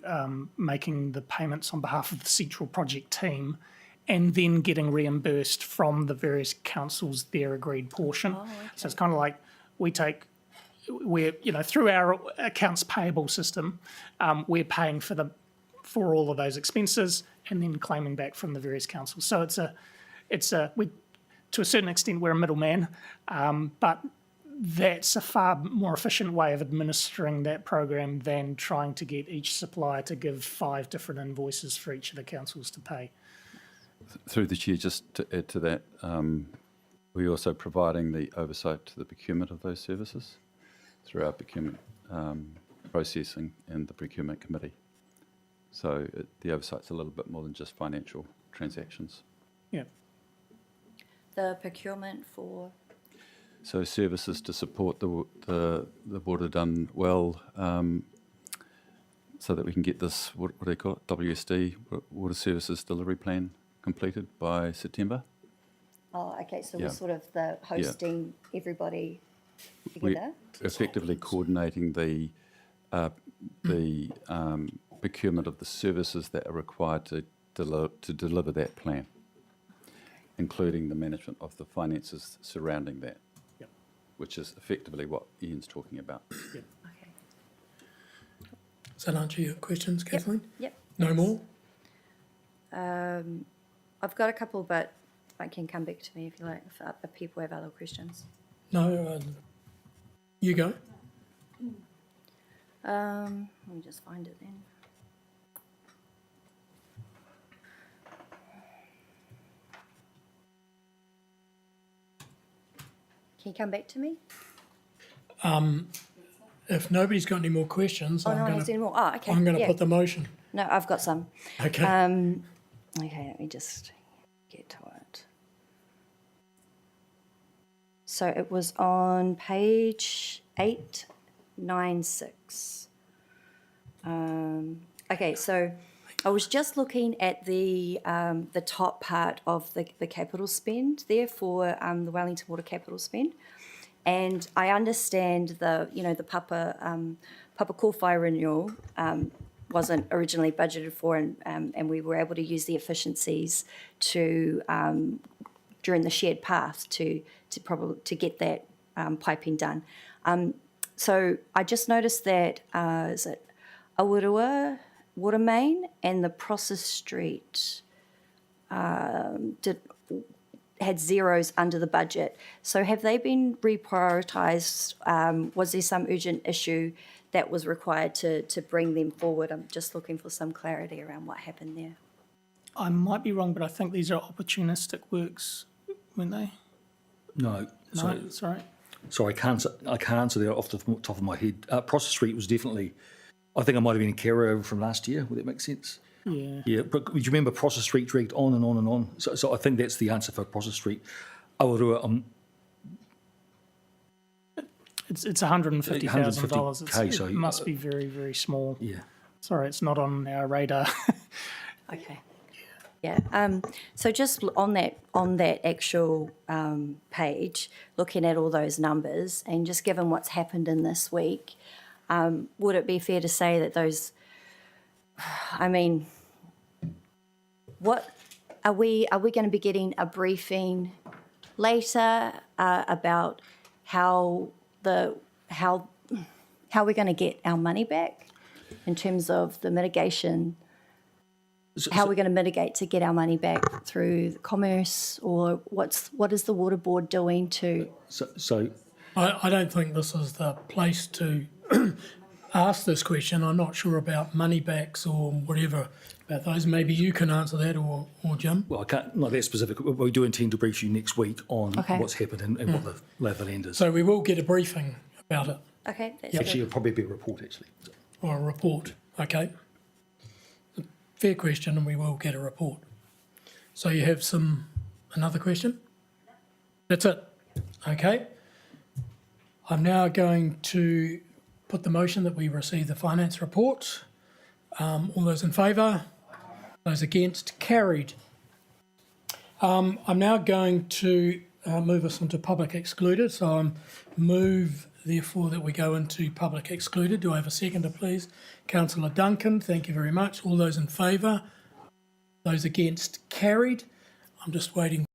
making the payments on behalf of the central project team, and then getting reimbursed from the various councils their agreed portion. Oh, okay. So it's kind of like we're through our accounts payable system, we're paying for all of those expenses and then claiming back from the various councils. So to a certain extent we're a middleman, but that's a far more efficient way of administering that program than trying to get each supplier to give 5 different invoices for each of the councils to pay.
Through the chair, just to add to that, we're also providing the oversight to the procurement of those services through our procurement processing and the procurement committee. So the oversight's a little bit more than just financial transactions.
Yeah.
The procurement for.
So services to support the water done well, so that we can get this, what do they call it, WSD, Water Services Delivery Plan, completed by September.
Oh, okay. So
Yeah.
we're sort of the hosting everybody
We're
together.
effectively coordinating the procurement of the services that are required to deliver that plan, including the management of the finances surrounding that, which is effectively what Ian's talking about.
Does that answer your questions, Kathleen?
Yep.
No more?
I've got a couple, but I can come back to me if you like, if people have other questions.
No, you go.
Let me just find it then. Can you come back to me?
If nobody's got any more questions,
Oh, no one has any more. Oh, okay.
I'm going to
yeah.
put the motion.
No, I've got some.
Okay.
Okay, let me just get to it. So it was on page 896. Okay, so I was just looking at the top part of the capital spend there for the Wellington Water capital spend. And I understand the Papa Kōwhai renewal wasn't originally budgeted for, and we were able to use the efficiencies to during the shared path to get that piping done. So I just noticed that is it Porirua water main and the Process Street had zeros under the budget. So have they been reprioritised? Was there some urgent issue that was required to bring them forward? I'm just looking for some clarity around what happened there.
I might be wrong, but I think these are opportunistic works, weren't they?
No.
No, sorry.
Sorry, I can't answer that off the top of my head. Process Street was definitely, I think I might have been a carryover from last year. Would that make sense?
Yeah.
Yeah, but do you remember Process Street dragged on and on and on? So I think that's the answer for Process Street. Awarua,
It's $150,000.
so
It must be very, very small.
Yeah.
Sorry, it's not on our radar.
Okay. Yeah. So just on that actual page, looking at all those numbers, and just given what's happened in this week, would it be fair to say that those? I mean, what are we going to be getting a briefing later about how we're going to get our money back in terms of the mitigation? How are we going to mitigate to get our money back through commerce, or what is the Water Board doing to?
So
I don't think this is the place to ask this question. I'm not sure about money backs or whatever about those. Maybe you can answer that, or Jim.
Well, I can't, not that specific. We do intend to brief you next week on
Okay.
what's happened and what the lay of the land is.
So we will get a briefing about it,
Okay, that's
Actually,
good.
it'll probably be a report, actually.
or a report. Okay. Fair question, and we will get a report. So you have another question? That's it. Okay. I'm now going to put the motion that we receive the finance report. All those in favour? Those against? Carried. I'm now going to move us into public excluded. So I move, therefore, that we go into public excluded. Do I have a seconder, please? Councillor Duncan, thank you very much. All those in favour? Those against? Carried. I'm just waiting